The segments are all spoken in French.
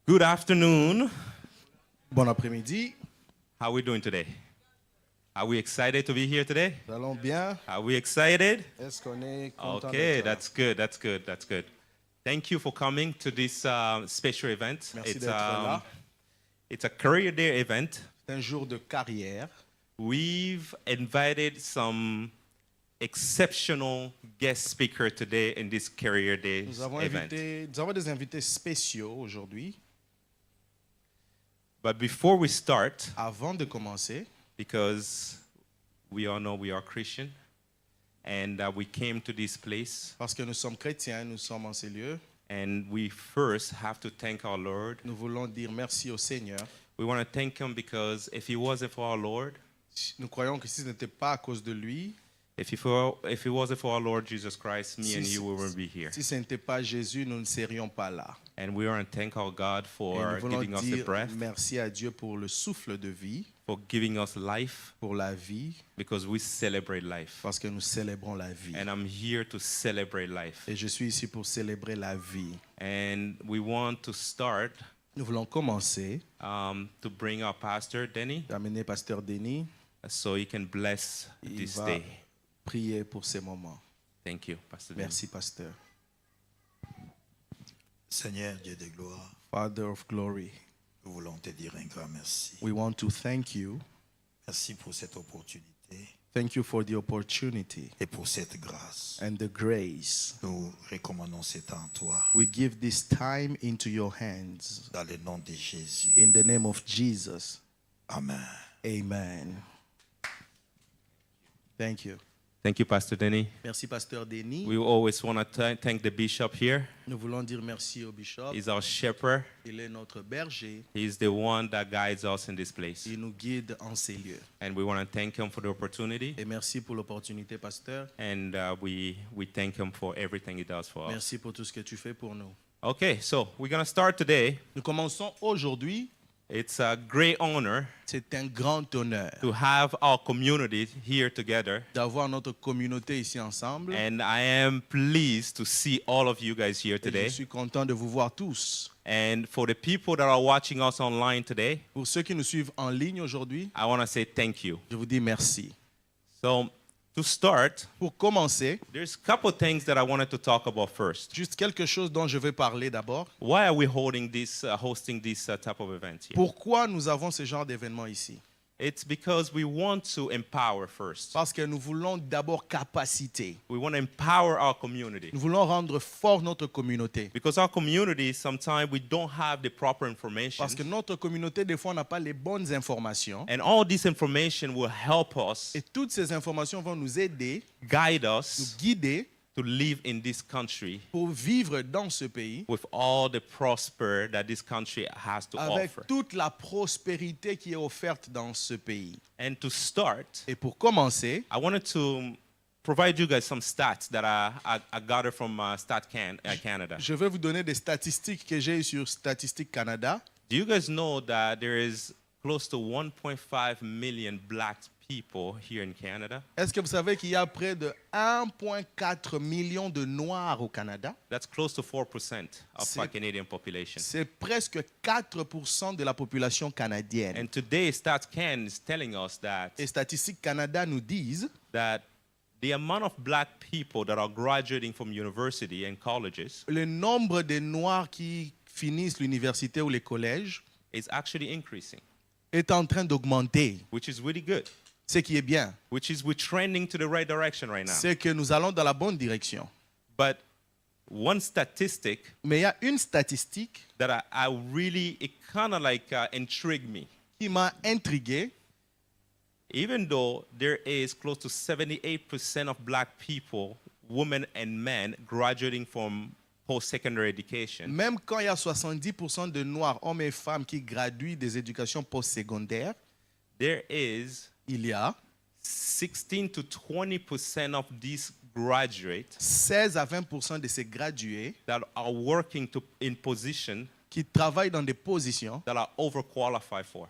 Good afternoon. Bon après-midi. How are we doing today? Are we excited to be here today? Nous allons bien. Are we excited? Est-ce qu'on est content Okay, d'être là? that's good. That's good. That's good. Thank you for coming to this special event. Merci d'être là. It's a career day event. C'est un jour de carrière. We've invited some exceptional guest speaker today in this career day Nous avons event. des invités spéciaux aujourd'hui. But before we start, Avant de commencer, because we all know we are Christian, and we came to this place, parce que nous sommes chrétiens, nous sommes en ces lieux, and we first have to thank our Lord. nous voulons dire merci au Seigneur. We want to thank Him because if it wasn't for our Lord, Nous croyons que si ce n'était pas à cause de lui, if it wasn't for our Lord Jesus Christ, me and you wouldn't be here. si ce n'était pas Jésus, nous ne serions pas là. And we want to thank our God Et for nous voulons giving us the dire breath, merci à Dieu pour le souffle de vie, for giving us life, pour la vie, because we celebrate life. parce que nous célébrons la vie. And I'm here to celebrate life. Et je suis ici pour célébrer la vie. And we want to start Nous voulons commencer to bring our pastor, Denny, d'amener Pasteur Denis. so he can bless Il this va day. prier pour ces moments. Thank you, Pastor Denny. Merci, Pasteur. Seigneur Dieu de gloire, Father of glory, nous voulons te dire un grand merci. we want to thank you. Merci pour cette opportunité Thank you for the opportunity et pour cette grâce. and the grace. Nous recommandons ce temps à toi We give this time into your hands. dans le nom de Jésus. In the name of Jesus. Amen. Amen. Thank you. Thank you, Pastor Denny. Merci, Pasteur Denis. We always want to thank the bishop here. Nous voulons dire merci au bishop. He's our shepherd. Il est notre berger. He's the one that guides us in this place. Il nous guide en ces lieux. And we want to thank him for the opportunity. Et merci pour l'opportunité, Pasteur. And we thank him for everything he does for us. Merci pour tout ce que tu fais pour nous. Okay, so we're going to start today. Nous commençons aujourd'hui. It's a great honor C'est un grand honneur to have our community here together. d'avoir notre communauté ici ensemble. And I am pleased to see all of you guys here Et je today. suis content de vous voir tous. And for the people that are watching us online today, Pour ceux qui nous suivent en ligne aujourd'hui, I want to say thank you. je vous dis merci. So to start, Pour commencer, there's a couple things that I wanted to talk about first. juste quelque chose dont je vais parler d'abord. Why are we hosting this type of event here? Pourquoi nous avons ce genre d'événement ici? It's because we want to empower first. Parce que nous voulons d'abord capaciter. We want to empower our community. Nous voulons rendre fort notre communauté. Because our community, sometimes we don't have the proper information. Parce que notre communauté, des fois, n'a pas les bonnes informations. And all this information will help us, Et toutes ces informations vont nous aider, guide nous us guider to live in this country pour vivre dans ce pays with all the prosper that this country has to avec offer. toute la prospérité qui est offerte dans ce pays. And to start, Et pour commencer, I wanted to provide you guys some stats that I gathered from Canada. je vais vous donner des statistiques que j'ai sur Statistique Canada. Do you guys know that there is close to 1.5 million black people here in Canada? Est-ce que vous savez qu'il y a près de 1,4 million de Noirs au Canada? That's close to 4% of C'est- our Canadian population. C'est presque 4% de la population canadienne. And today, StatsCan is telling us Et Statistique Canada nous disent that the amount of black people that are graduating from university and colleges le nombre de Noirs qui finissent l'université ou les collèges is actually increasing, est en train d'augmenter, which is really good. ce qui est bien. We're trending to the right direction right now. C'est que nous allons dans la bonne direction. But one statistic Mais il y a une statistique that I really, it kind of like intrigued me. qui m'a intrigué. Even though there is close to 78% of black people, women and men, graduating from post-secondary education, Même quand il y a 70% de Noirs, hommes et femmes, qui graduent des éducations postsecondaires, there is il y a 16 to 20% of these graduates 16 à 20% de ces gradués that are working in position qui travaillent dans des positions that are overqualified for.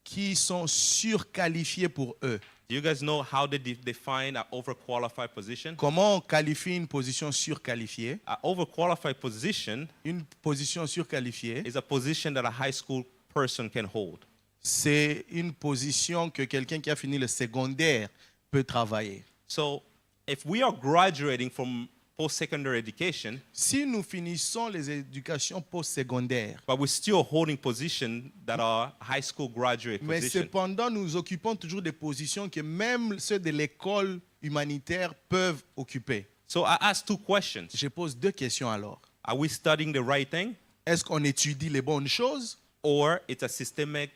qui sont surqualifiés pour eux. Do you guys know how they define an overqualified position? Comment on qualifie une position surqualifiée? An overqualified position Une position surqualifiée, is a position that a high school person can hold. c'est une position que quelqu'un qui a fini le secondaire peut travailler. So if we are graduating from post-secondary education, Si nous finissons les éducations postsecondaires, but we're still holding positions that are high school graduate mais positions, cependant nous occupons toujours des positions que même ceux de l'école humanitaire peuvent occuper. so I ask two questions. Je pose deux questions alors. Are we studying the right thing, Est-ce qu'on étudie les bonnes choses or it's a systemic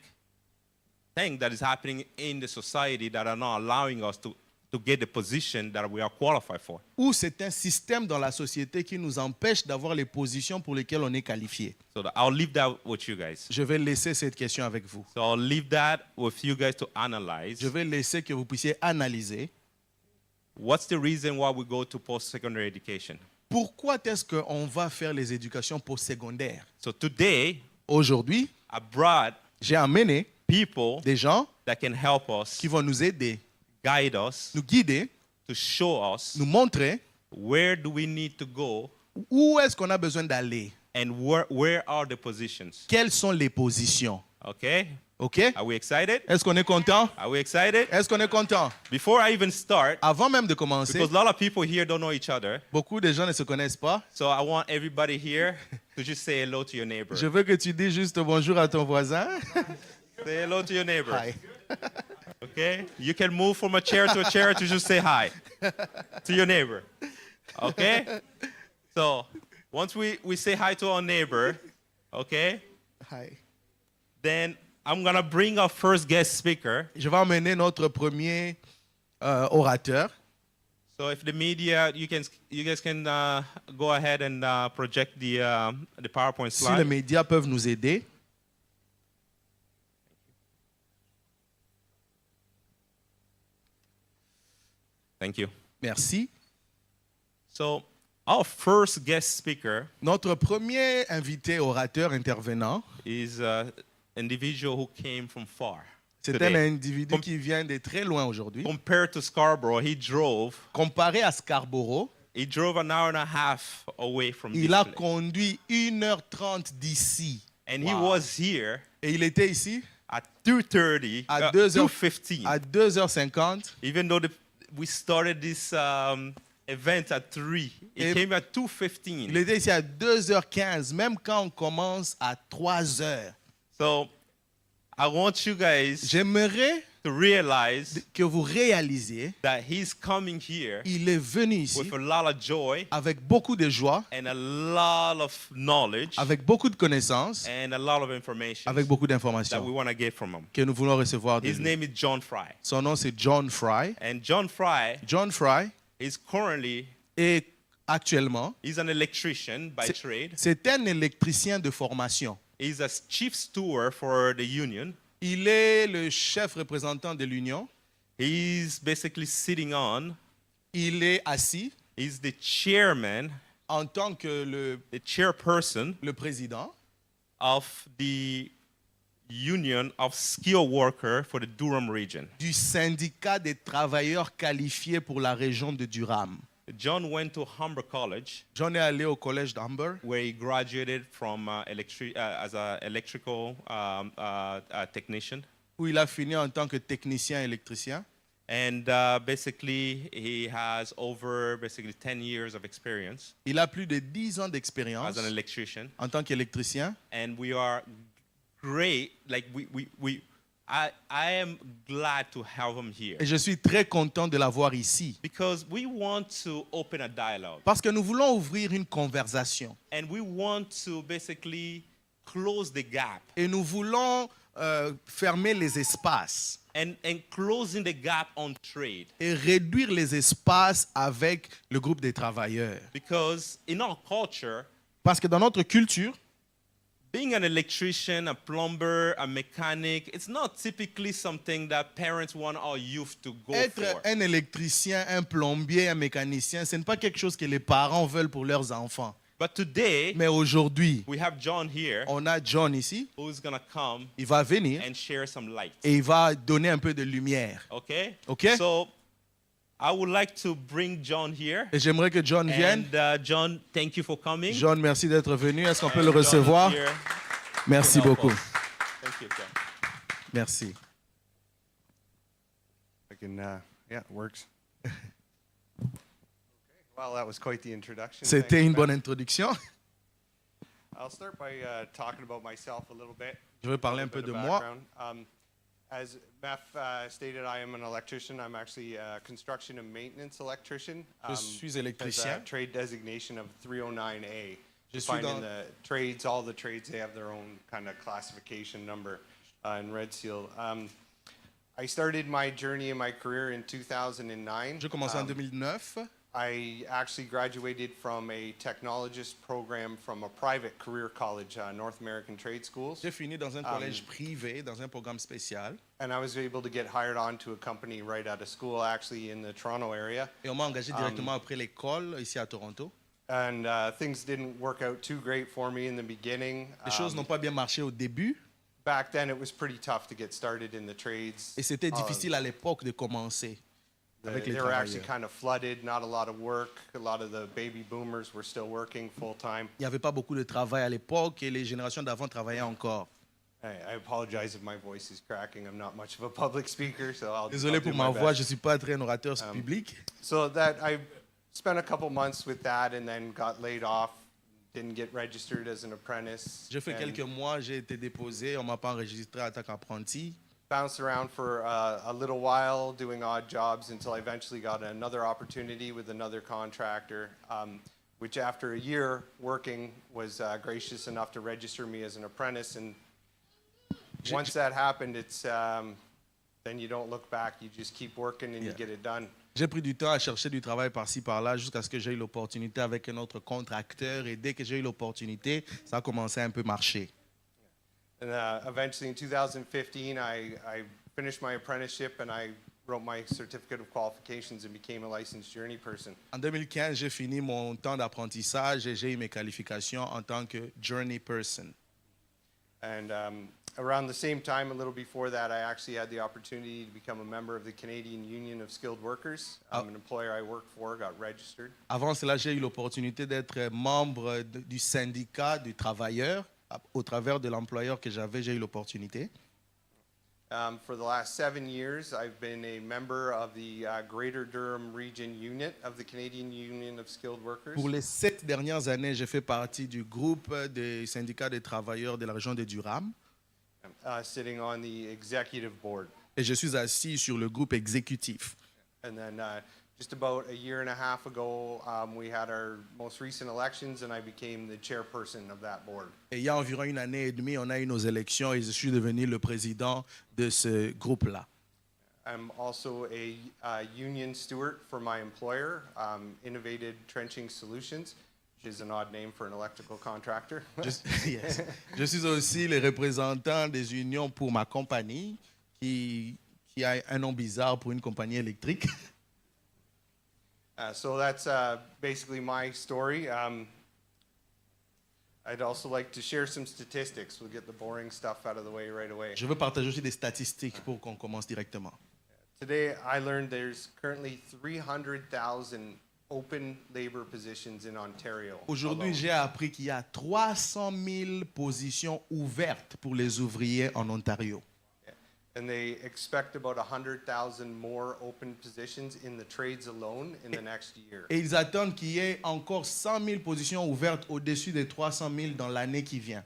thing that is happening in the society that are not allowing us to get the position that we are qualified for? ou c'est un système dans la société qui nous empêche d'avoir les positions pour lesquelles on est qualifié? So I'll leave that with you guys. Je vais laisser cette question avec vous. So I'll leave that with you guys to analyze. Je vais laisser que vous puissiez analyser What's the reason why we go to post-secondary education? pourquoi est-ce qu'on va faire les éducations postsecondaires. So today, Aujourd'hui, I brought j'ai amené people des gens that can help us, qui vont nous aider, guide us, nous guider, to show us nous montrer where do we need to go où est-ce qu'on a besoin d'aller, and where are the positions. quelles sont les positions. Okay? OK? Are we excited? Est-ce qu'on est content? Are we excited? Est-ce qu'on est content? Before I even start, Avant même de commencer, because a lot of people here don't know each other, beaucoup de gens ne se connaissent pas. so I want everybody here to just say hello to your neighbor. Je veux que tu dises juste bonjour à ton voisin. Say hello to your neighbor. Hi. Okay? You can move from a chair to just say hi to your neighbor. Okay? So, once we say hi to our neighbor, okay, Hi. then I'm going to bring our first guest speaker. Je vais emmener notre premier orateur. So, if the media, you guys can go ahead and project the PowerPoint Si les slide. médias peuvent nous aider. Thank you. Merci. So, our first guest speaker Notre premier invité orateur intervenant, is an individual who came from far. c'est today. un individu qui vient de très loin aujourd'hui. Compared to Scarborough, he drove Comparé à Scarborough, an hour and a half away from this il a place. conduit 1h30 d'ici. And he Wow. was here Et il était ici at 2:30, à 2h, 2:15. à 2h50. Even though we started this event at 3, he Et- came at Il 2:15. était ici à 2h15, même quand on commence à 3h. So I want you guys J'aimerais to realize que vous réalisiez, that he's coming here il est venu ici with a lot of joy avec beaucoup de joie, and a lot of knowledge avec beaucoup de connaissances, and a lot of information avec beaucoup that we d'informations want to get from him. que nous voulons recevoir de His lui. name is John Fry. Son nom, c'est John Fry. And John Fry John Fry is currently, est actuellement, he's an electrician by C'est- trade. c'est un électricien de formation. He's a chief steward for the union. Il est le chef représentant de l'Union. He's basically sitting on, Il est assis he's the chairman, en tant que the chairperson le président of the union of skilled worker for the Durham region. du syndicat des travailleurs qualifiés pour la région de Durham. John went to Humber College, John est allé au collège d'Amber where he graduated from as an electrical technician. où il a fini en tant que technicien électricien. And basically, he has over 10 years of experience Il a plus de 10 ans d'expérience as an electrician. en tant qu'électricien. And we are great. Like I am glad to have him here Et je suis très content de l'avoir ici. because we want to open a dialogue Parce que nous voulons ouvrir une conversation. and we want to basically close the gap. Et nous voulons fermer les espaces And closing the gap on trade. et réduire les espaces avec le groupe des travailleurs. Because in our culture, Parce que dans notre culture, being an electrician, a plumber, a mechanic, it's not typically something that parents want our youth to go être for. un électricien, un plombier, un mécanicien, ce n'est pas quelque chose que les parents veulent pour leurs enfants. But today, Mais aujourd'hui, we have John here on a John ici. who's going to come Il va venir and share some light. et il va donner un peu de lumière. Okay? Okay. So I would like to bring John here. Et j'aimerais que John vienne. And John, thank you for coming. John, merci d'être venu. Est-ce qu'on peut And le John is recevoir? here Merci to help beaucoup. us. Thank you, John. Merci. I can, yeah, it works. Well, that was quite the introduction. C'était Thanks, une bonne Ben. introduction. I'll start by talking about myself a little bit. Je vais parler A un peu little de bit of moi. background. As Maf stated, I am an electrician. I'm actually a construction and maintenance electrician. Je suis has a électricien. trade designation of 309A. Je You suis find dans- in the trades, all the trades, they have their own kind of classification number in Red Seal. I started my journey in my career in 2009. J'ai commencé en 2009. I actually graduated from a technologist program from a private career college, North American Trade Schools. J'ai fini dans un collège privé, dans un programme spécial. And I was able to get hired on to a company right out of school, actually in the Toronto area. Et on m'a engagé directement après l'école, ici à Toronto. And things didn't work out too great for me in the beginning. Les choses n'ont pas bien marché au début. Back then, it was pretty tough to get started in the trades. Et c'était difficile à l'époque de commencer avec les They were actually travailleurs. kind of flooded, not a lot of work. A lot of the baby boomers were still working full time. Il n'y avait pas beaucoup de travail à l'époque et les générations d'avant travaillaient encore. I apologize if my voice is cracking. I'm not much of a public speaker, so I'll Désolé I'll pour do ma my voix, best. je ne suis pas très un orateur public. So that I spent a couple months with that and then got laid off. Didn't get registered as an apprentice. J'ai fait and quelques mois, j'ai été déposé, on ne m'a pas enregistré en tant qu'apprenti. bounced around for a little while doing odd jobs until I eventually got another opportunity with another contractor, which after a year working was gracious enough to register me as an apprentice. And once that happened, it's then you don't look back. You just keep working and you Yeah. get it done. J'ai pris du temps à chercher du travail par-ci, par-là, jusqu'à ce que j'ai eu l'opportunité avec un autre contracteur. Et dès que j'ai eu l'opportunité, ça a commencé à un peu marcher. And eventually in 2015, I finished my apprenticeship and I wrote my certificate of qualifications and became a licensed journey person. En 2015, j'ai fini mon temps d'apprentissage et j'ai eu mes qualifications en tant que journey person. And around the same time, a little before that, I actually had the opportunity to become a member of the Canadian Union of Skilled Workers. An employer I worked for got registered. Avant cela, j'ai eu l'opportunité d'être membre du syndicat du travailleur. Au travers de l'employeur que j'avais, j'ai eu l'opportunité. For the last 7 years, I've been a member of the Greater Durham Region Unit of the Canadian Union of Skilled Workers. Pour les 7 dernières années, j'ai fait partie du groupe des syndicats des travailleurs de la région de Durham. Sitting on the executive board. Et je suis assis sur le groupe exécutif. And then just about a year and a half ago, we had our most recent elections, and I became the chairperson of that board. Et il y a environ une année et demie, on a eu nos élections et je suis devenu le président de ce groupe-là. I'm also a union steward for my employer, Innovated Trenching Solutions, which is an odd name for an electrical contractor. Yes. Je suis aussi le représentant des unions pour ma compagnie, qui a un nom bizarre pour une compagnie électrique. So that's basically my story. I'd also like to share some statistics. We'll get the boring stuff out of the way right away. Je veux partager aussi des statistiques pour qu'on commence directement. Today, I learned there's currently 300,000 open labor positions in Ontario. Aujourd'hui, alone. j'ai appris qu'il y a 300 000 positions ouvertes pour les ouvriers en Ontario. And they expect about 100,000 more open positions in the trades alone in the next year. Et ils attendent qu'il y ait encore 100 000 positions ouvertes au-dessus des 300 000 dans l'année qui vient.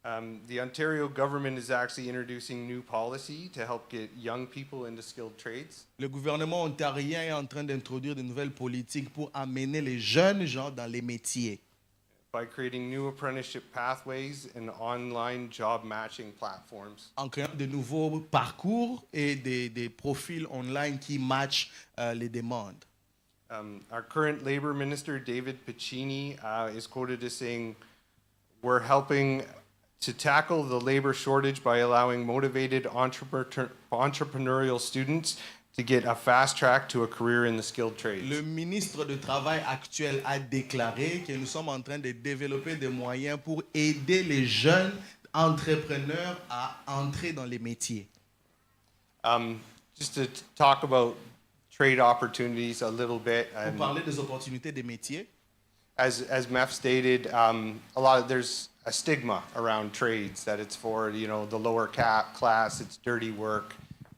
The Ontario government is actually introducing new policy to help get young people into skilled trades. Le gouvernement ontarien est en train d'introduire de nouvelles politiques pour amener les jeunes gens dans les métiers. By creating new apprenticeship pathways and online job matching platforms. En créant de nouveaux parcours et des profils online qui matchent les demandes. Our current labor minister, David Piccini, is quoted as saying, "We're helping to tackle the labor shortage by allowing motivated entrepreneurial students to get a fast track to a career in the skilled trades. Le ministre du Travail actuel a déclaré que nous sommes en train de développer des moyens pour aider les jeunes entrepreneurs à entrer dans les métiers. Just to talk about trade opportunities a little bit. Pour parler des opportunités des métiers, As Mef stated, there's a stigma around trades that it's for the lower class, it's dirty work.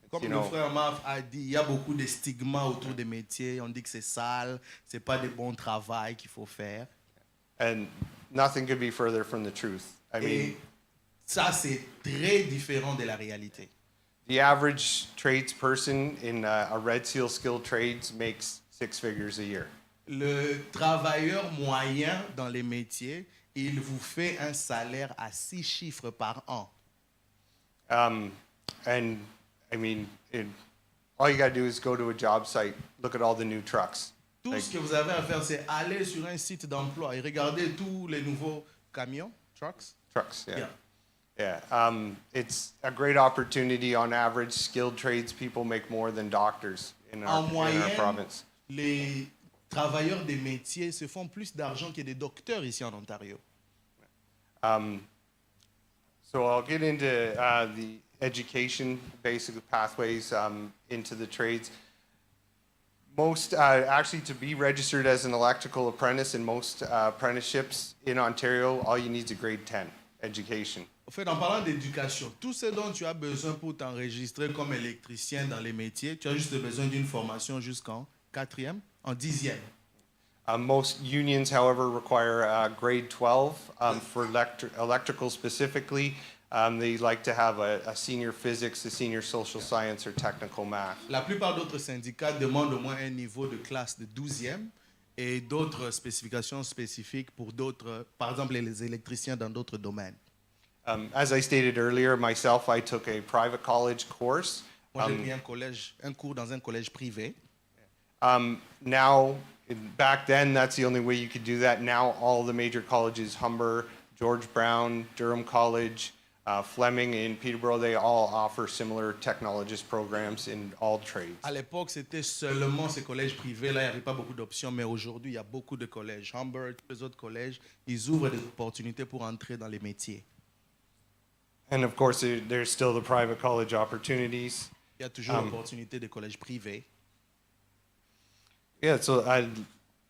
comme You le know, frère Maf a dit, il y a beaucoup de stigmas autour des métiers. On dit que c'est sale, c'est pas de bon travail qu'il faut faire. and nothing could be further from the truth. I mean, Et ça, c'est très différent de la réalité. the average tradesperson in a Red Seal skilled trades makes 6 figures a year. Le travailleur moyen dans les métiers, il vous fait un salaire à 6 chiffres par an. And I mean, all you got to do is go to a job site, look at all the new trucks. Tout ce que vous avez à faire, c'est aller sur un site d'emploi et regarder tous les nouveaux camions, trucks. Trucks, yeah. Yeah. Yeah. It's a great opportunity. On average, skilled tradespeople make more than doctors in En our moyenne, province. les travailleurs des métiers se font plus d'argent que des docteurs ici en Ontario. So I'll get into the education, basic pathways into the trades. Most, actually, to be registered as an electrical apprentice in most apprenticeships in Ontario, all you need is a grade 10 education. En fait, en parlant d'éducation, tout ce dont tu as besoin pour t'enregistrer comme électricien dans les métiers, tu as juste besoin d'une formation jusqu'en 4e, en 10e. Most unions, however, require grade 12 for electrical specifically. They like to have a senior physics, a senior social science, or technical math. La plupart d'autres syndicats demandent au moins un niveau de classe de 12e et d'autres spécifications spécifiques pour d'autres, par exemple les électriciens dans d'autres domaines. As I stated earlier, myself, I took a private college course. Moi, j'ai pris un cours dans un collège privé. Now, back then, that's the only way you could do that. Now, all the major colleges, Humber, George Brown, Durham College, Fleming in Peterborough, they all offer similar technologist programs in all trades. À l'époque, c'était seulement ces collèges privés-là, il n'y avait pas beaucoup d'options, mais aujourd'hui, il y a beaucoup de collèges. Humber, tous les autres collèges, ils ouvrent des opportunités pour entrer dans les métiers. And of course, there's still the private college opportunities. Il y a toujours l'opportunité des collèges privés. Yeah, so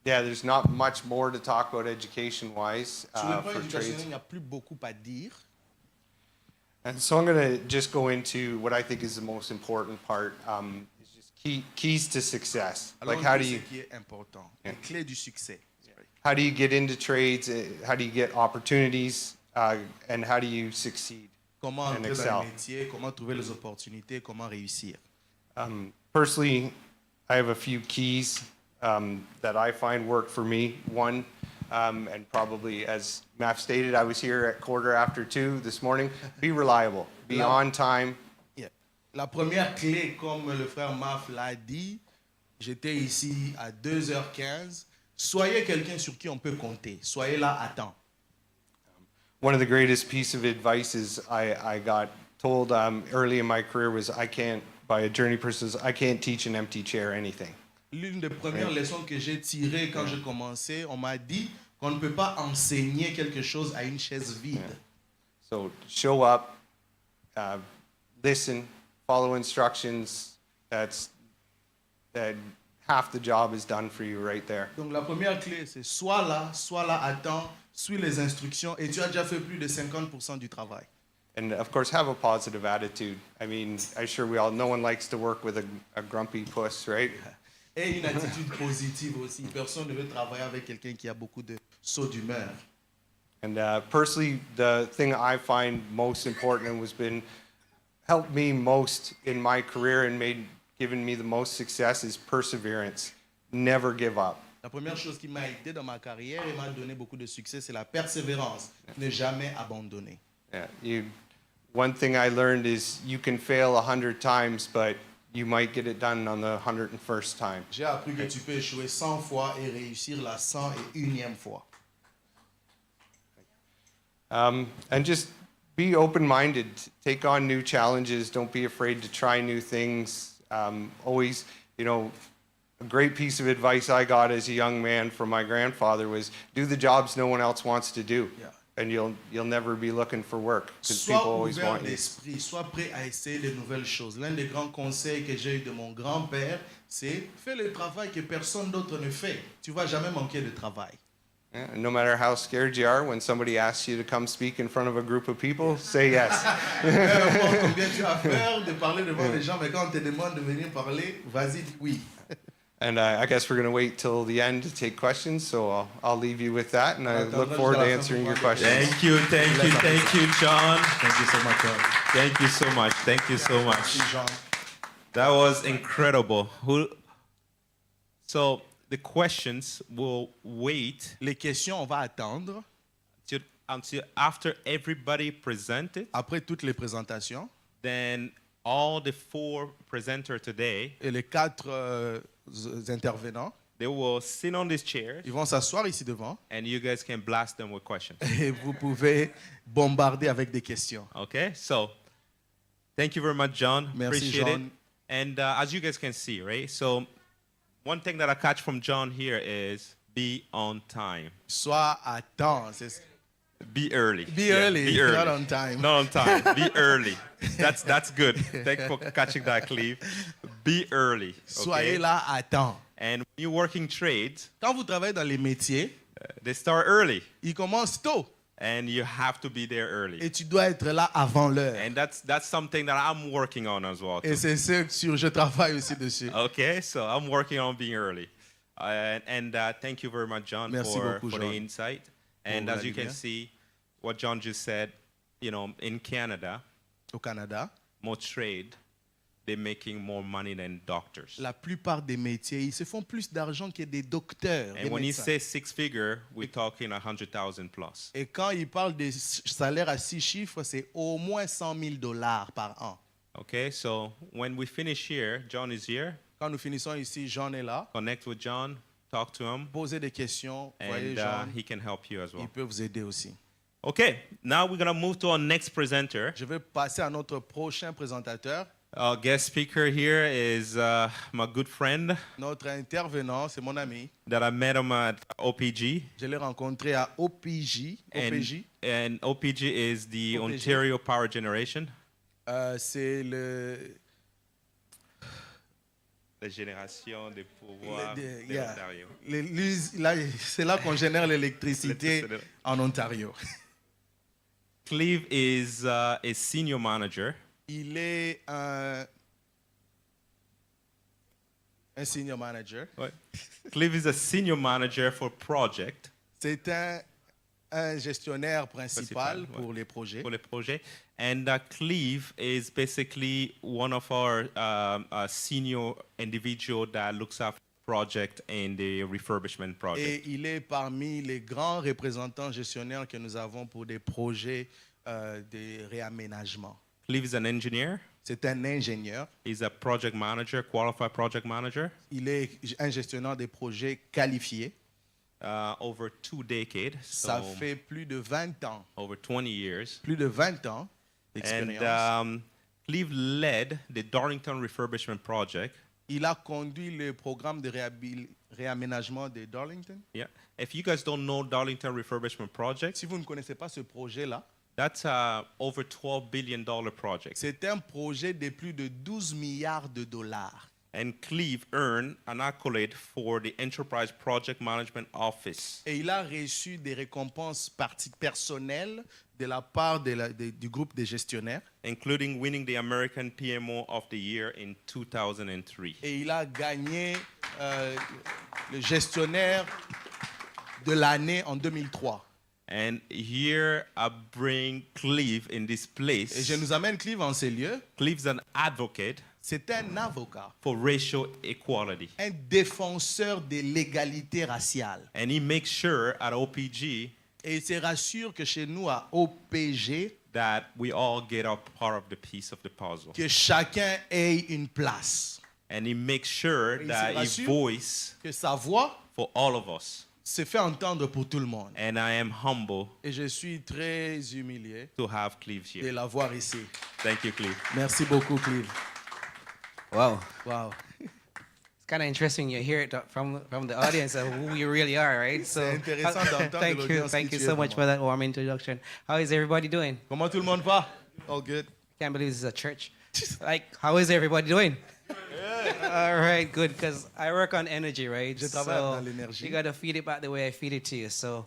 there's not much more to talk about education-wise Sur le plan for éducationnel, trades. il n'y a plus beaucoup à dire. And so I'm going to just go into what I think is the most important part, is just keys to success. Alors, Like how do ce you qui est important, les clés du succès. get into trades? How do you get opportunities? And how do you succeed? Comment And entrer excel. dans le métier, comment trouver les opportunités, comment réussir. Personally, I have a few keys that I find work for me. One, and probably as Maf stated, I was here at 2:15 this morning. Be reliable. Be on time. Yeah. La première clé, comme le frère Maf l'a dit, j'étais ici à 2h15. Soyez quelqu'un sur qui on peut compter. Soyez là à temps. One of the greatest piece of advice is I got told early in my career was by a journey person, I can't teach an empty chair anything. L'une des premières leçons que j'ai tirées quand je commençais, on m'a dit qu'on ne peut pas enseigner quelque chose à une chaise vide. So show up, listen, follow instructions. That half the job is done for you right there. Donc la première clé, c'est sois là à temps, suis les instructions et tu as déjà fait plus de 50% du travail. And of course, have a positive attitude. I mean, I'm sure no one likes to work with a grumpy puss, right? Et une attitude positive aussi. Personne ne veut travailler avec quelqu'un qui a beaucoup de sauts d'humeur. And personally, the thing I find most important and helped me most in my career and given me the most success is perseverance. Never give up. La première chose qui m'a aidé dans ma carrière et m'a donné beaucoup de succès, c'est la persévérance. Ne jamais abandonner. Yeah, one thing I learned is you can fail 100 times, but you might get it done on the 101st time. J'ai appris que tu peux échouer 100 fois et réussir la 101e fois. And just be open-minded. Take on new challenges. Don't be afraid to try new things. Always, a great piece of advice I got as a young man from my grandfather was do the jobs no one else wants to do. Yeah. And you'll never be looking for work because Sois people always ouvert want you. d'esprit, sois prêt à essayer de nouvelles choses. L'un des grands conseils que j'ai eu de mon grand-père, c'est fais le travail que personne d'autre ne fait. Tu vas jamais manquer de travail. Yeah, and no matter how scared you are, when somebody asks you to come speak in front of a group of people, say yes. Peu importe combien tu as peur de parler devant les gens, mais quand on te demande de venir parler, vas-y, dis oui. And I guess we're going to wait till the end to take questions, so I'll leave you with that, and I look forward to answering your questions. Thank you, John. Thank you so much, John. Thank you so much. Thank you so much. Merci, Jean. That was incredible. So the questions will wait Les questions, on va attendre until after everybody presented. après toutes les présentations. Then all the 4 presenters today, Et les 4 intervenants, they will sit on these chairs ils vont s'asseoir ici devant and you guys can blast them with questions. et vous pouvez bombarder avec des questions. Okay, so thank you very much, John. Merci, Appreciate John. it. And as you guys can see, right? So one thing that I catch from John here is be on time. Sois à temps. Be early. Be Yeah, early, be early. not on time. Not on time. Be early. That's good. Thank you for catching that, Cleve. Be early. Soyez Okay? là à temps. And when you work in trades, Quand vous travaillez dans les métiers, they start early. ils commencent tôt And you have to be there early. et tu dois être là avant l'heure. And that's something that I'm working on as well. Et Too. c'est ce sur je travaille aussi dessus. Okay, so I'm working on being early. And thank you very much, John, Merci beaucoup, for John. the insight. And Pour as la you can lumière. see, what John just said, in Canada, Au Canada, more trade, they're making more money than doctors. la plupart des métiers, ils se font plus d'argent que des docteurs. Des And when he médecins. says 6 figure, we're talking 100,000 plus. Et quand ils parlent des salaires à 6 chiffres, c'est au moins 100 000 $ par an. Okay, so when we finish here, John is here. Quand nous finissons ici, Jean est là. Connect with John, talk to him, Posez des questions. Voyez and Jean, he can help you as well. il peut vous aider aussi. Okay, now we're gonna move to our next presenter. Je vais passer à notre prochain présentateur. Our guest speaker here is my good friend Notre intervenant, c'est mon ami. that I met him at OPG. Je l'ai rencontré à OPG. OPG. And OPG is the OPG. Ontario Power Generation. C'est le... La génération des pouvoirs de yeah. l'Ontario. C'est là qu'on génère l'électricité L'électricité. en Ontario. Cleve is a senior manager. Il est un senior manager. Ouais. Cleve is a senior manager for project. C'est un gestionnaire principal Principal, pour ouais. les projets. For the project. And Cleve is basically one of our senior individual that looks after project and the refurbishment project. Et il est parmi les grands représentants gestionnaires que nous avons pour des projets de réaménagement. Cleve is an engineer. C'est un ingénieur. He's a project manager, qualified project manager. Il est un gestionnaire des projets qualifié. Over 2 decades. Ça So fait plus de 20 ans. over 20 years. Plus de 20 ans And d'expérience. Cleve led the Darlington refurbishment project. Il a conduit le programme de réaménagement de Darlington. Yeah. If you guys don't know Darlington refurbishment project, Si vous ne connaissez pas ce projet-là, that's a over $12 billion project. c'est un projet de plus de 12 milliards de dollars. And Cleve earned an accolade for the Enterprise Project Management Office. Et il a reçu des récompenses personnelles de la part du groupe des gestionnaires. Including winning the American PMO of the Year in 2003. Et il a gagné le gestionnaire de l'année en 2003. And here I bring Cleve in this Et place. je nous amène Clive en ces lieux. Cleve's an advocate C'est un avocat, for racial equality. un défenseur de l'égalité raciale. And he makes sure at OPG Et il se rassure que chez nous, à OPG, that we all get our part of the piece of the puzzle. que chacun ait une place. And he makes sure Il that se he rassure voice que sa voix for all of us. se fait entendre pour tout le monde. And I am humble Et je suis très humilié to have Cleve de here. l'avoir ici. Thank you, Cleve. Merci beaucoup, Clive. Wow. Wow. It's kind of interesting you hear it from the audience of who you really are, right? So, C'est intéressant d'entendre thank de you, l'audience thank qui you tu so es much vraiment. for that warm introduction. How is everybody doing? Comment tout le monde va? All good. Can't believe this is a church. Like, how is everybody doing? All right, good, because I work on energy, right? Je travaille dans l'énergie. You got to feed it back the way I feed it to you. So,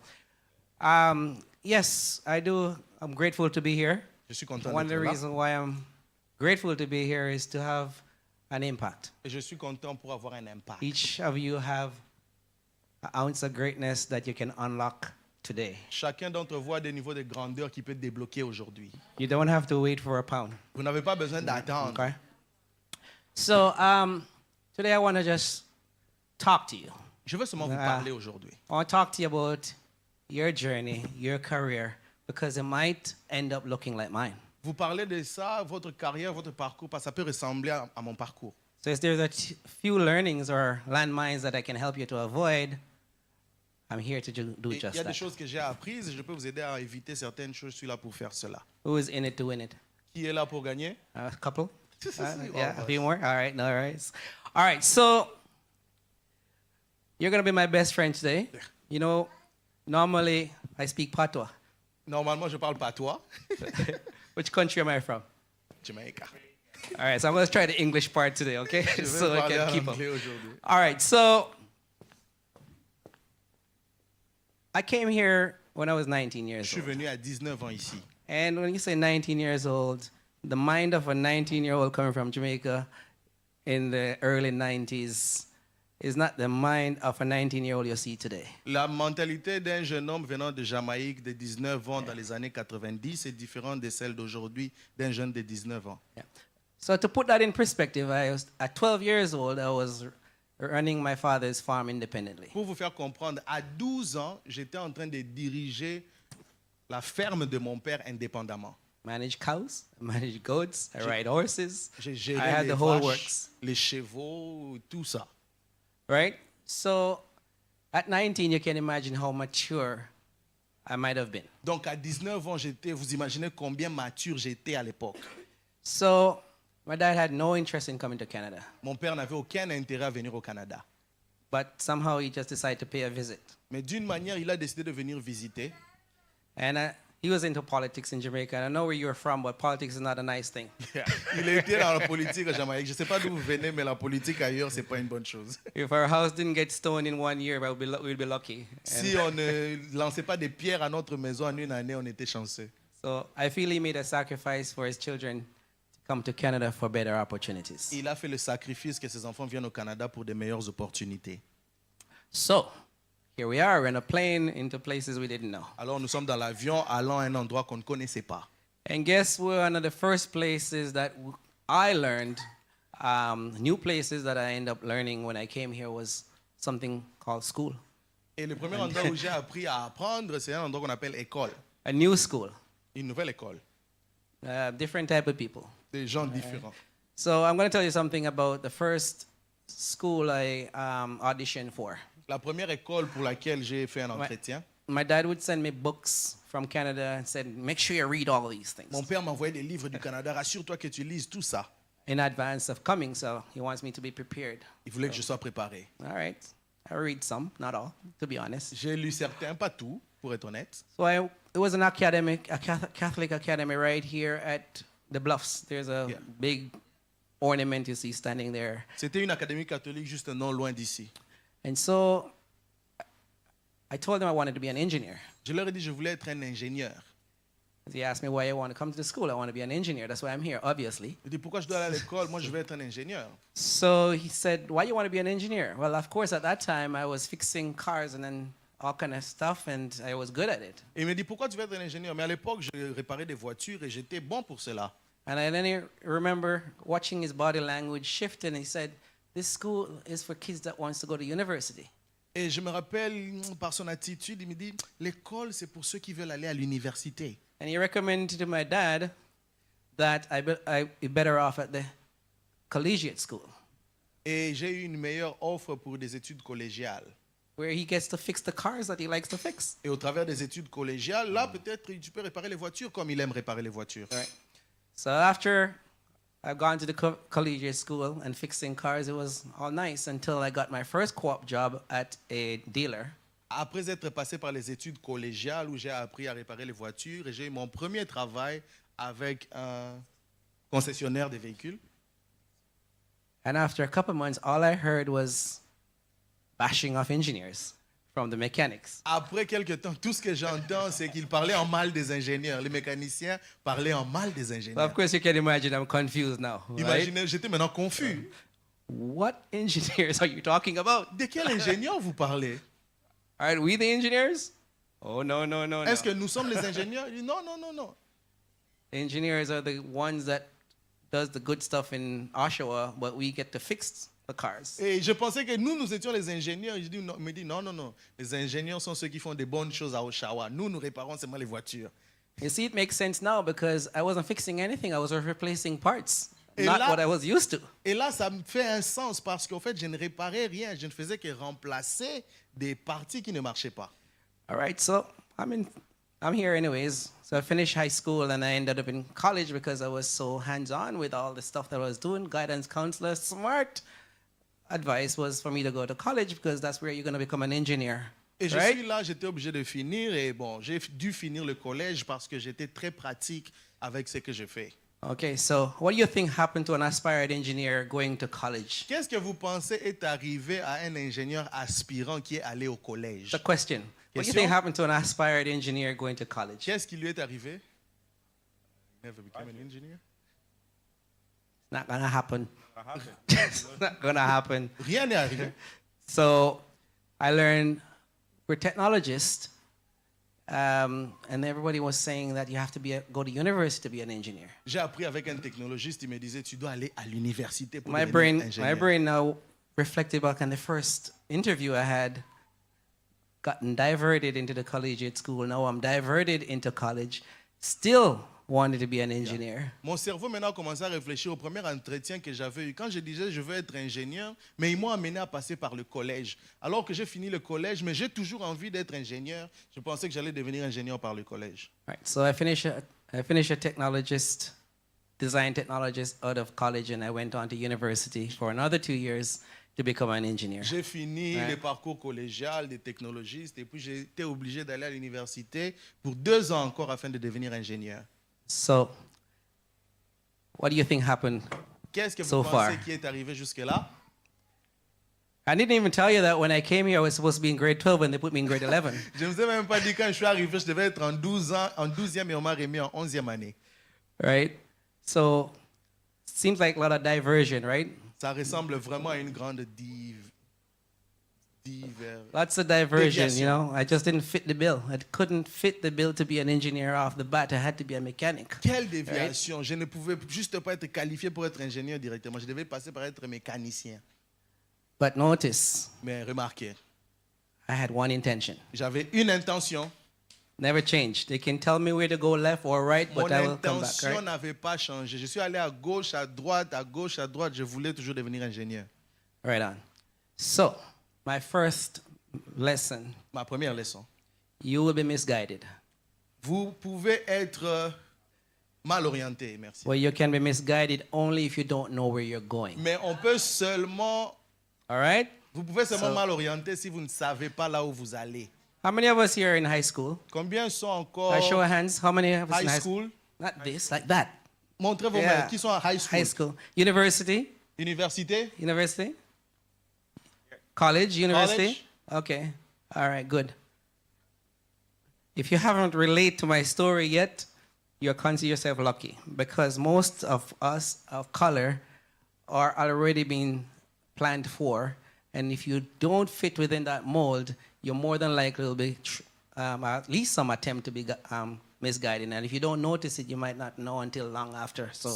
yes, I do. I'm grateful to be here. Je suis content One of the d'être là. reasons why I'm grateful to be here is to have an impact. Et je suis content pour avoir un impact. Each of you have an ounce of greatness that you can unlock today. Chacun d'entre vous a des niveaux de grandeur qui peut débloquer aujourd'hui. You don't have to wait for a pound. Vous n'avez pas besoin d'attendre. Okay? So, today I want to just talk to you. Je veux seulement vous parler aujourd'hui. I want to talk to you about your journey, your career, because it might end up looking like mine. Vous parlez de ça, votre carrière, votre parcours, parce que ça peut ressembler à mon parcours. So if there's few learnings or landmines that I can help you to avoid, I'm here to do Et il just y a des that. choses que j'ai apprises et je peux vous aider à éviter certaines choses. Je suis là pour faire cela. Who is in it to win it? Qui est là pour gagner? A couple? All Yeah, of a us. few more? All right, no worries. All right, so you're going to be my best friend today. You know, normally I speak patois. Normalement, je parle patois. Which country am I from? Jamaica. All right, so I'm going to try the English part today, okay? Je vais So I parler can en keep up. anglais aujourd'hui. All right, so I came here when I was 19 Je years suis old. venu à 19 ans ici. And when you say 19 years old, the mind of a 19-year-old coming from Jamaica in the early 90s is not the mind of a 19-year-old you see today. La mentalité d'un jeune homme venant de Jamaïque de 19 ans dans les années 90 est différente de celle d'aujourd'hui d'un jeune de 19 ans. Yeah. So to put that in perspective, at 12 years old, I was running my father's farm independently. Pour vous faire comprendre, à 12 ans, j'étais en train de diriger la ferme de mon père indépendamment. Manage cows, manage goats, I ride horses. J'ai I géré had les the whole vaches, works. les chevaux, tout ça. Right? So at 19, you can imagine how mature I might have been. Donc à 19 ans, vous imaginez combien mature j'étais à l'époque. So my dad had no interest in coming to Canada, Mon père n'avait aucun intérêt à venir au Canada. but somehow he just decided to pay a visit. Mais d'une manière, il a décidé de venir visiter. And he was into politics in Jamaica. And I know where you're from, but politics is not a nice thing. Il était dans la politique à Jamaïque. Je ne sais pas d'où vous venez, mais la politique ailleurs, ce n'est pas une bonne chose. If our house didn't get stoned in 1 year, we'd be lucky. Si on ne lançait pas des pierres à notre maison en une année, on était chanceux. So I feel he made a sacrifice for his children to come to Canada for better opportunities. Il a fait le sacrifice que ses enfants viennent au Canada pour de meilleures opportunités. So here we are in a plane into places we didn't know. Alors nous sommes dans l'avion allant à un endroit qu'on ne connaissait pas. And guess where one of the first places that I learned, new places that I ended up learning when I came here was something called school. Et le premier endroit où j'ai appris à apprendre, c'est un endroit qu'on appelle école. A new school, Une nouvelle école. different type of people. Des gens différents. So I'm going to tell you something about the first school I auditioned for. La première école pour laquelle j'ai fait un entretien, My dad would send me books from Canada and said, make sure you read all these things mon père m'envoyait des livres du Canada. Rassure-toi que tu lises tout ça. in advance of coming. So he wants me to be prepared. Il voulait que je sois préparé. All right. I read some, not all, to be honest. J'ai lu certains, pas tout, pour être honnête. So it was a Catholic academy right here at the Bluffs. There's a Yeah. big ornament you see standing there. C'était une académie catholique juste non loin d'ici. And so I told him I wanted to be an engineer. Je leur ai dit que je voulais être un ingénieur. He asked me why I want to come to the school. I want to be an engineer. That's why I'm here, obviously. Je dis pourquoi je dois aller à l'école? Moi, je veux être un ingénieur. So he said, why you want to be an engineer? Well, of course, at that time, I was fixing cars and then all kind of stuff, and I was good at it. Et il me dit pourquoi tu veux être un ingénieur? Mais à l'époque, je réparais des voitures et j'étais bon pour cela. And then I remember watching his body language shift, and he said, this school is for kids that wants to go to university. Et je me rappelle, par son attitude, il me dit l'école, c'est pour ceux qui veulent aller à l'université. And he recommended to my dad that I be better off at the collegiate school, Et j'ai eu une meilleure offre pour des études collégiales. where he gets to fix the cars that he likes to fix. Et au travers des études collégiales, là, peut-être tu peux réparer les voitures comme il aime réparer les voitures. Right. So after I've gone to the collegiate school and fixing cars. It was all nice until I got my first co-op job at a dealer. Après être passé par les études collégiales où j'ai appris à réparer les voitures, et j'ai eu mon premier travail avec un concessionnaire de véhicules. And after a couple of months, all I heard was bashing of engineers from the mechanics. Après quelques temps, tout ce que j'entends, c'est qu'ils parlaient en mal des ingénieurs. Les mécaniciens parlaient en mal des So ingénieurs. of course you can imagine I'm confused now. Right? Imaginez, j'étais maintenant confus. What engineers are you talking about? De quel ingénieur vous parlez? Aren't we the engineers? Oh, no. Est-ce que nous sommes les ingénieurs? Il dit, non. Engineers are the ones that does the good stuff in Oshawa, but we get to fix the cars. Et je pensais que nous étions les ingénieurs. Il me dit, non. Les ingénieurs sont ceux qui font des bonnes choses à Oshawa. Nous réparons seulement les voitures. You see, it makes sense now because I wasn't fixing anything. I was replacing parts, Et not là- what I was used to. Et là, ça me fait un sens parce qu'en fait, je ne réparais rien. Je ne faisais que remplacer des parties qui ne marchaient pas. All right, so I'm here anyways. So I finished high school and I ended up in college because I was so hands-on with all the stuff that I was doing. Guidance counselor, smart advice was for me to go to college because that's where you're going to become an engineer. Et je right? suis là, j'étais obligé de finir. Et bon, j'ai dû finir le collège parce que j'étais très pratique avec ce que je fais. Okay, so what do you think happened to an aspired engineer going to college? Qu'est-ce que vous pensez est arrivé à un ingénieur aspirant qui est allé au collège? The question. What do you Question? think happened to an aspired engineer going to college? Qu'est-ce qui lui est arrivé? Never became an engineer. It's not going to happen. It's not going to happen. Rien n'est arrivé. So I learned we're technologists, and everybody was saying that you have to go to university to be an engineer. J'ai appris avec un technologiste, il me disait, tu dois aller à l'université pour My devenir brain ingénieur. now reflected back on the first interview I had, gotten diverted into the collegiate school. Now I'm diverted into college, still wanted to be an engineer. Mon cerveau maintenant a commencé à réfléchir au premier entretien que j'avais eu. Quand je disais je veux être ingénieur, mais ils m'ont amené à passer par le collège. Alors que j'ai fini le collège, mais j'ai toujours envie d'être ingénieur. Je pensais que j'allais devenir ingénieur par le collège. Right. So I finished a technologist, design technologist out of college, and I went on to university for another 2 years to become an engineer. J'ai fini Ouais. le parcours collégial des technologistes et puis j'ai été obligé d'aller à l'université pour 2 ans encore afin de devenir ingénieur. So, what do you think happened? Qu'est-ce que vous So pensez far. qui est arrivé jusque-là? I didn't even tell you that when I came here, I was supposed to be in grade 12 and they put me in grade 11. Je ne vous ai même pas dit quand je suis arrivé, je devais être en 12e et on m'a remis en 11e année. Right? So, seems like a lot of diversion, right? Ça ressemble vraiment à une grande Lots of diversion, Déviation. you know. I just didn't fit the bill. I couldn't fit the bill to be an engineer off the bat. I had to be a mechanic. Quelle déviation! Je ne pouvais juste pas être qualifié pour être ingénieur directement. Je devais passer par être mécanicien. But notice, Mais remarquez, I had one intention. j'avais une intention. Never changed. They can tell me where to go left or right, Mon but I will come back, intention right? n'avait pas changé. Je suis allé à gauche, à droite, à gauche, à droite. Je voulais toujours devenir ingénieur. Right on. So, my first lesson, Ma première leçon. you will be misguided. Vous pouvez être mal orienté, merci. Well, you can be misguided only if you don't know where you're going. Mais on peut seulement, All right? vous pouvez seulement So- mal orienter si vous ne savez pas là où vous allez. How many of us here are in high school? Combien sont encore I show of hands. How many of us in high high school? school? Not this, like that. Montrez vos Yeah. mains. Qui sont à high school? High school. University? Université? University? College? University? College. Okay. All right, good. If you haven't related to my story yet, you consider yourself lucky because most of us of color are already being planned for. And if you don't fit within that mold, you're more than likely will be at least some attempt to be misguided. And if you don't notice it, you might not know until long after. So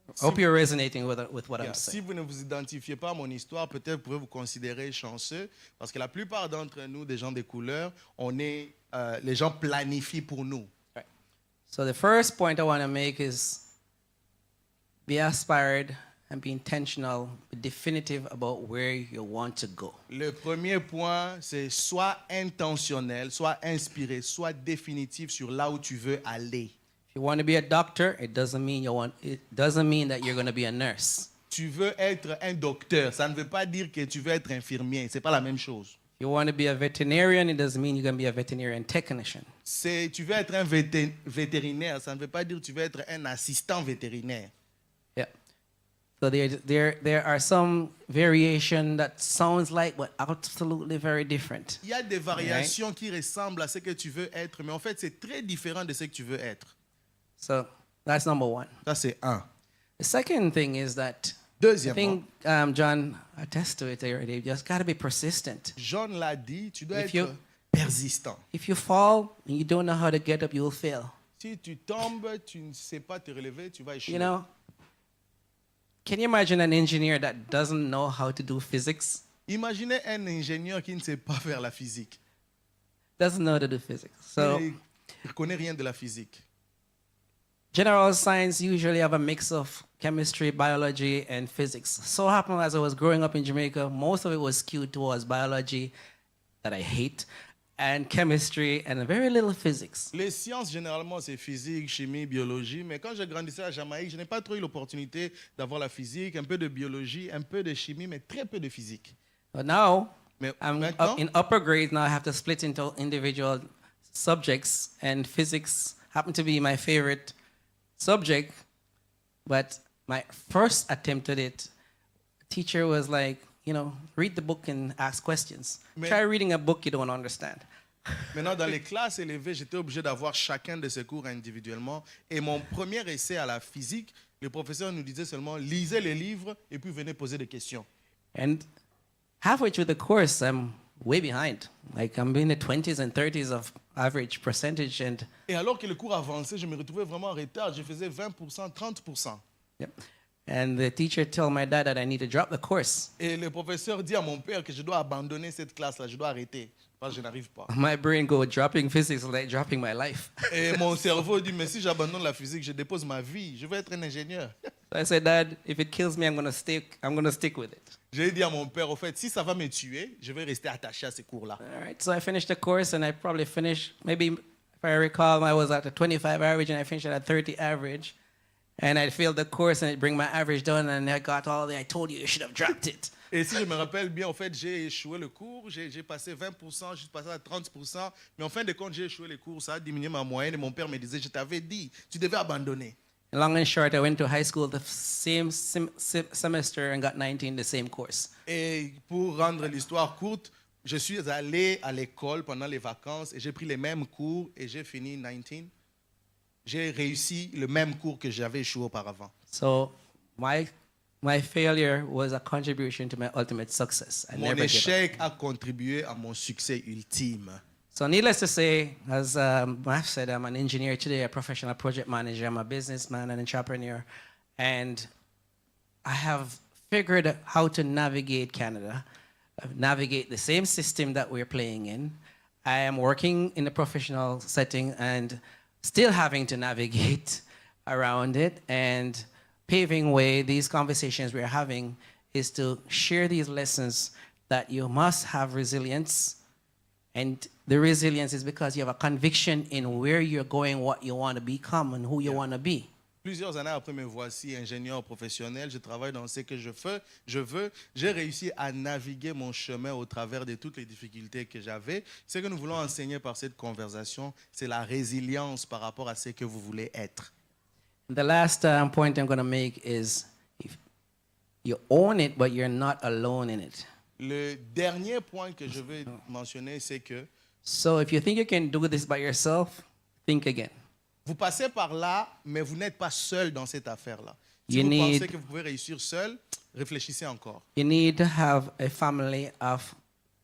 I hope you're resonating with what Yeah. I'm Si saying. vous ne vous identifiez pas à mon histoire, peut-être vous pouvez vous considérer chanceux parce que la plupart d'entre nous, des gens de couleur, les gens planifient pour nous. So the first point I want to make is be aspired and be intentional, be definitive about where you want to go. Le premier point, c'est soit intentionnel, soit inspiré, soit définitif sur là où tu veux aller. If you want to be a doctor, it doesn't mean that you're going to be a nurse. Tu veux être un docteur, ça ne veut pas dire que tu veux être infirmier. C'est pas la même chose. You want to be a veterinarian, it doesn't mean you're going to be a veterinarian technician. Tu veux être un vétérinaire, ça ne veut pas dire que tu veux être un assistant vétérinaire. Yeah. So there are some variation that sounds like, but absolutely very different. Il y a des variations qui ressemblent à ce que tu veux être, mais en fait, c'est très différent de ce que tu veux être. So that's number one. Ça, c'est un. The second thing is that I Deuxièmement, think John attests to it already. You just got to be persistent. John l'a dit, tu dois If être persistant. If you fall and you don't know how to get up, you will fail. Si tu tombes, tu ne sais pas te relever, tu vas échouer. You know, can you imagine an engineer that doesn't know how to do physics? Imaginez un ingénieur qui ne sait pas faire la physique. Doesn't know how to do physics. So Il ne connaît rien de la physique. general science usually have a mix of chemistry, biology, and physics. So happened as I was growing up in Jamaica, most of it was skewed towards biology, that I hate, and chemistry, and very little physics. Les sciences, généralement, c'est physique, chimie, biologie. Mais quand j'ai grandi à Jamaïque, je n'ai pas trop eu l'opportunité d'avoir la physique, un peu de biologie, un peu de chimie, mais très peu de physique. But now, Mais I'm maintenant, in upper grades now. I have to split into individual subjects, and physics happened to be my favorite subject. But my first attempt at it, teacher was like, you know, read the book and ask questions. Mais- Try reading a book you don't understand. maintenant, dans les classes élevées, j'étais obligé d'avoir chacun de ces cours individuellement. Et mon premier essai à la physique, le professeur nous disait seulement, lisez les livres et puis venez poser des questions. And halfway through the course, I'm way behind. Like I'm in the 20s and 30s of average percentage. And Et alors que le cours avançait, je me retrouvais vraiment en retard. Je faisais 20%, 30%. yep. And the teacher told my dad that I need to drop the course. Et le professeur dit à mon père que je dois abandonner cette classe-là, je dois arrêter, parce que je n'arrive pas. My brain go dropping physics like dropping my life. Et mon cerveau dit, mais si j'abandonne la physique, je dépose ma vie, je vais être un ingénieur. So I said, Dad, if it kills me, I'm gonna stick with it. J'ai dit à mon père, au fait, si ça va me tuer, je vais rester attaché à ces cours-là. All right. So I finished the course, and I probably finished, maybe if I recall, I was at a 25 average, and I finished at a 30 average. And I failed the course, and it bring my average down, and I got all the, I told you should have dropped it. Et si je me rappelle bien, en fait, j'ai échoué le cours, j'ai passé 20%, je suis passé à 30%, mais en fin de compte, j'ai échoué les cours, ça a diminué ma moyenne, et mon père me disait, je t'avais dit, tu devais abandonner. Long and short, I went to high school the same semester and got 19 the same course. Et pour rendre l'histoire courte, je suis allé à l'école pendant les vacances, et j'ai pris les mêmes cours, et j'ai fini 19. J'ai réussi le même cours que j'avais échoué auparavant. So my failure was a contribution to my ultimate success. I Mon never gave up. échec a contribué à mon succès ultime. So needless to say, as Maf said, I'm an engineer today, a professional project manager, I'm a businessman, an entrepreneur, and I have figured out how to navigate Canada, navigate the same system that we're playing in. I am working in a professional setting and still having to navigate around it, and paving way, these conversations we're having is to share these lessons that you must have resilience. And the resilience is because you have a conviction in where you're going, what you want to become, and who you want to be. Plusieurs années après me voici ingénieur professionnel, je travaille dans ce que je veux. J'ai réussi à naviguer mon chemin au travers de toutes les difficultés que j'avais. Ce que nous voulons enseigner par cette conversation, c'est la résilience par rapport à ce que vous voulez être. The last point I'm going to make is if you own it, but you're not alone in it. Le dernier point que je veux mentionner, c'est que So if you think you can do this by yourself, think again. vous passez par là, mais vous n'êtes pas seul dans cette affaire-là. Si You vous need- pensez que vous pouvez réussir seul, réfléchissez encore. You need to have a family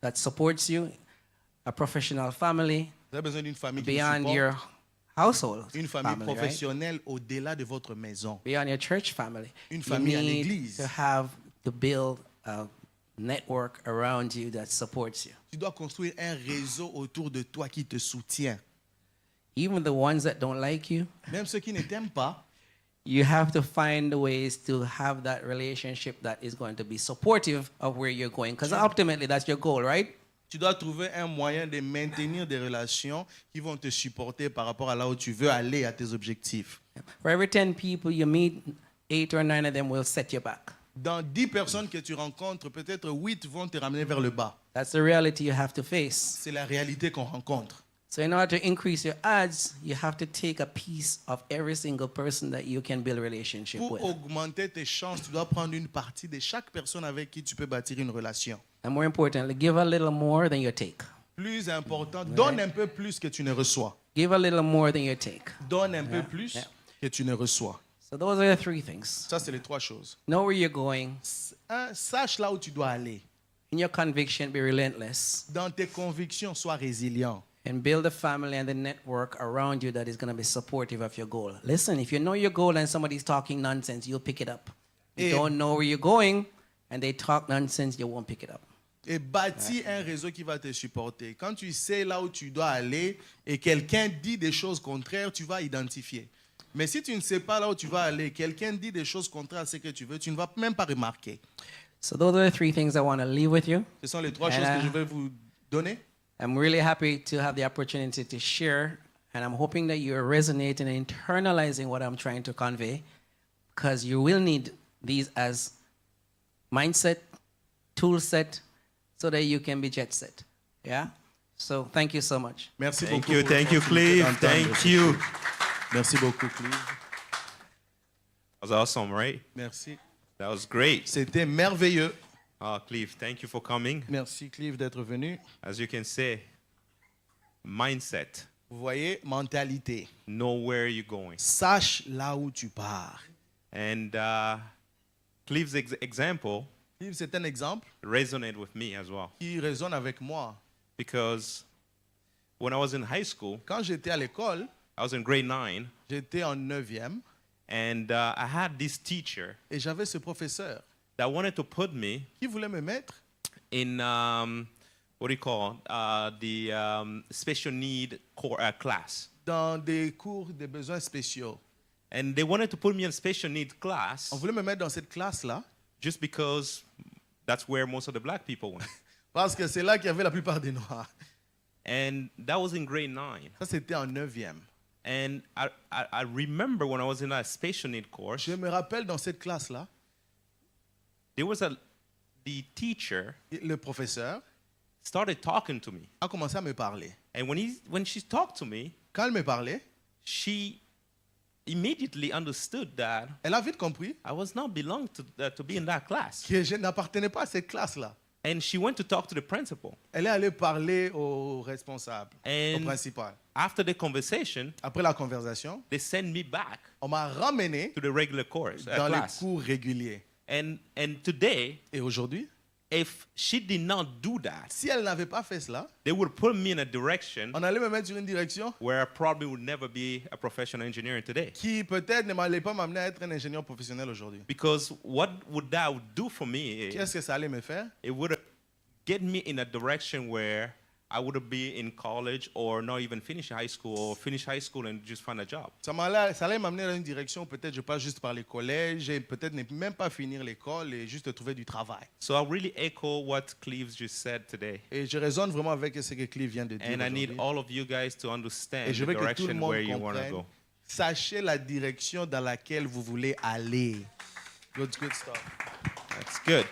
that supports you, a professional family Vous avez besoin d'une famille qui vous beyond supporte, your household une famille family, right? professionnelle au-delà de votre maison. Beyond your church family. Une You famille à need l'église. to build a network around you that supports you. Tu dois construire un réseau autour de toi qui te soutient. Even the ones that don't like you, Même ceux qui ne t'aiment pas, you have to find ways to have that relationship that is going to be supportive of where you're going. Because ultimately, that's your goal, right? Tu dois trouver un moyen de maintenir des relations qui vont te supporter par rapport à là où tu veux aller, à tes objectifs. For every 10 people you meet, 8 or 9 of them will set you back. Dans 10 personnes que tu rencontres, peut-être 8 vont te ramener vers le bas. That's the reality you have to face. C'est la réalité qu'on rencontre. So in order to increase your odds, you have to take a piece of every single person that you can build a relationship Pour with. augmenter tes chances, tu dois prendre une partie de chaque personne avec qui tu peux bâtir une relation. And more importantly, give a little more than you take. Plus important, donne un peu plus que tu ne reçois. Give a little more than you take. Donne un peu plus que tu ne reçois. So those are the 3 things. Ça, c'est les 3 choses. Know where you're going. 1, sache là où tu dois aller. In your conviction, be relentless. Dans tes convictions, sois résilient. And build a family and the network around you that is going to be supportive of your goal. Listen, if you know your goal and somebody's talking nonsense, you'll pick it up. If you don't know where you're going and they talk nonsense, you won't pick it up. Et bâtis un réseau qui va te supporter. Quand tu sais là où tu dois aller et quelqu'un dit des choses contraires, tu vas identifier. Mais si tu ne sais pas là où tu vas aller, quelqu'un dit des choses contraires à ce que tu veux, tu ne vas même pas remarquer. So those are the 3 things I want to leave with you. Ce sont les 3 And, choses que je vais vous donner. I'm really happy to have the opportunity to share, and I'm hoping that you're resonating and internalizing what I'm trying to convey, because you will need these as mindset, tool set, so that you can be jet set. Yeah? So thank you so much. Merci Thank beaucoup. you, pour thank you, l'opportunité Cleve. d'entendre Thank ces you. choses. Merci beaucoup, Cleve. That was awesome, right? Merci. That was great. C'était merveilleux. Oh, Cleve, thank you for coming. Merci, Cleve, d'être venu. As you can see, mindset. Vous voyez, mentalité. Know where you're going. Sache là où tu pars. And Cleve's example Cleve, c'est un exemple resonated with me as well. qui résonne avec moi. Because when I was in high school, Quand j'étais à l'école, I was in grade 9, j'étais en 9e and I had this teacher et j'avais ce professeur that wanted to put me qui voulait me mettre in what do you call the special need class. dans des cours de besoins spéciaux. And they wanted to put me in special need class On voulait me mettre dans cette classe-là just because that's where most of the black people went. parce que c'est là qu'il y avait la plupart des Noirs. And that was in grade 9. Ça, c'était en 9e. And I remember when I was in that special need course, Je me rappelle dans cette classe-là, there was the teacher le professeur started talking to me. a commencé à me parler. And when she talked to me, Quand elle me parlait, she immediately understood that elle a vite compris I was not belong to be in that class. que je n'appartenais pas à cette classe-là. And she went to talk to the principal. Elle est allée parler au responsable, au And principal. after the conversation, Après la conversation, they sent me back on m'a ramené to the regular course dans les class. cours réguliers. And today, Et aujourd'hui, if she did not do that, si elle n'avait pas fait cela, they would put me in a direction on allait me mettre sur une direction where I probably would never be a professional engineer today. qui peut-être ne m'allait pas m'amener à être un ingénieur professionnel aujourd'hui. Because what would that do for me? Qu'est-ce que ça allait me faire? It would get me in a direction where I would be in college or not even finish high school or finish high school and just find a job. Ça allait m'amener dans une direction où peut-être je passe juste par les collèges et peut-être ne même pas finir l'école et juste trouver du travail. So I really echo what Cleve just said today. Et je résonne vraiment avec ce que Clive vient de dire And I need aujourd'hui. all of you guys to understand Et je the veux que tout le direction monde where you want to comprenne. go. Sachez la direction dans laquelle vous voulez aller. Good stuff. That's good.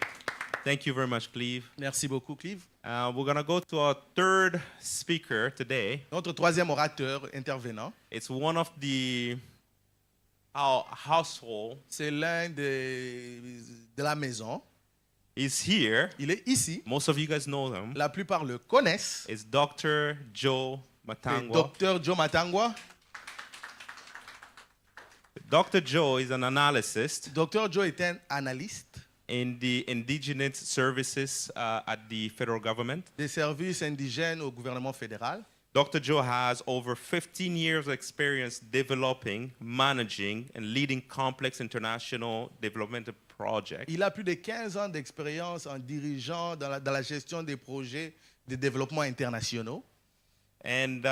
Thank you very much, Cleve. Merci beaucoup, Clive. We're going to go to our third speaker today. Notre troisième orateur intervenant, It's one of our household. c'est l'un de la maison. He's here. Il est ici. Most of you guys know him. La plupart le connaissent. It's Dr. Joe C'est Matangwa. Dr. Joe Matangwa. Dr. Joe is an analyst Dr. Joe est un analyste in the indigenous services at the federal government. des services indigènes au gouvernement fédéral. Dr. Joe has over 15 years of experience developing, managing, and leading complex international developmental projects. Il a plus de 15 ans d'expérience en dirigeant dans la gestion des projets de développement internationaux. And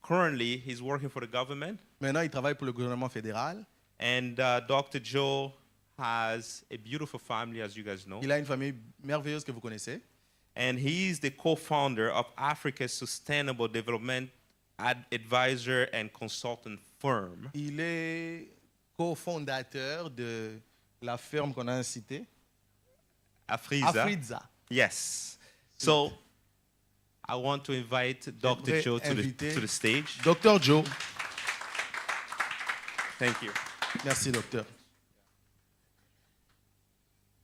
currently, he's working for the government. Maintenant, il travaille pour le gouvernement fédéral. And Dr. Joe has a beautiful family, as you guys know. Il a une famille merveilleuse que vous connaissez. and he's the co-founder of Africa's Sustainable Development Advisor and Consultant Firm. Il est cofondateur de la firme qu'on a citée, Afriza. Afriza. Yes. So I want to invite Dr. J'aimerais Joe to inviter the stage. Dr. Joe. Thank you. Merci, docteur.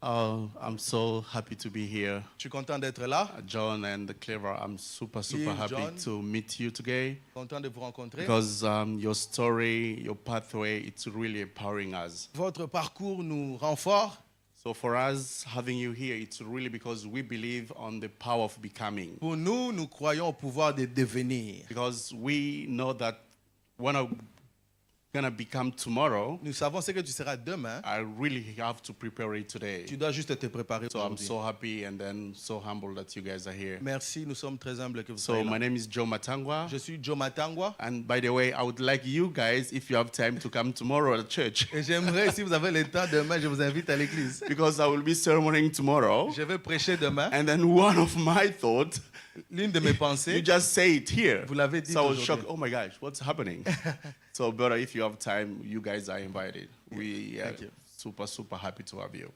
Oh, I'm so happy to be here. Je suis content d'être là. John and Clever, I'm super Dear happy John. to meet you today Content de vous rencontrer. because your story, your pathway, it's really empowering us. Votre parcours nous rend forts. So for us, having you here, it's really because we believe on the power of becoming. Pour nous, nous croyons au pouvoir de devenir. Because we know that when I'm going to become tomorrow, Nous savons ce que tu seras demain. I really have to prepare it today. Tu dois juste te préparer So I'm aujourd'hui. so happy and then so humble that you guys are here. Merci, nous sommes très humbles que vous So soyez my là. name is Joe Matangwa. Je suis Joe Matangwa. And by the way, I would like you guys, if you have time, to come tomorrow at church. Et j'aimerais, si vous avez le temps demain, je vous invite à l'église. Because I will be sermoning tomorrow. Je vais prêcher demain. And then one of my thoughts, L'une de mes you pensées, just say it here. vous l'avez dit So I was aujourd'hui. shocked. Oh my gosh, what's happening? So, brother, if you have time, you guys are invited. We are Thank you. super happy to have you.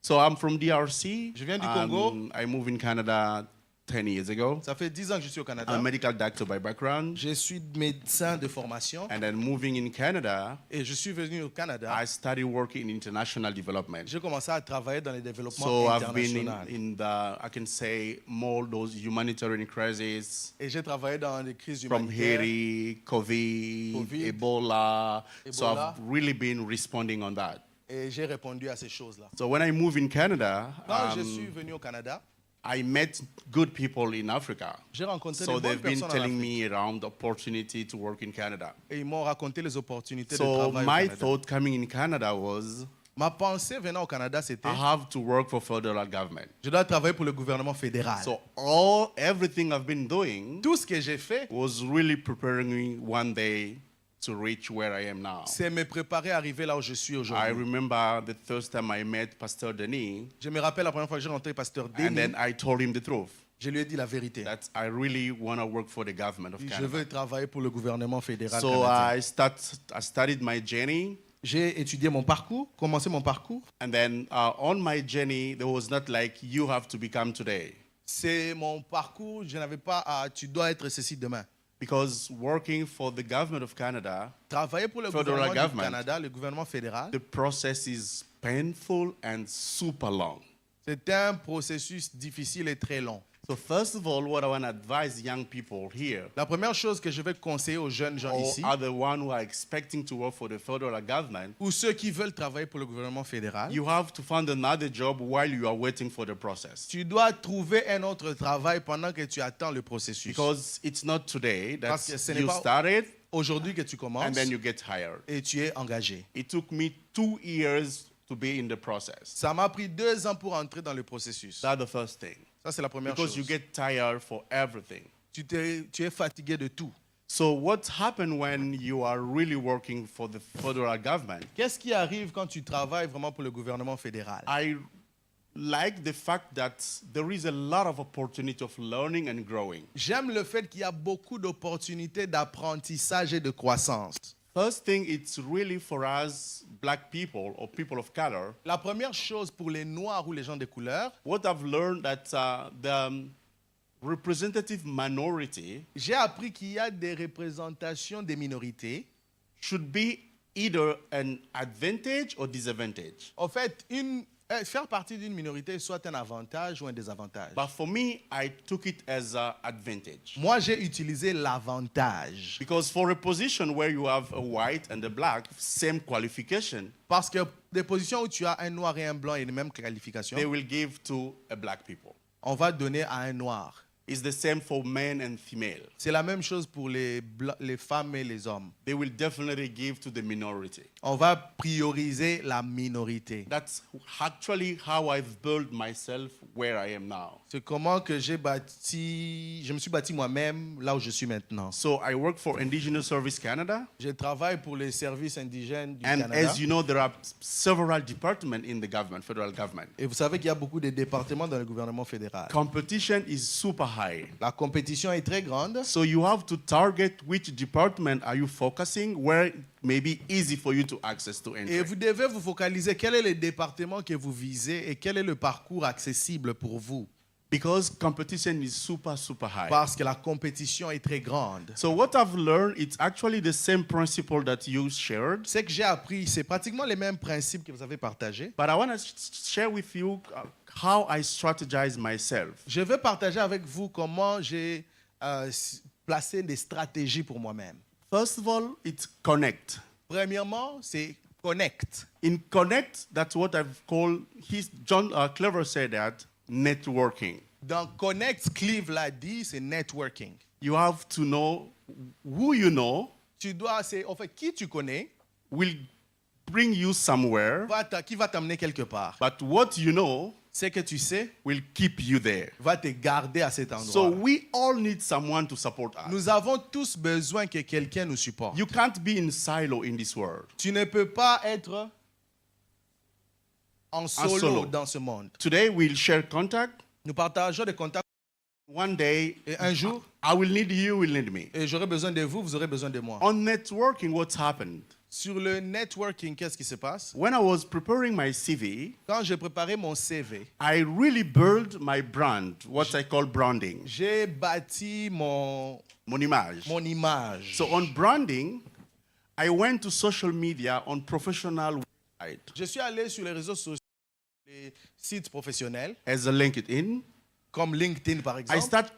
So I'm from DRC. Je viens du Congo. I moved in Canada 10 years ago. Ça fait 10 ans que je suis au Canada. I'm a medical doctor by background. Je suis médecin de formation And then moving in Canada, et je suis venu au Canada. I started working in international development. J'ai commencé à travailler dans le développement So I've been international. in the, I can say, more those humanitarian crises Et j'ai travaillé dans les crises from humanitaires. Haiti, COVID, COVID, Ebola. So Ebola. I've really been responding on that. Et j'ai répondu à ces choses-là. So when I moved in Canada, Quand je suis venu au Canada, I met good people in Africa. j'ai rencontré So des bonnes they've been personnes en telling Afrique. me around the opportunity to work in Canada. Et ils m'ont raconté les opportunités de So travail au my Canada. thought coming in Canada was, Ma pensée venant au Canada, c'était I have to work for federal government. je dois travailler pour le gouvernement fédéral. So everything I've been doing Tout ce que j'ai fait, was really preparing me one day to reach where I am now. c'est me préparer à arriver là où je suis I aujourd'hui. remember the first time I met Pastor Denis, Je me rappelle la première fois que j'ai rencontré Pasteur and Denis, then I told him the truth, je lui ai dit la vérité. that I really want to work for the government of Je Canada. veux travailler pour le gouvernement fédéral So canadien. I started my journey, J'ai étudié mon parcours, commencé mon parcours. and then on my journey, there was not like you have to become today. C'est mon parcours, je n'avais pas à tu dois être ceci demain. Because working for the government of Canada, Travailler pour le Federal gouvernement du government. Canada, le gouvernement fédéral, the process is painful and super long. c'est un processus difficile et très long. So first of all, what I want to advise young people here, La première chose que je vais conseiller aux jeunes gens or ici, are the one who are expecting to work for the federal government, ou ceux qui veulent travailler pour le gouvernement fédéral, you have to find another job while you are waiting for the process. tu dois trouver un autre travail pendant que tu attends le processus. Because it's not today that Parce que ce n'est you pas- started Aujourd'hui que tu and commences then you get hired. et tu es engagé. It took me 2 years to be in the process. Ça m'a pris 2 ans pour entrer dans le processus. That's the first thing. Ça, c'est la première Because you chose. get tired for everything. Tu es fatigué de tout. So what happened when you are really working for the federal government? Qu'est-ce qui arrive quand tu travailles vraiment pour le gouvernement fédéral? I like the fact that there is a lot of opportunity of learning and growing. J'aime le fait qu'il y a beaucoup d'opportunités d'apprentissage et de croissance. First thing, it's really for us black people or people of color. La première chose pour les Noirs ou les gens de couleur, What I've learned that the representative minority j'ai appris qu'il y a des représentations des minorités. should be either an advantage or disadvantage. En fait, faire partie d'une minorité est soit un avantage ou un désavantage. But for me, I took it as an advantage. Moi, j'ai utilisé l'avantage. Because for a position where you have a white and a black, same qualification, Parce que des positions où tu as un noir et un blanc et les mêmes qualifications, they will give to a black people. on va donner à un noir. It's the same for men and female. C'est la même chose pour les femmes et les hommes. They will definitely give to the minority. On va prioriser la minorité. That's actually how I've built myself where I am now. C'est comment que je me suis bâti moi-même là où je suis maintenant. So I work for Indigenous Service Canada. Je travaille pour les services indigènes du And Canada. as you know, there are several departments in the government, federal government. Et vous savez qu'il y a beaucoup de départements dans le gouvernement fédéral. Competition is super high. La compétition est très grande. So you have to target which department are you focusing, where it may be easy for you to access to entry. Et vous devez vous focaliser quel est le département que vous visez et quel est le parcours accessible pour vous. Because competition is super, super high. Parce que la compétition est très grande. So what I've learned, it's actually the same principle that you shared. Ce que j'ai appris, c'est pratiquement les mêmes principes que vous avez partagés. But I want to share with you how I strategize myself. Je veux partager avec vous comment j'ai placé des stratégies pour moi-même. First of all, it's connect. Premièrement, c'est connect. In connect, that's what I've called, John Clever said that, networking. Dans connect, Clive l'a dit, c'est networking. You have to know who you know Tu dois, c'est en fait qui tu connais, will bring you somewhere, qui va t'amener quelque part. but what you know Ce que tu sais will keep you there. va te garder à cet endroit. So we all need someone to support us. Nous avons tous besoin que quelqu'un nous supporte. You can't be in silo in this world. Tu ne peux pas être en solo, solo. dans ce monde. Today we'll share contact. Nous partageons des contacts One day, et un jour, I will need you, you will need me. et j'aurai besoin de vous, vous aurez besoin de moi. On networking, what's happened? Sur le networking, qu'est-ce qui se passe? When I was preparing my CV, Quand j'ai préparé mon CV, I really built my brand, what I call branding, j'ai bâti mon image. image. So on branding, I went to social media on professional website Je suis allé sur les réseaux sociaux, les sites professionnels, as a LinkedIn. comme LinkedIn par I exemple, start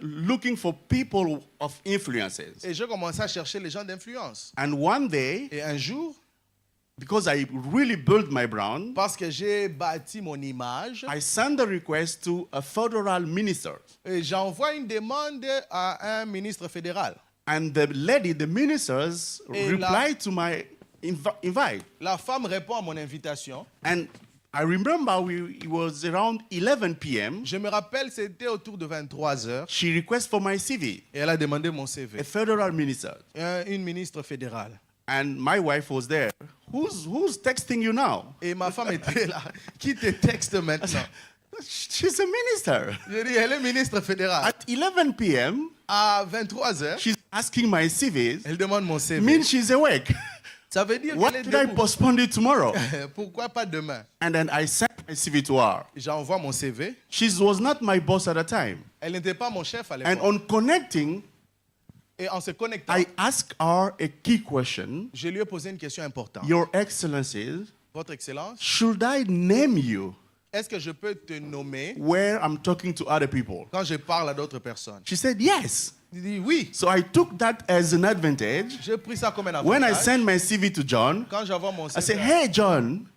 looking for people of influences. et je commençais à chercher les gens d'influence. And one day, Et un jour, because I really built my brand, parce que j'ai bâti mon image, I sent a request to a federal minister. et j'envoie une demande à un ministre fédéral. And the lady, the ministers, Et replied to my invite. La femme répond à mon invitation. And I remember it was around 11 p.m. Je me rappelle, c'était autour de 23 heures. She requested for my CV, Et elle a demandé mon CV. a federal minister. Une ministre fédérale. And my wife was there. Who's texting you now? Et ma femme était là. Qui te texte maintenant? She's a minister. Je dis, elle est ministre fédérale. At 11 p.m., À 23 heures, she's asking my CV. elle demande mon CV. Means she's awake. Ça veut dire Why qu'elle est did I debout. postpone it tomorrow? Pourquoi pas demain? And then I sent my CV to her. J'envoie mon CV. She was not my boss at the time. Elle n'était pas mon chef à And l'époque. on connecting, Et en se connectant, I asked her a key question. je lui ai posé une question importante. Your Excellencies, Votre Excellence, should I name you est-ce que je peux te nommer where I'm talking to other people? quand je parle à d'autres personnes? She said yes. Il dit oui. So I took that as an advantage. J'ai pris ça comme un avantage. When I sent my CV to John, Quand j'envoie mon CV, I said, hey, John,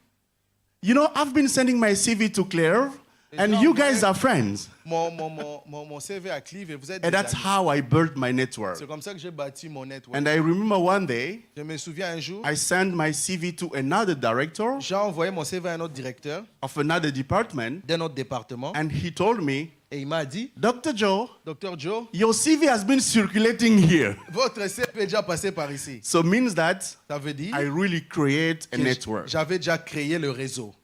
you know, I've been sending my CV to Claire, and John, you guys are friends. mon CV à Clive et vous êtes And des that's amis. how I built my network. C'est comme ça que j'ai bâti mon network. And I remember one day, Je me souviens un jour, I sent my CV to another director j'ai envoyé mon CV à un autre directeur of another department, d'un autre département and he told me, et il m'a dit, Dr. Joe, Dr. Joe, your CV has been circulating here. votre CV est déjà passé par ici. So means that Ça veut dire I really create a que network. j'avais déjà créé le réseau.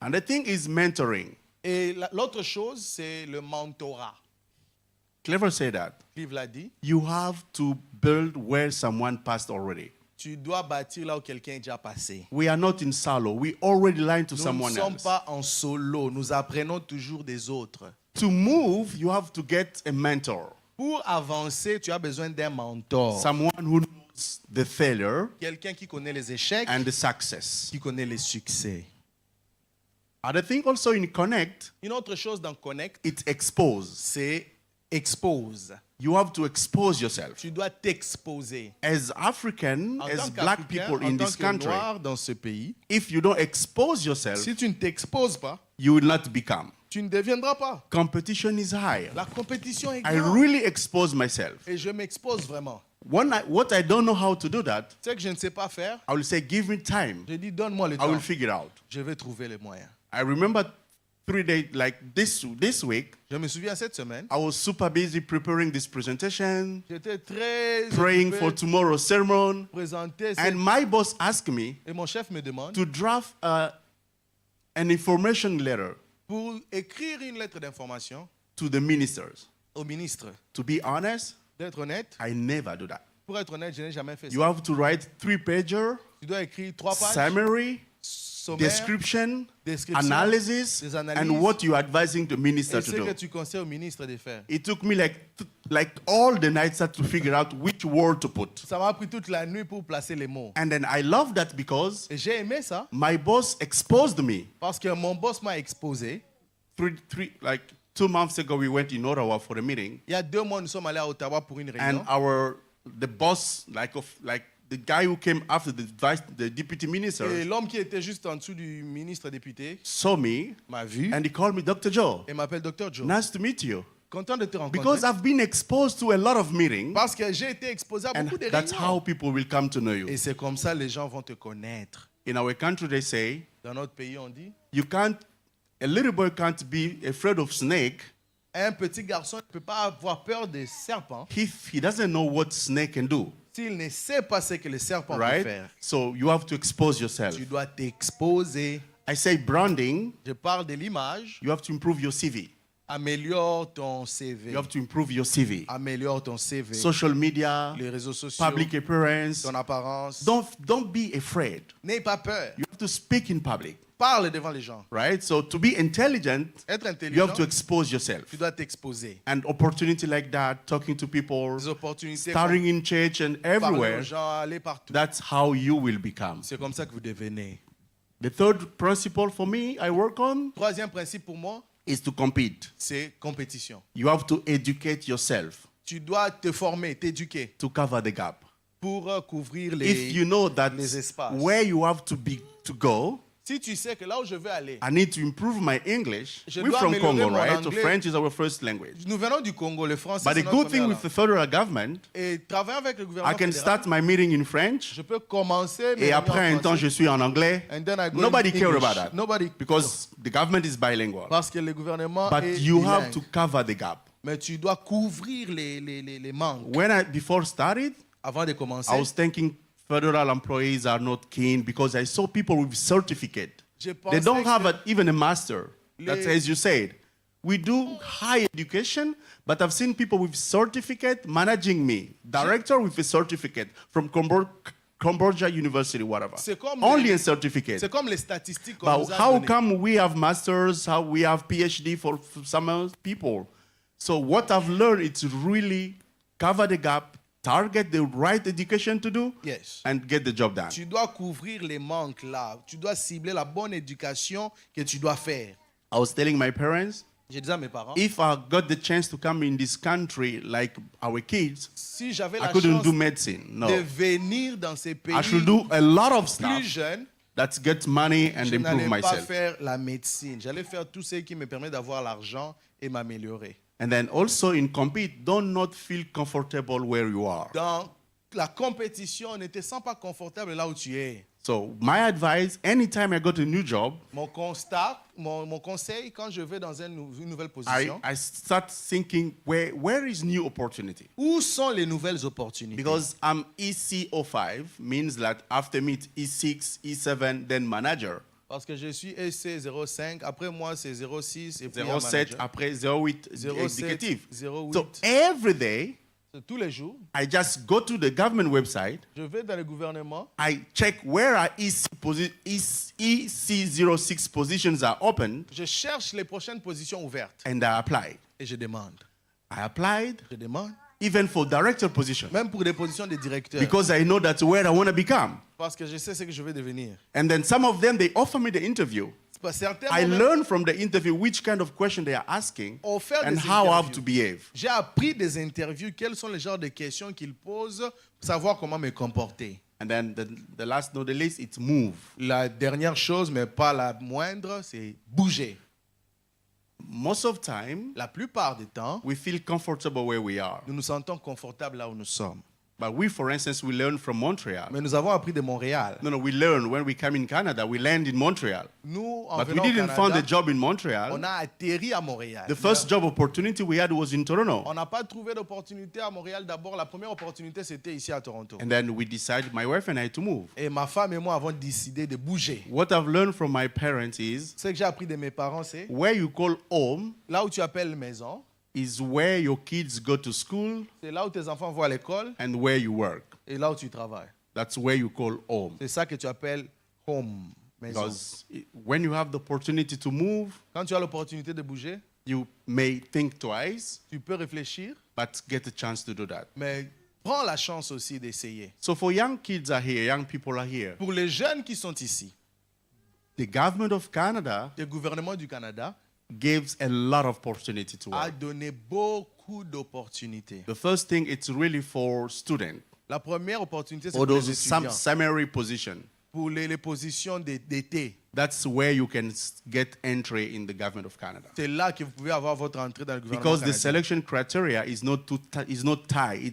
And the thing is mentoring. Et l'autre chose, c'est le mentorat. Clever said that. Clive l'a dit, You have to build where someone passed already. tu dois bâtir là où quelqu'un est déjà passé. We are not in silo. We already line to Nous ne someone sommes else. pas en solo, nous apprenons toujours des autres. To move, you have to get a mentor. Pour avancer, tu as besoin d'un mentor. Someone who knows the failure Quelqu'un qui connaît les échecs, and the success. qui connaît les succès. Other thing also in Connect, Une autre chose dans Connect, it expose. c'est expose. You have to expose yourself. Tu dois t'exposer. As African, En as tant black qu'Africain, people en in tant this que country, noir dans ce pays, if you don't expose yourself, si tu ne t'exposes pas, you will not become. Tu ne deviendras pas. Competition is high. La compétition est I grande. really expose myself. Et je m'expose vraiment. What I don't know how to do that, Tu sais que je ne sais pas faire. I will say, give me time. Je dis, donne-moi le I temps. will figure out. Je vais trouver les moyens. I remember 3 days, like this week, Je me souviens cette semaine, I was super busy preparing this presentation, j'étais très praying occupé for tomorrow's sermon, de présenter. and my boss asked me Et mon chef me demande to draft an information letter pour écrire une lettre d'information to the ministers. au ministre. To be honest, D'être honnête, I never do that. pour être honnête, je n'ai jamais fait You ça. have to write 3-pager, Tu dois écrire 3 pages, summary, sommaire, description, description, analysis, des analyses, and what you're advising the minister et to ce que do. tu conseilles au ministre de faire. It took me like all the nights to figure out which word to put. Ça m'a pris toute la nuit pour placer les mots. And then I love that because Et j'ai aimé ça my boss exposed me. parce que mon boss m'a exposé. Like 2 months ago, we went in Ottawa for a meeting, Il y a 2 mois, nous sommes allés à Ottawa pour une réunion. and the boss, like the guy who came after the deputy Et minister, l'homme qui était juste en dessous du ministre député saw me m'a vu and he called me Dr. Joe. et m'appelle Dr. Joe. Nice to meet you. Content de te rencontrer. Because I've been exposed to a lot of meetings, Parce que j'ai été exposé à and beaucoup de that's how réunions. people will come to know you. Et c'est comme ça les gens vont te connaître. In our country, they say Dans notre pays, on dit, a little boy can't be afraid of snake un petit garçon ne peut pas avoir peur des serpents if he doesn't know what snake can do, s'il ne sait pas ce que le serpent peut right? faire. So you have to expose yourself. Tu dois t'exposer. I say branding, Je parle de l'image. you have to improve your CV. Améliore ton CV. You have to improve your CV. Améliore ton CV. Social media, Les réseaux sociaux. public appearance. Ton apparence. Don't be afraid. N'aie pas peur. You have to speak in public, Parle devant les gens. right? So to be intelligent, Être you intelligent, have to expose yourself. tu dois t'exposer. An opportunity like that, talking to people, Des opportunités. starting in church and parler everywhere, aux gens, aller partout. that's how you will become. C'est comme ça que vous devenez. The third principle for me I work on Troisième principe pour moi, is to compete. c'est compétition. You have to educate yourself Tu dois te former, t'éduquer to cover the gap. pour couvrir If you know that les espaces. where you have to go, Si tu sais que là où je veux aller, I need to improve my English. Je We're dois from améliorer Congo, mon right? So anglais. French is our first language. nous venons du Congo, le français, But c'est the notre good thing première with the langue. federal government, Et travailler avec le I gouvernement can fédéral, start my meeting in French, je peux commencer mes et réunions après en un temps, français, je suis en anglais. and then I go Nobody in care English. about that Nobody, because the government is bilingual. parce que le gouvernement But est you have bilingue. to cover the gap. Mais tu dois couvrir les manques. When I before started, Avant de commencer, I was thinking federal employees are not keen because I saw people with certificate. je They pensais don't have que even a master. That's Les- as you said. We do high education, but I've seen people with certificate managing me. Director with a certificate from Cambridge University, whatever. C'est comme Only les- a certificate. c'est comme les statistiques qu'on But nous a how données. come we have masters, how we have PhD for some people? So what I've learned is really cover the gap, target the right education to do, Yes. and get the job done. Tu dois couvrir les manques là. Tu dois cibler la bonne éducation que tu dois faire. I was telling my parents, J'ai dit à mes parents, if I got the chance to come in this country like our kids, si j'avais I la couldn't chance do medicine. de No. venir dans ces pays I should do a lot of plus stuff jeunes, that gets money and je improve n'allais pas myself. faire la médecine. J'allais faire tout ce qui me permet d'avoir l'argent et m'améliorer. And then also in compete, don't not feel comfortable where you are. Dans la compétition, ne te sens pas confortable là où tu es. So my advice, anytime I got a new job, Mon constat, mon conseil, quand je vais dans une nouvelle position, I start thinking where is new opportunity? où sont les nouvelles opportunités? Because I'm EC05 means that after me it's E6, E7, then manager. Parce que je suis EC05, après moi c'est 06 et puis 07 après 08 executive. 08. So every day Tous les jours, I just go to the government website. je vais dans le gouvernement, I check where are EC06 positions are open, je cherche les prochaines positions ouvertes and I apply. et je demande. I applied Je demande, even for director position même pour des positions de directeur, because I know that's where I want to become. parce que je sais ce que je vais devenir. And then some of them they offer me the interview. Certains I m'ont même learn from the interview which kind of question they are asking offert and des how I have interviews. to behave. J'ai appris des interviews, quels sont les genres de questions qu'ils posent pour savoir comment me comporter. And then the last not the least, it's move. La dernière chose, mais pas la moindre, c'est bouger. most of time, La plupart du temps, we feel comfortable where we are. nous nous sentons confortables là où nous sommes. But we, for instance, we learn from Montreal. Mais nous avons appris de Montréal. No, we learn when we come in Canada, we land in Montreal. Nous, en But we venant au didn't find a Canada, job in on Montreal. a atterri à Montréal. The first job opportunity we had was in Toronto. On n'a pas trouvé d'opportunité à Montréal. D'abord, la première opportunité, c'était ici à Toronto. And then we decided, my wife and I, to move. Et ma femme et moi avons décidé de bouger. What I've learned from my parents is Ce que j'ai appris de mes parents, c'est where you call home là où tu appelles maison, is where your kids go to school c'est là où tes enfants vont à l'école and where you work. et là où tu travailles. That's where you call home. C'est ça que tu appelles home, maison. Because when you have the opportunity to move, Quand tu as l'opportunité de bouger, you may think twice, tu peux réfléchir, but get a chance to do that. mais prends la chance aussi d'essayer. So for young kids are here, young people are here. Pour les jeunes qui sont ici, The government of Canada le gouvernement du Canada gives a lot of opportunity to a work. donné beaucoup d'opportunités. The first thing, it's really for students La première opportunité, c'est or pour les those étudiants, summary position. pour les positions d'été. That's where you can get entry in the government of Canada. C'est là que vous pouvez avoir votre entrée dans le gouvernement Because the canadien. selection criteria is not tight.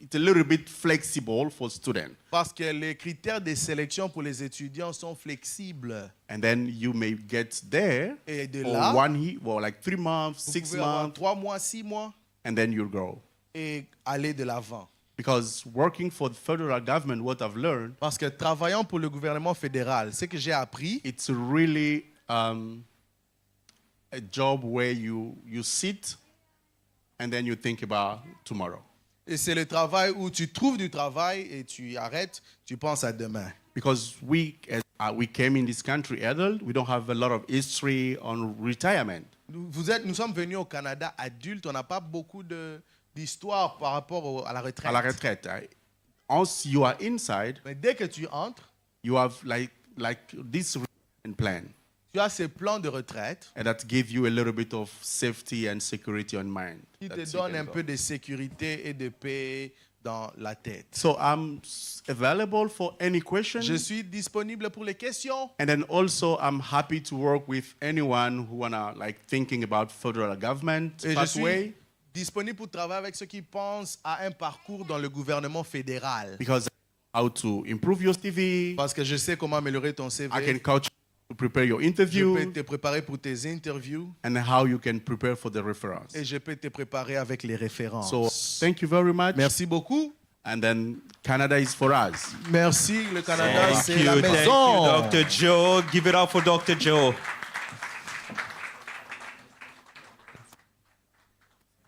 It's a little bit flexible for students. Parce que les critères de sélection pour les étudiants sont flexibles. And then you may get there Et de for là, 1 year, well, like 3 months, vous 6 pouvez avoir months, 3 mois, 6 mois and then you'll go. et aller de l'avant. Because working for the federal government, what I've learned, Parce que travaillant pour le gouvernement fédéral, ce que j'ai appris, it's really a job where you sit and then you think about tomorrow. et c'est le travail où tu trouves du travail et tu arrêtes, tu penses à demain. Because we came in this country adult, we don't have a lot of history on retirement. Nous sommes venus au Canada adultes, on n'a pas beaucoup d'histoire par rapport à la retraite. À la retraite, once you are inside, Mais dès que tu entres, you have like this retirement plan, tu as ces plans de retraite and that give you a little bit of safety and security on mind. qui te that you donnent can un go. peu de sécurité et de paix dans la tête. So I'm available for any question. Je suis disponible pour les questions. And then also, I'm happy to work with anyone who wanna thinking about federal government Et je pathway, suis disponible pour travailler avec ceux qui pensent à un parcours dans le gouvernement fédéral. because how to improve your CV. Parce que je sais comment améliorer ton I CV. can coach you to prepare your Je interview peux te préparer pour tes interviews and how you can prepare for the reference. et je peux te préparer avec les références. So thank you very much. Merci beaucoup. And then Canada is for us. Merci, le Canada, Thank c'est la you, maison. Dr. Joe. Give it up for Dr. Joe.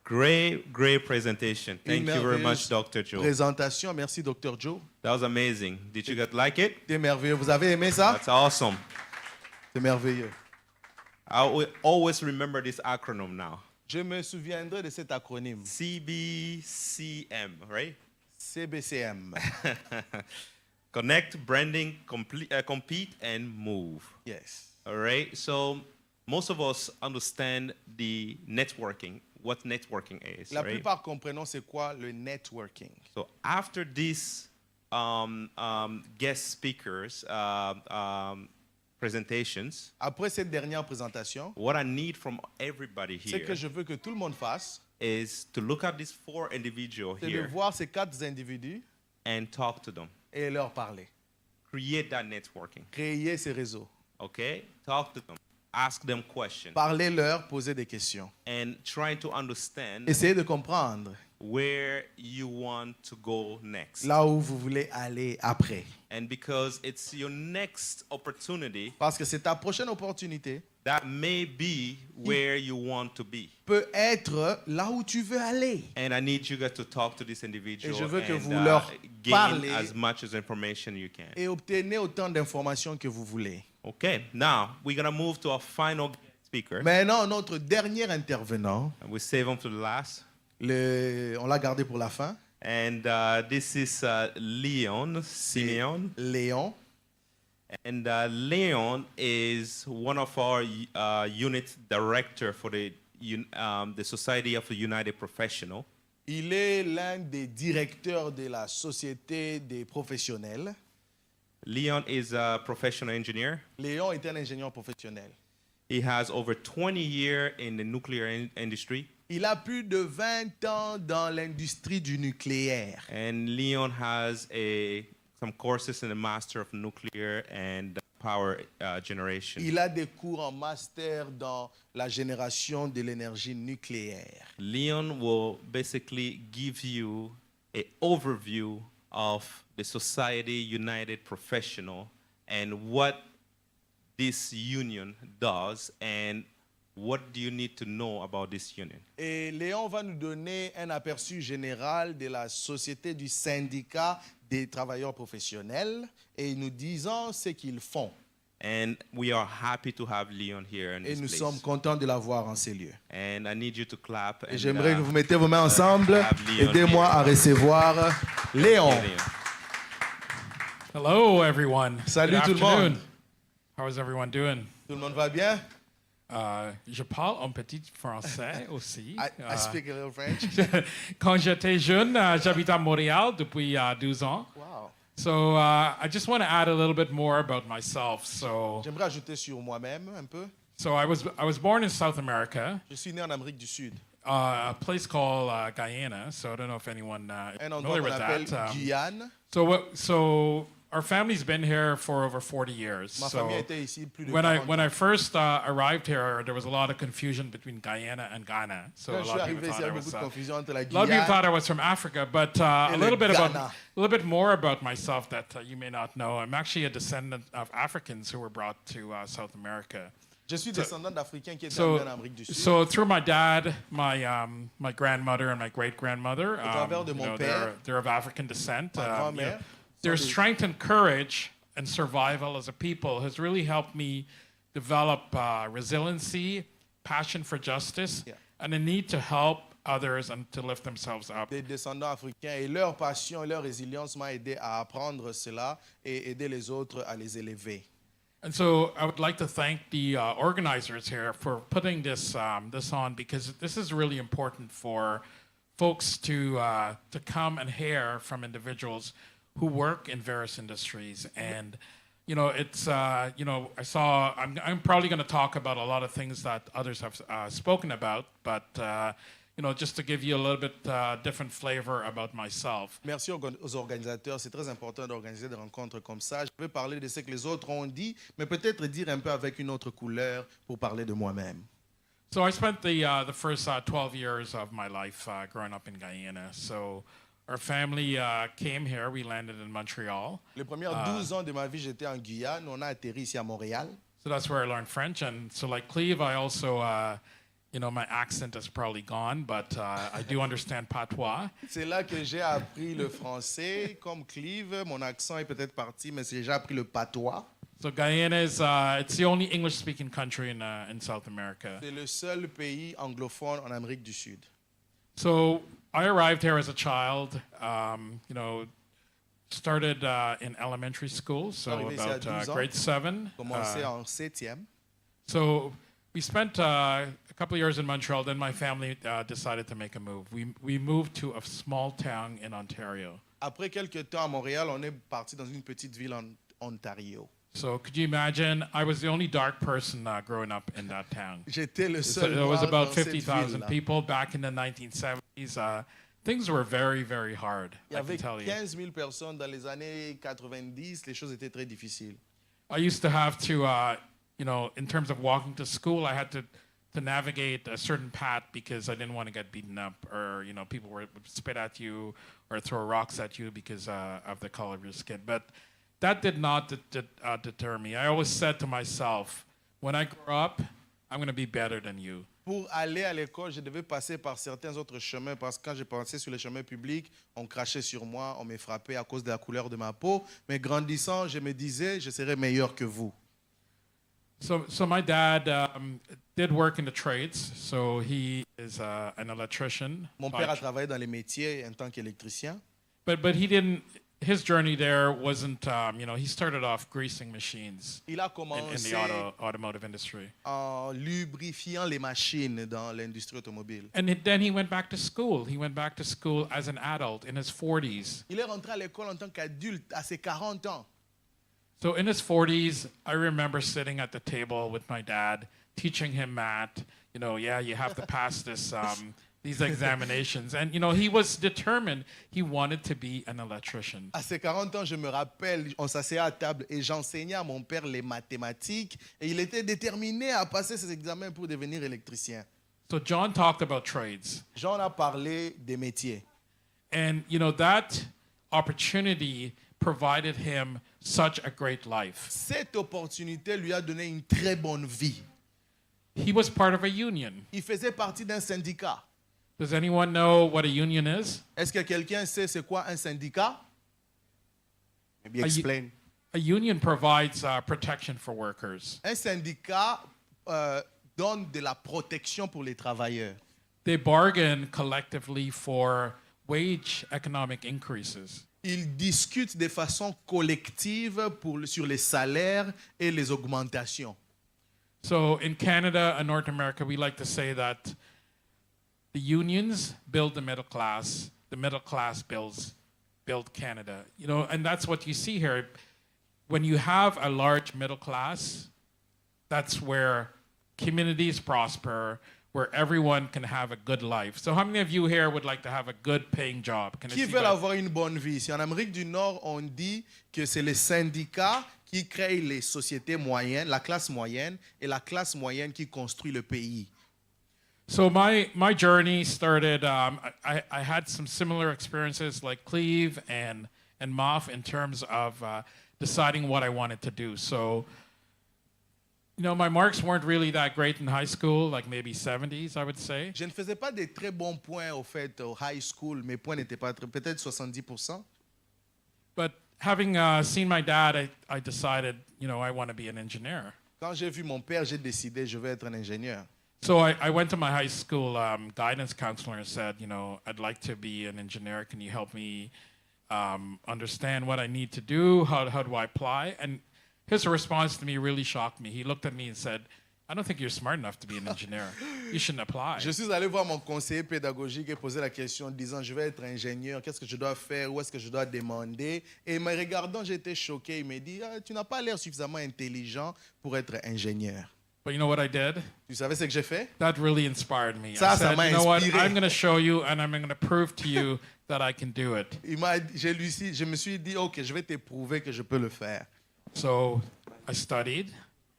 Great presentation. Thank you very much, Dr. Joe. Présentation, merci Dr. Joe. That was amazing. Did you guys like it? C'est merveilleux. Vous avez aimé ça? That's awesome. C'est merveilleux. I will always remember this acronym now. Je me souviendrai de cet acronyme. CBCM, right? CBCM. Connect, branding, compete, and move. Yes. All right. So most of us understand the networking, what networking is, La right? plupart comprenons c'est quoi le networking. So after these guest speakers presentations, Après cette dernière présentation, what I need from everybody ce here que je veux que tout le monde fasse, is to look at these 4 individuals c'est de here voir ces 4 individus and talk to them. et leur parler. Create that networking. Créer ces réseaux. Okay? Talk to them. Ask them questions. Parlez-leur, posez des questions. And try to understand Essayez de comprendre where you want to go next. là où vous voulez aller après. And because it's your next opportunity, Parce que c'est ta prochaine opportunité that may be where you want to be. peut être là où tu veux aller. And I need you guys to talk to this individual Et je veux que and vous leur gain parlez. as much as information you can. Et obtenez autant d'informations que vous voulez. Okay, now we're going to move to our final speaker. Maintenant, notre dernier intervenant, And we save him to the last. on l'a gardé pour la fin, And this is Leon Simeon. Léon. And Leon is one of our unit director for the Society of the United Professional. Il est l'un des directeurs de la Société des professionnels. Leon is a professional engineer. Léon est un ingénieur professionnel. He has over 20 years in the nuclear industry. Il a plus de 20 ans dans l'industrie du nucléaire. And Leon has some courses in the Master of Nuclear and Power Generation. Il a des cours en master dans la génération de l'énergie nucléaire. Leon will basically give you an overview of the Society United Professional and what this union does and what do you need to know about this union. Et Léon va nous donner un aperçu général de la société du syndicat des travailleurs professionnels et nous disons ce qu'ils font. And we are happy to have Leon here in Et this nous place. sommes contents de l'avoir en ces lieux. And I need you to clap. Et And, j'aimerais que vous mettez vos mains ensemble. have Léon Aidez-moi here. à recevoir Léon. Léon. Hello, everyone. Salut Good tout le monde. afternoon. How is everyone doing? Tout le monde va bien? Je parle un petit français aussi. I speak a little French. Quand j'étais jeune, j'habite à Montréal depuis 12 ans. Wow. So I just want to add a little bit more about myself. J'aimerais ajouter sur moi-même un peu. So I was born in South America, Je suis né en Amérique du Sud. a place called Guyana. So I don't know if anyone Un endroit familiar qu'on with appelle that. Guyane. So our family's been here for over 40 years. Ma So famille était ici plus de when 40 I ans. first arrived here, there was a lot of confusion between Guyana and Ghana. So Quand a je lot suis of people arrivé ici, il y thought I a was. beaucoup de confusion entre la A lot of people Guyane. thought I was from Africa, but a Et little le bit Ghana. a little bit more about myself that you may not know. I'm actually a descendant of Africans who were brought to South America. Je suis descendant d'Africains qui étaient So, en Amérique du Sud. so through my dad, my grandmother, and my great grandmother, travers de mon père, they're of African descent. ma grand-mère, Their sont des- strength and courage and survival as a people has really helped me develop resiliency, passion for justice, Yeah. and a need to help others and to lift themselves up. des descendants africains et leur passion et leur résilience m'ont aidé à apprendre cela et aider les autres à les élever. And so I would like to thank the organizers here for putting this this on, because this is really important for folks to come and hear from individuals who work in various industries. And it's I'm probably going to talk about a lot of things that others have spoken about, but just to give you a little bit different flavor about myself. Merci aux organisateurs. C'est très important d'organiser des rencontres comme ça. Je vais parler de ce que les autres ont dit, mais peut-être dire un peu avec une autre couleur pour parler de moi-même. So I spent the first 12 years of my life growing up in Guyana. So our family came here. We landed in Montreal. Les premières 12 ans de ma vie, j'étais en Guyane. On a atterri ici à Montréal. So that's where I learned French. And so like Cleve, I also, my accent is probably gone, but I do understand patois. C'est là que j'ai appris le français. Comme Clive, mon accent est peut-être parti, mais j'ai appris le patois. So Guyana is, it's the only English-speaking country in South America. C'est le seul pays anglophone en Amérique du Sud. So I arrived here as a child, started in elementary school, so Arrivé ici à about 12 ans. grade 7. Commencé en 7e. So we spent a couple of years in Montreal. Then my family decided to make a move. We moved to a small town in Ontario. Après quelques temps à Montréal, on est parti dans une petite ville en Ontario. So could you imagine? I was the only dark person growing up in that town. J'étais le So seul there was noir about dans cette 50,000 ville-là. people back in the 1970s. Things were very, very hard, Il y I avait can tell you. 15 000 personnes dans les années 90. Les choses étaient très difficiles. I used to have to, in terms of walking to school, I had to navigate a certain path because I didn't want to get beaten up, or people would spit at you or throw rocks at you because of the color of your skin. But that did not deter me. I always said to myself, when I grow up, I'm going to be better than you. Pour aller à l'école, je devais passer par certains autres chemins parce que quand je passais sur les chemins publics, on crachait sur moi, on me frappait à cause de la couleur de ma peau. Mais grandissant, je me disais, je serai meilleur que vous. So my dad did work in the trades. So he is an electrician. Mon père a travaillé dans les métiers en tant qu'électricien. But he didn't. His journey there wasn't. He started off greasing machines Il a in commencé the automotive industry, en lubrifiant les machines dans l'industrie automobile. and then he went back to school. He went back to school as an adult in his 40s. Il est rentré à l'école en tant qu'adulte à ses 40 ans. So in his 40s, I remember sitting at the table with my dad, teaching him math. You know, yeah, you have to pass this these examinations. And, you know, he was determined. He wanted to be an electrician. À ses 40 ans, je me rappelle, on s'asseyait à table et j'enseignais à mon père les mathématiques et il était déterminé à passer ses examens pour devenir électricien. So John talked about trades. Jean a parlé des métiers. And, you know, that opportunity provided him such a great life. Cette opportunité lui a donné une très bonne vie. He was part of a union. Il faisait partie d'un syndicat. Does anyone know what a union is? Est-ce que quelqu'un sait c'est quoi un syndicat? Maybe A u- explain. A union provides protection for workers. Un syndicat donne de la protection pour les travailleurs. They bargain collectively for wage economic increases. Ils discutent de façon collective sur les salaires et les augmentations. So in Canada and North America, we like to say that the unions build the middle class build Canada. You know, and that's what you see here. When you have a large middle class, that's where communities prosper, where everyone can have a good life. So how many of you here would like to have a good paying job? Can I Qui see veulent by- avoir une bonne vie? Si en Amérique du Nord, on dit que c'est les syndicats qui créent les sociétés moyennes, la classe moyenne, et la classe moyenne qui construit le pays. So my journey started. I had some similar experiences like Cleve and Moff in terms of deciding what I wanted to do. So, you know, my marks weren't really that great in high school, like maybe 70s, I would say. Je ne faisais pas de très bons points au fait au high school. Mes points n'étaient pas peut-être 70%. But having seen my dad, I decided, you know, I want to be an engineer. Quand j'ai vu mon père, j'ai décidé je vais être un ingénieur. So I went to my high school guidance counselor and said, you know, I'd like to be an engineer. Can you help me understand what I need to do? How do I apply? And his response to me really shocked me. He looked at me and said, I don't think you're smart enough to be an engineer. You shouldn't apply. Je suis allé voir mon conseiller pédagogique et poser la question disant je vais être ingénieur, qu'est-ce que je dois faire, où est-ce que je dois demander? Et me regardant, j'étais choqué. Il m'a dit tu n'as pas l'air suffisamment intelligent pour être ingénieur. But you know what I did? Tu savais ce que j'ai fait? That really inspired me. Ça I said, m'a you know what? inspiré. I'm going to show you and I'm going to prove to you that I can do it. Je me suis dit ok, je vais te prouver que je peux le faire. So I studied.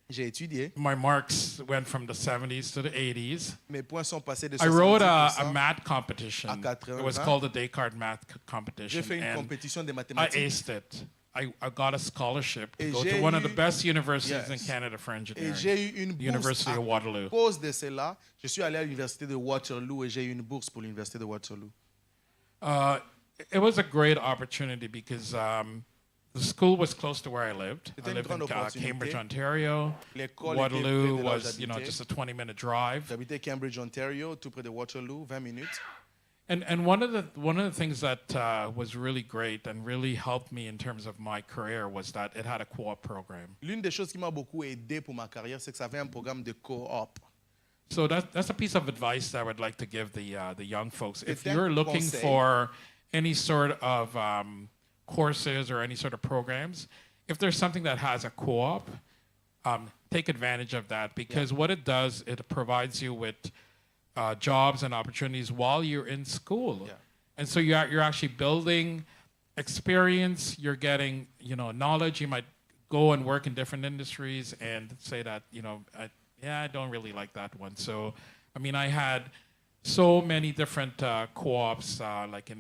J'ai étudié. My marks went from the 70s to the 80s. Mes points sont passés de I wrote 70% a math competition. à 80. It was called the Descartes math competition. J'ai fait une And compétition de I mathématiques. aced it. I got a scholarship to Et go to j'ai one of the eu- best universities in Yes. Canada for Et engineering, j'ai eu une the bourse University à of Waterloo. cause de cela. Je suis allé à l'université de Waterloo et j'ai eu une bourse pour l'université de Waterloo. It was a great opportunity because the school was close to where I lived. C'était I une lived in grande opportunité. Cambridge, Ontario. L'école était Waterloo près de là où was, you know, j'habitais. just a 20-minute drive. J'habitais Cambridge, Ontario, tout près de Waterloo, 20 minutes. And one of the things that was really great and really helped me in terms of my career was that it had a co-op program. L'une des choses qui m'a beaucoup aidé pour ma carrière, c'est que ça avait un programme de co-op. So that's a piece of advice that I would like to give the young folks. If C'est un you're looking conseil. for any sort of courses or any sort of programs, if there's something that has a co-op, take advantage of that because what it does, it provides you with jobs and opportunities while you're in school. Yeah. And so you're actually building experience, you're getting, you know, knowledge. You might go and work in different industries and say that, you know, I don't really like that one. So, I mean, I had so many different co-ops, like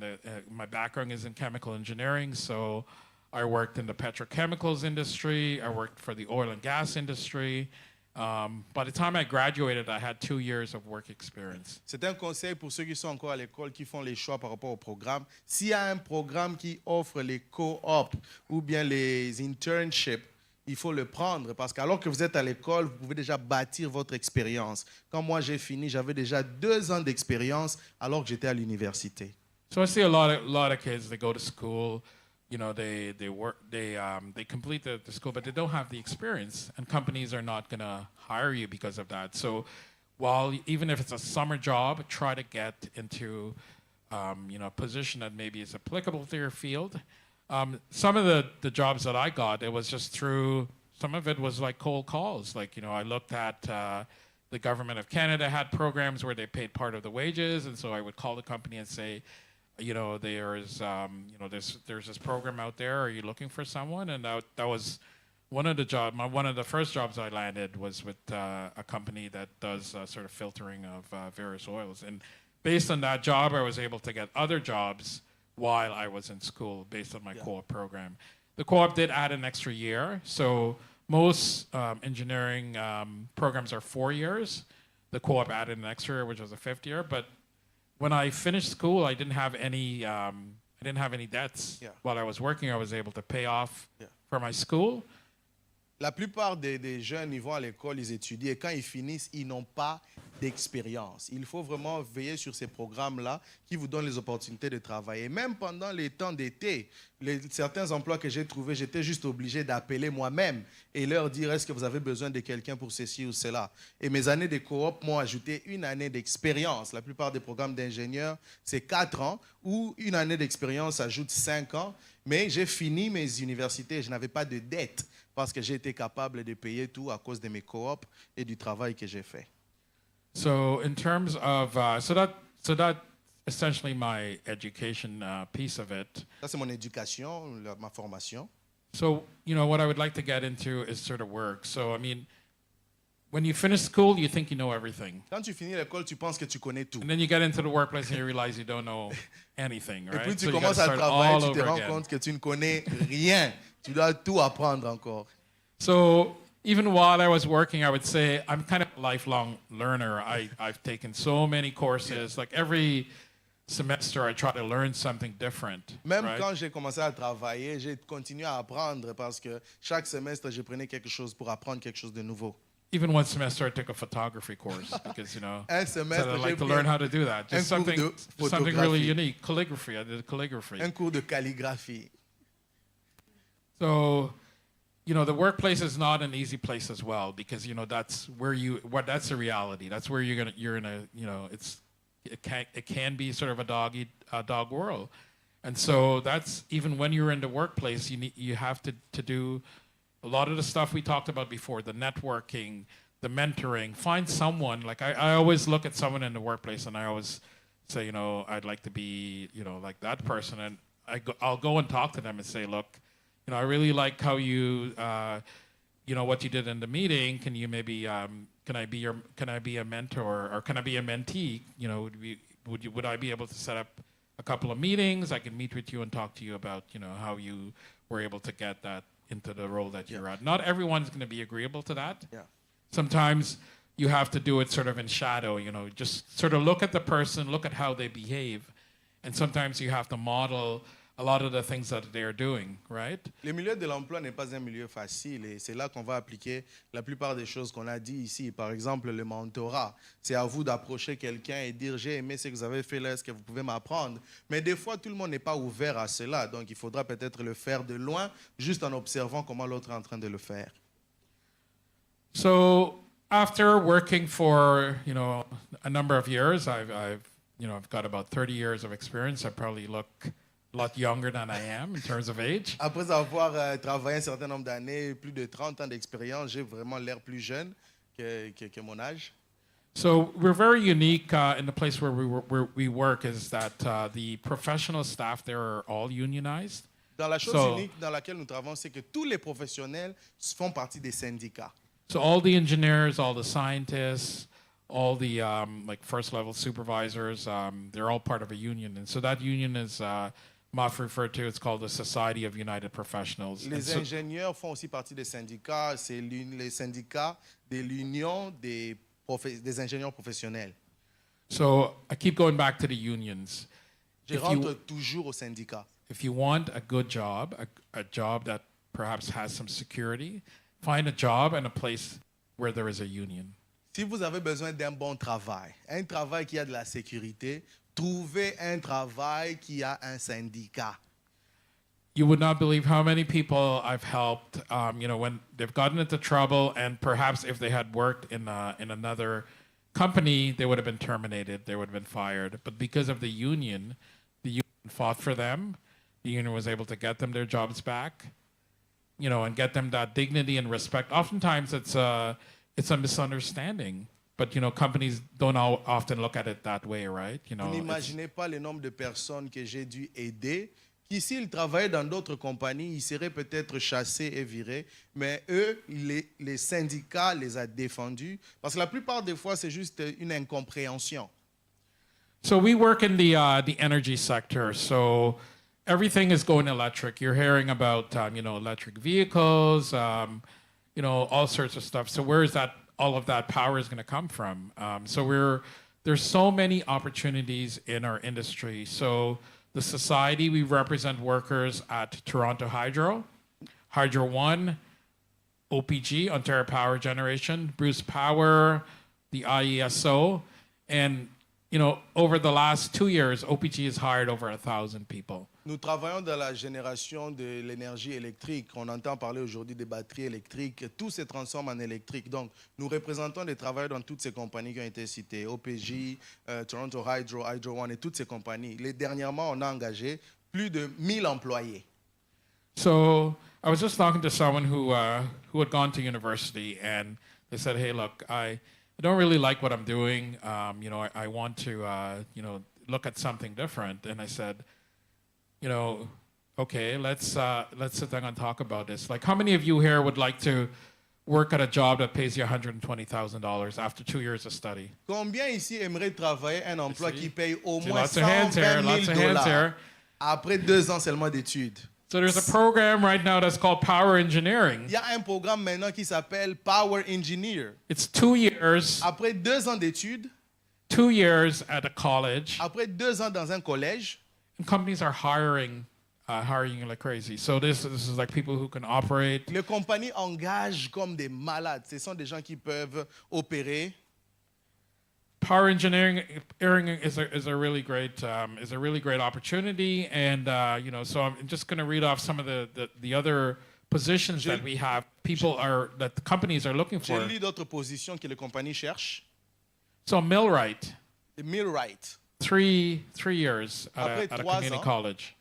my background is in chemical engineering, so I worked in the petrochemicals industry, I worked for the oil and gas industry. By the time I graduated, I had 2 years of work experience. C'est un conseil pour ceux qui sont encore à l'école, qui font les choix par rapport au programme. S'il y a un programme qui offre les co-op ou bien les internships, il faut le prendre parce qu'alors que vous êtes à l'école, vous pouvez déjà bâtir votre expérience. Quand moi j'ai fini, j'avais déjà 2 ans d'expérience alors que j'étais à l'université. So I see a lot of kids, they go to school, you know, they work, they complete the school, but they don't have the experience, and companies are not going to hire you because of that. So even if it's a summer job, try to get into, you know, a position that maybe is applicable to your field. Some of the jobs that I got, it was just through, some of it was like cold calls. Like, you know, I looked at the government of Canada had programs where they paid part of the wages, and so I would call the company and say, there's this program out there. Are you looking for someone? And that was one of the first jobs I landed was with a company that does sort of filtering of various oils. And based on that job, I was able to get other jobs while I was in school based on my co-op program. The co-op did add an extra year, so most engineering programs are 4 years. The co-op added an extra year, which was a 5th year. But when I finished school, I didn't have any debts. Yeah. While I was working, I was able to pay off Yeah. for my school. La plupart des jeunes, ils vont à l'école, ils étudient, et quand ils finissent, ils n'ont pas d'expérience. Il faut vraiment veiller sur ces programmes-là qui vous donnent les opportunités de travailler. Même pendant les temps d'été, certains emplois que j'ai trouvés, j'étais juste obligé d'appeler moi-même et leur dire est-ce que vous avez besoin de quelqu'un pour ceci ou cela. Et mes années de coop m'ont ajouté une année d'expérience. La plupart des programmes d'ingénieurs, c'est 4 ans, ou une année d'expérience ajoute 5 ans. Mais j'ai fini mes universités, je n'avais pas de dette parce que j'ai été capable de payer tout à cause de mes coops et du travail que j'ai fait. So in terms of so that essentially my education piece of it. Ça, c'est mon éducation, ma formation. So, what I would like to get into is sort of work. So, I mean, when you finish school, you think you know everything. Quand tu finis l'école, tu penses que tu connais tout. And then you get into the workplace and you realize you don't know anything, Et right? puis tu So you commences gotta à start travailler, all tu te over rends again. compte que tu ne connais rien. Tu dois tout apprendre encore. So even while I was working, I would say I'm kind of a lifelong learner. I've taken so many courses. Like every semester, I try to learn something different. Même right? quand j'ai commencé à travailler, j'ai continué à apprendre parce que chaque semestre, je prenais quelque chose pour apprendre quelque chose de nouveau. Even one semester, I took a photography course because, Un said semestre, I'd j'ai like to pris learn how to do that. Just un cours something de really photographie. unique. Calligraphy. I did calligraphy. un cours de calligraphie. So, the workplace is not an easy place as well because that's where that's the reality. That's where you're in a it can be sort of a dog world, and so that's even when you're in the workplace, you have to do a lot of the stuff we talked about before, the networking, the mentoring. Find someone like I always look at someone in the workplace and I always say I'd like to be like that person, and I'll go and talk to them and say, look. I really like how you, what you did in the meeting. Can you maybe, can I be a mentor or can I be a mentee? Would I be able to set up a couple of meetings? I can meet with you and talk to you about, how you were able to get that into the role that you're at. Not everyone's going to be agreeable to that. Yeah. Sometimes you have to do it sort of in shadow, just sort of look at the person, look at how they behave. And sometimes you have to model a lot of the things that they're doing, right? Le milieu de l'emploi n'est pas un milieu facile et c'est là qu'on va appliquer la plupart des choses qu'on a dit ici. Par exemple, le mentorat. C'est à vous d'approcher quelqu'un et dire j'ai aimé ce que vous avez fait là, est-ce que vous pouvez m'apprendre? Mais des fois, tout le monde n'est pas ouvert à cela. Donc, il faudra peut-être le faire de loin, juste en observant comment l'autre est en train de le faire. So after working for, a number of years, I've got about 30 years of experience. I probably look a lot younger than I am in terms of age. Après avoir travaillé un certain nombre d'années, plus de 30 ans d'expérience, j'ai vraiment l'air plus jeune que mon âge. So we're very unique in the place where we work is that the professional staff there are all unionized. Dans la chose So- unique dans laquelle nous travaillons, c'est que tous les professionnels font partie des syndicats. So all the engineers, all the scientists, all the like first level supervisors, they're all part of a union. And so that union is Maf referred to, it's called the Society of United Professionals. And Les so- ingénieurs font aussi partie des syndicats. C'est les syndicats de l'Union des ingénieurs professionnels. So I keep going back to the unions. Je If rentre you, toujours au syndicat. if you want a good job, a job that perhaps has some security, find a job and a place where there is a union. Si vous avez besoin d'un bon travail, un travail qui a de la sécurité, trouvez un travail qui a un syndicat. You would not believe how many people I've helped, when they've gotten into trouble, and perhaps if they had worked in another company, they would have been terminated, they would have been fired. But because of the union fought for them. The union was able to get them their jobs back, and get them that dignity and respect. Oftentimes, it's a misunderstanding. But, companies don't often look at it that way, right? Vous it's- n'imaginez pas le nombre de personnes que j'ai dû aider, qui s'ils travaillaient dans d'autres compagnies, ils seraient peut-être chassés et virés, mais eux, les syndicats les a défendus, parce que la plupart des fois, c'est juste une incompréhension. So we work in the energy sector. So everything is going electric. You're hearing about, electric vehicles, all sorts of stuff. So where is all of that power is going to come from? There's so many opportunities in our industry. So the society, we represent workers at Toronto Hydro, Hydro One, OPG, Ontario Power Generation, Bruce Power, the IESO, and over the last 2 years, OPG has hired over 1,000 people. Nous travaillons dans la génération de l'énergie électrique. On entend parler aujourd'hui des batteries électriques. Tout se transforme en électrique. Donc, nous représentons des travailleurs dans toutes ces compagnies qui ont été citées. OPG, Toronto Hydro, Hydro One et toutes ces compagnies. Dernièrement, on a engagé plus de 1000 employés. So I was just talking to someone who had gone to university, and they said, "Hey, look, I don't really like what I'm doing. I want to, look at something different." And I said, okay, let's sit down and talk about this. Like, how many of you here would like to work at a job that pays you $120,000 after 2 years of study? Combien ici aimeraient travailler un emploi qui paye au See, moins lots of hands here, 120 lots 000 of hands dollars here. après 2 ans seulement d'études? So there's a program right now that's called Power Engineering. Il y a un programme maintenant qui s'appelle Power Engineer. It's 2 years, Après 2 ans d'études, 2 years at a college, après 2 ans dans un collège, and companies are hiring you like crazy. So this is like people who can operate. les compagnies engagent comme des malades. Ce sont des gens qui peuvent opérer. Power engineering is a really great opportunity, and so I'm just going to read off some of the other positions that we have. That the companies are looking J'ai for. lu d'autres positions que les compagnies cherchent. So millwright, Les millwrights, 3 years Après at a 3 community ans. college.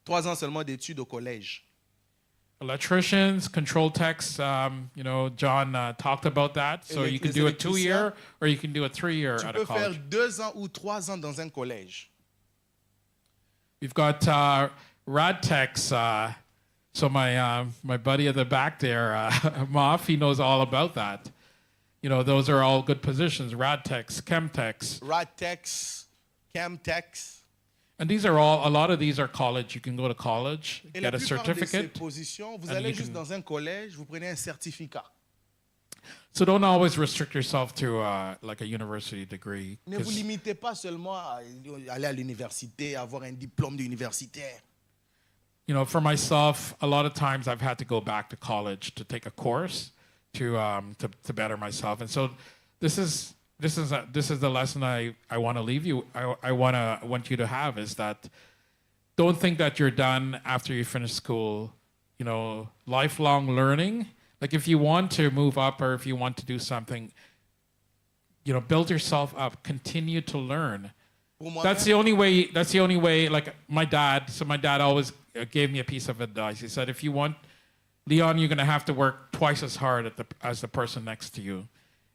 3 ans seulement d'études au collège. Electricians, control techs, John talked about that. So you can do a 2 year or you can do a 3 year Tu at a peux faire college. 2 ans ou 3 ans dans un collège. We've got rad techs. So my buddy at the back there, Maf, he knows all about that. Those are all good positions. Rad techs, chem techs, Rad techs, chem techs. and a lot of these are college. You can go to college, Et la get a plupart de ces certificate. positions, vous and allez you juste can- dans un collège, vous prenez un certificat. So don't always restrict yourself to like a university degree. Ne vous 'cause, limitez pas seulement à aller à l'université, avoir un diplôme d'universitaire. for myself, a lot of times I've had to go back to college to take a course to better myself, and so this is the lesson I want to leave you. I want you to have is that don't think that you're done after you finish school. Lifelong learning. Like if you want to move up or if you want to do something, build yourself up. Continue to learn. Pour moi, That's the only way. Like my dad always gave me a piece of advice. He said, if you want, Leon, you're going to have to work twice as hard as the person next to you.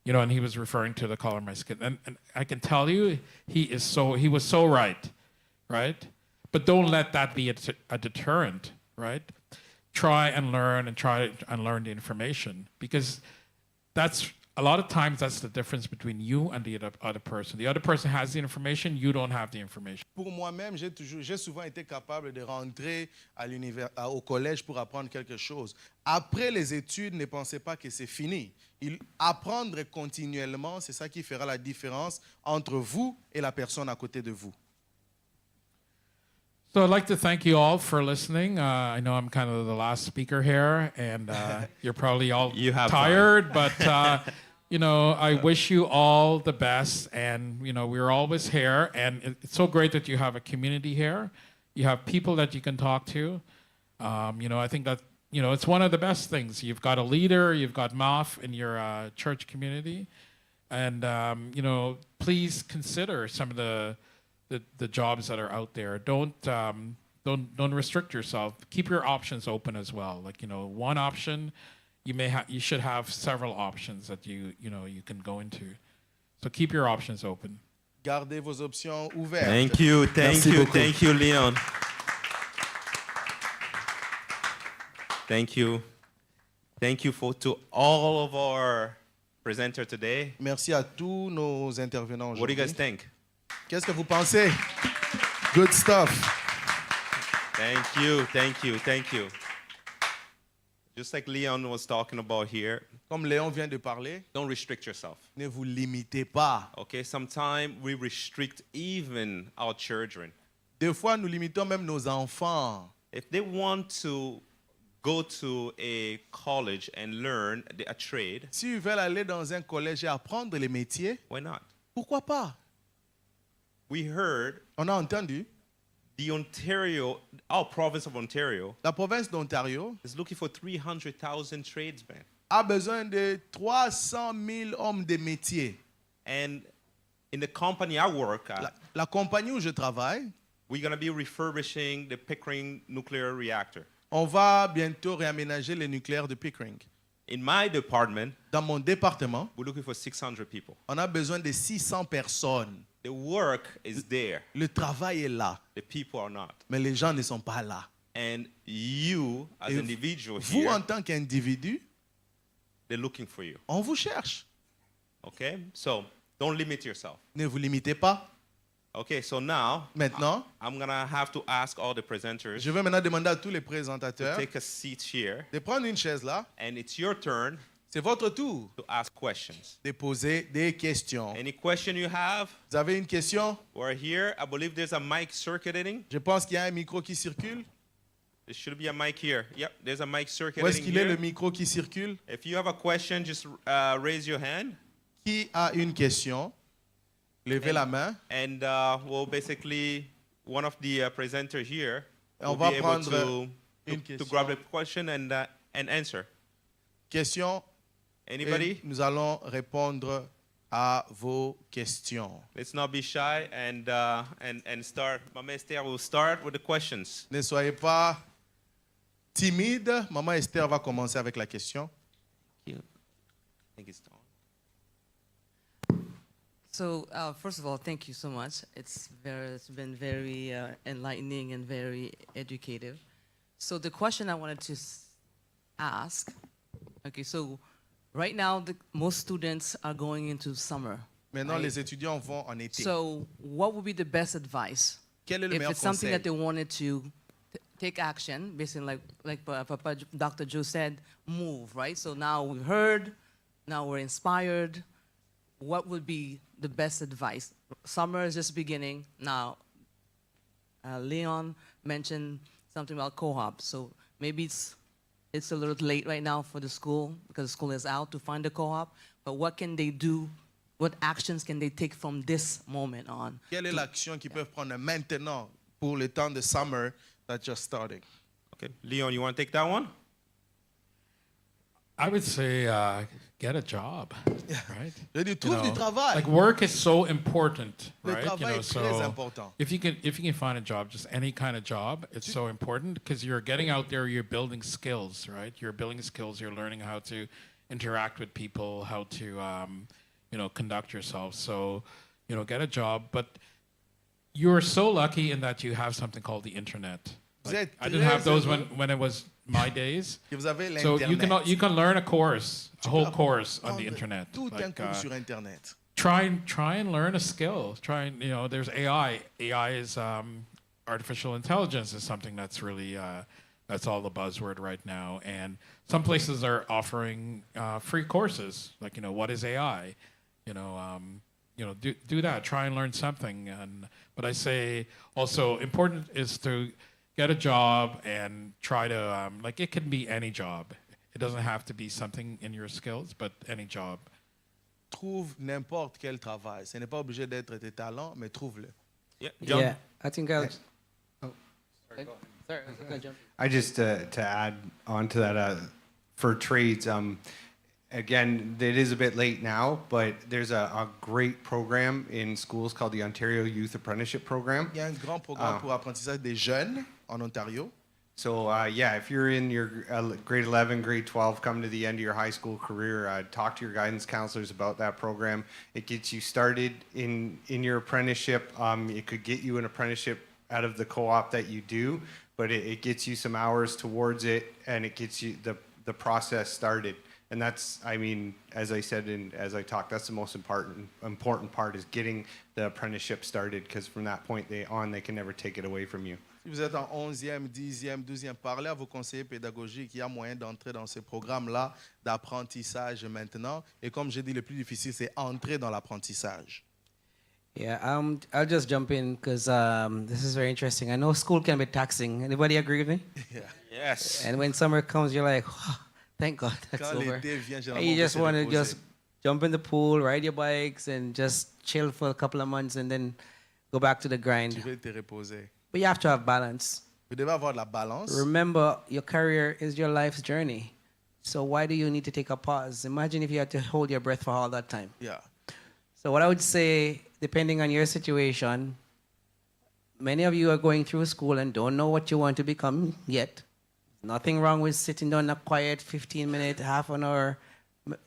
And he was referring to the color of my skin. And I can tell you, he was so right? But don't let that be a deterrent, right? Try and learn the information, because that's a lot of times that's the difference between you and the other person. The other person has the information, you don't have the information. pour moi-même, j'ai souvent été capable de rentrer au collège pour apprendre quelque chose. Après les études, ne pensez pas que c'est fini. Apprendre continuellement, c'est ça qui fera la différence entre vous et la personne à côté de vous. So I'd like to thank you all for listening. I know I'm kind of the last speaker here, and you're probably all You have tired, but I wish you all the best. And we're always here, and it's so great that you have a community here. You have people that you can talk to. I think that it's one of the best things. You've got a leader, you've got Maf in your church community, and please consider some of the jobs that are out there. Don't restrict yourself. Keep your options open as well. Like one option, you should have several options that you can go into. So keep your options open. Gardez vos options ouvertes. Thank you, Merci beaucoup. thank you, Leon. Thank you. Thank you to all of our presenters today. Merci à tous nos intervenants What do you aujourd'hui. guys think? Qu'est-ce que vous pensez? Good stuff. Thank you, thank you, thank you. Just like Leon was talking about here, Comme Léon vient de parler, don't restrict yourself. ne vous limitez pas. Okay, sometimes we restrict even our children. Des fois, nous limitons même nos enfants. If they want to go to a college and learn a trade, S'ils veulent aller dans un collège et apprendre les métiers, why not? pourquoi pas? We heard On a entendu, our province of Ontario la province d'Ontario is looking for 300,000 tradesmen. a besoin de 300 000 hommes de métiers. And in the company I work at, La compagnie où je travaille, we're going to be refurbishing the Pickering nuclear reactor. on va bientôt réaménager les nucléaires de Pickering. In my department, Dans mon département, we're looking for 600 people. on a besoin de 600 personnes. The work is there. Le travail est là, The people are not. mais les gens ne sont pas là. And you, as Et an individual vous, here, en tant qu'individu, they're looking for you. on vous cherche. Okay? So don't limit yourself. Ne vous limitez pas. Okay, so now Maintenant, I'm going to have to ask all the presenters je vais maintenant demander à tous les to présentateurs take a seat here. de prendre une chaise là. And it's your turn C'est votre tour to ask questions. de poser des questions. Any question you have, Vous avez une question? we're here. I believe there's a mic circulating. Je pense qu'il y a un micro qui circule. There should be a mic here. Yep, there's a mic Où est-ce circulating qu'il est le here. micro qui circule? If you have a question, just raise your hand. Qui a une question? Levez la main. And we'll basically, one of the presenters here On will va be able prendre to une to question. grab the question and answer. Question. Anybody? Et nous allons répondre à vos questions. Let's not be shy and start. Mama Esther will start with the questions. Ne soyez pas timide. Maman Esther va commencer avec la question. I think it's on. So, first of all, thank you so much. It's been very enlightening and very educative. So the question I wanted to ask, okay, so right now most students are going into summer. Maintenant, right? les étudiants vont en été. So what would be the best advice Quel est le if meilleur it's something conseil? that they wanted to take action, basically like Papa Dr. Joe said, move, right? So now we've heard, now we're inspired. What would be the best advice? Summer is just beginning. Now, Leon mentioned something about co-op. So maybe it's a little late right now for the school because school is out to find a co-op. But what can they do? What actions can they take from this moment on? Quelle est l'action qu'ils peuvent prendre maintenant pour le temps de summer that's just starting? Okay, Leon, you want to take that one? I would say get a job, right? Je dis, trouve du travail. Like work is so important, Le right? travail est très important. if you can find a job, just any kind of job, it's so important because you're getting out there, you're building skills, right? You're building skills, you're learning how to interact with people, how to conduct yourself. So, get a job. But you're so lucky in that you have something called the internet. Vous Like, êtes I didn't have très those heureux when it was my days. que vous avez So l'internet. you can learn a whole course on the Prendre internet. Tout un Like, cours sur internet. try and learn a skill. There's AI. AI is artificial intelligence is something that's really that's all the buzzword right now. And some places are offering free courses. Like what is AI? Do that. Try and learn something. But I say also important is to get a job and try to it can be any job. It doesn't have to be something in your skills, but any job. Trouve n'importe quel travail. Ce n'est pas obligé d'être tes talents, mais trouve-le. Yeah, John. Yeah, I think I'll. Oh, sorry, jump. I just to add on to that for trades. Again, it is a bit late now, but there's a great program in schools called the Ontario Youth Apprenticeship Program. Il y a un grand programme pour apprentissage des jeunes en Ontario. So yeah, if you're in your grade 11, grade 12, come to the end of your high school career, talk to your guidance counselors about that program. It gets you started in your apprenticeship. It could get you an apprenticeship out of the co-op that you do, but it gets you some hours towards it, and it gets you the process started. And that's, I mean, as I said and as I talked, that's the most important part is getting the apprenticeship started, because from that point they can never take it away from you. Si vous êtes en 11e, 10e, 12e, parlez à vos conseillers pédagogiques. Il y a moyen d'entrer dans ces programmes-là d'apprentissage maintenant. Et comme j'ai dit, le plus difficile, c'est entrer dans l'apprentissage. Yeah, I'll just jump in because this is very interesting. I know school can be taxing. Anybody agree with me? Yeah. Yes. And when summer comes, you're like, oh, thank God that's Quand over. l'été vient, And généralement, you on veut just se want to reposer. just jump in the pool, ride your bikes, and just chill for a couple of months and then go back to the grind. Tu veux te reposer. But you have to have balance. Vous devez avoir de la balance. Remember, your career is your life's journey. So why do you need to take a pause? Imagine if you had to hold your breath for all that time. Yeah. So what I would say, depending on your situation, many of you are going through school and don't know what you want to become yet. Nothing wrong with sitting down a quiet 15-minute, half an hour,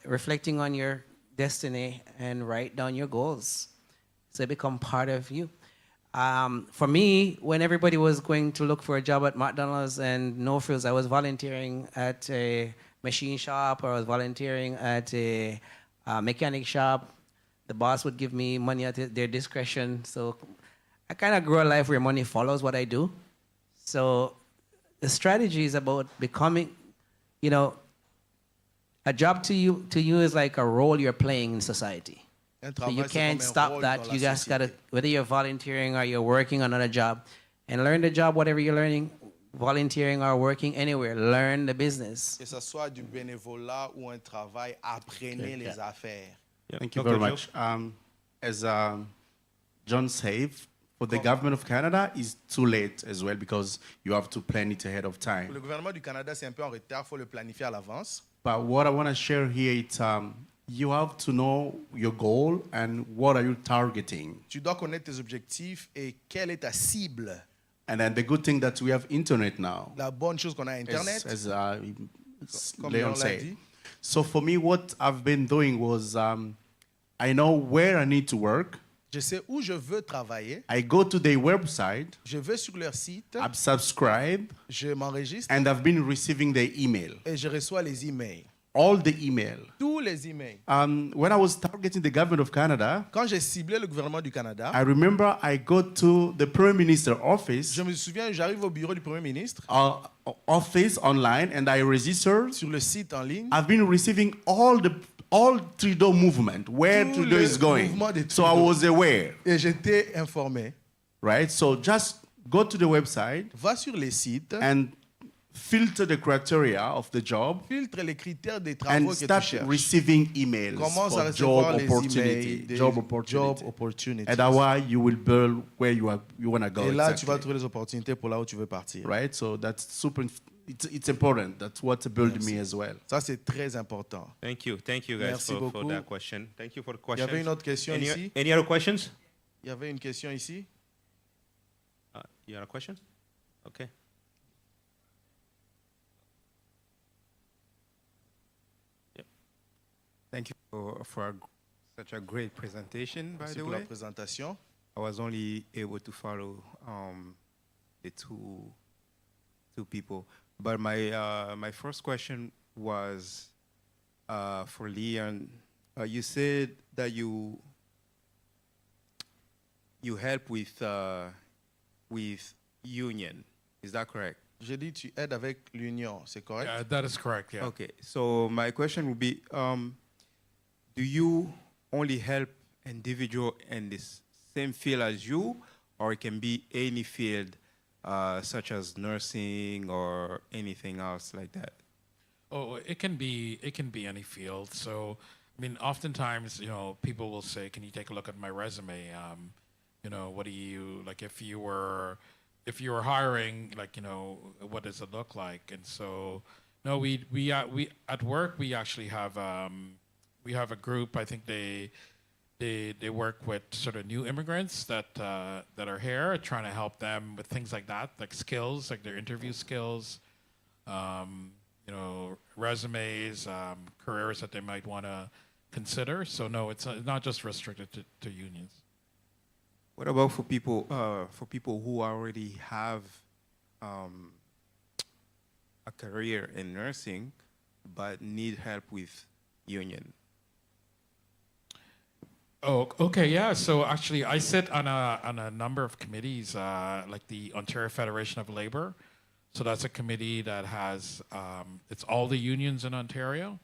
reflecting on your destiny and write down your goals. So they become part of you. For me, when everybody was going to look for a job at McDonald's and no frills, I was volunteering at a machine shop, or I was volunteering at a mechanic shop. The boss would give me money at their discretion. So I kind of grew a life where money follows what I do. So the strategy is about becoming, you know, a job to you is like a role you're playing in society. Un So you travail, c'est can't comme un stop rôle that. dans la You just gotta, société. whether you're volunteering or you're working on another job, and learn the job, whatever you're learning, volunteering or working anywhere, learn the business. Que ce soit du bénévolat ou un travail, apprenez les affaires. Yeah. Thank you Dr. very Joe? much. As John said, for the government of Canada, it's too late as well because you have to plan it ahead of Pour time. le gouvernement du Canada, c'est un peu en retard, il faut le planifier à l'avance. But what I want to share here is you have to know your goal and what are you targeting. Tu dois connaître tes objectifs et quelle est ta cible. And then the good thing that we have internet now, La bonne chose qu'on a Internet, as comme Leon Léon l'a said. dit. So for me, what I've been doing was I know where I need to work. Je sais où je veux travailler. I go to their website, Je vais sur leur site, I've subscribed, je m'enregistre and I've been receiving their email. et je reçois les emails. All the email. Tous les emails. When I was targeting the government of Canada, Quand j'ai ciblé le gouvernement du Canada, I remember I go to the Prime Minister office, je me souviens, j'arrive au bureau du Premier ministre, office online, and I registered. sur le site en ligne. I've been receiving all Trudeau movement, where Tout Trudeau le is going. mouvement de So I Trudeau. was aware, Et j'étais informé. right? So just go to the website Va sur les sites, and filter the criteria of the job filtre les critères des travaux and que tu start cherches. receiving emails Commence à for job recevoir les opportunity, emails des job job opportunity. opportunities. And that's why you will build where you want to go. Et là, tu exactly. vas trouver les opportunités pour là où tu veux partir. Right? So that's super. It's important. That's what built me as well. Ça, c'est très important. Thank you guys Merci for beaucoup. that question. Thank you for the Il y avait question. une autre question ici. Any other questions? Il y avait une question ici. You have a question? Okay. Thank you for such a great presentation, by Merci the pour la way. présentation. I was only able to follow the two people. But my first question was for Leon. You said that you help with union. Is that correct? J'ai dit tu aides avec l'union, c'est correct? That is correct, yeah. Okay. So my question would be, do you only help individual in this same field as you, or it can be any field, such as nursing or anything else like that? Oh, it can be any field. So, I mean, oftentimes, you know, people will say, "Can you take a look at my resume? You know, what do you like? If you were hiring, like, you know, what does it look like?" And so, no, we at work we actually have a group. I think they they work with sort of new immigrants that are here, trying to help them with things like that, like skills, like their interview skills, resumes, careers that they might want to consider. So no, it's not just restricted to unions. What about for people who already have a career in nursing but need help with union? Oh, okay, yeah. So actually, I sit on a number of committees, like the Ontario Federation of Labor. So that's a committee that has it's all the unions in Ontario,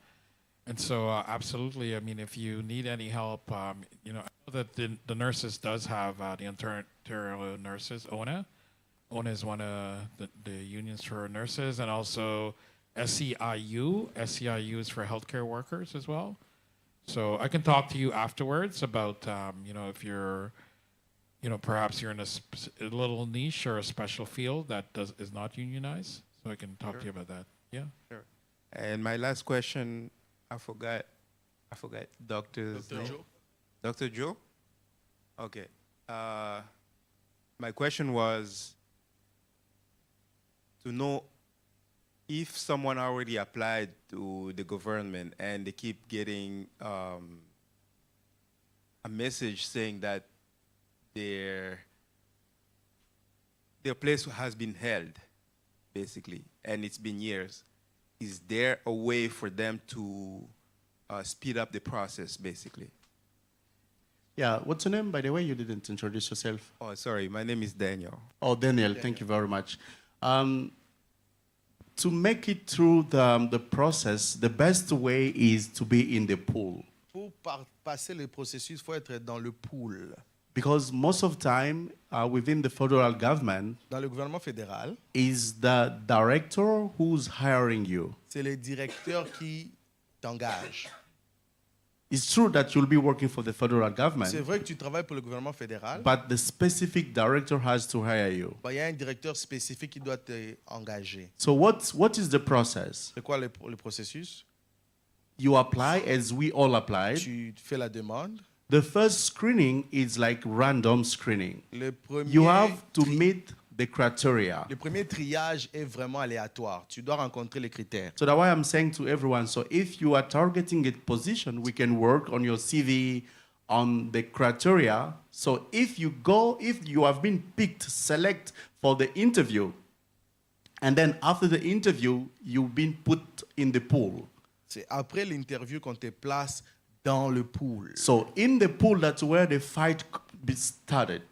and so absolutely. I mean, if you need any help, I know that the nurses does have the Ontario Nurses, ONA. ONA is one of the unions for nurses, and also SEIU. SEIU is for healthcare workers as well. So I can talk to you afterwards about, if you're, perhaps you're in a little niche or a special field that is not unionized. So I can talk to you about that. Yeah. Sure. And my last question, I forgot Dr. Joe. Dr. Joe? Okay. My question was to know if someone already applied to the government and they keep getting a message saying that their place has been held, basically, and it's been years, is there a way for them to speed up the process, basically? Yeah, what's your name, by the way? You didn't introduce yourself. Oh, sorry, my name is Daniel. Oh, Daniel, thank you very much. To make it through the process, the best way is to be in the pool. Pour passer le processus, il faut être dans le pool. Because most of the time, within the federal government, Dans le gouvernement fédéral, is the director who's hiring you. c'est le directeur qui t'engage. It's true that you'll be working for the federal government, C'est vrai que tu travailles pour le gouvernement fédéral, but the specific director has to hire you. il y a un directeur spécifique qui doit t'engager. So what is the process? C'est quoi le processus? You apply as we all applied. Tu fais la demande. The first screening is like random screening. Le premier, You have to meet the criteria. le premier triage est vraiment aléatoire. Tu dois rencontrer les critères. So that's why I'm saying to everyone, so if you are targeting a position, we can work on your CV, on the criteria. So if you have been picked, select for the interview, and then after the interview, you've been put in the pool. C'est après l'interview qu'on te place dans le pool. So in the pool, that's where the fight started.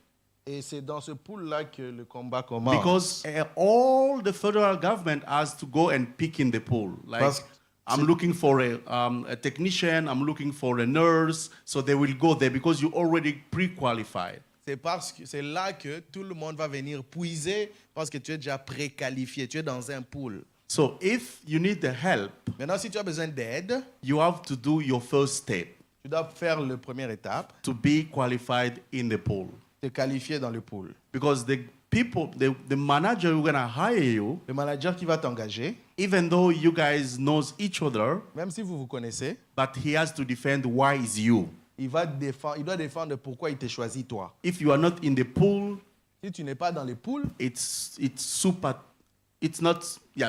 Et c'est dans ce pool-là que le combat commence. Because all the federal government has to go and pick in the pool. Like, Parce- I'm looking for a technician, I'm looking for a nurse, so they will go there because you already pre-qualified. C'est parce que c'est là que tout le monde va venir puiser parce que tu es déjà préqualifié, tu es dans un pool. So if you need the help, Maintenant, si tu as besoin d'aide, you have to do your first step tu dois faire la première étape, to be qualified in the pool. te qualifier dans le pool. Because the people, the manager who's gonna hire you, Le manager qui va t'engager, even though you guys knows each other, même si vous vous connaissez, but he has to defend why it's you. il doit défendre pourquoi il t'a choisi toi. If you are not in the pool, Si tu n'es pas dans le pool,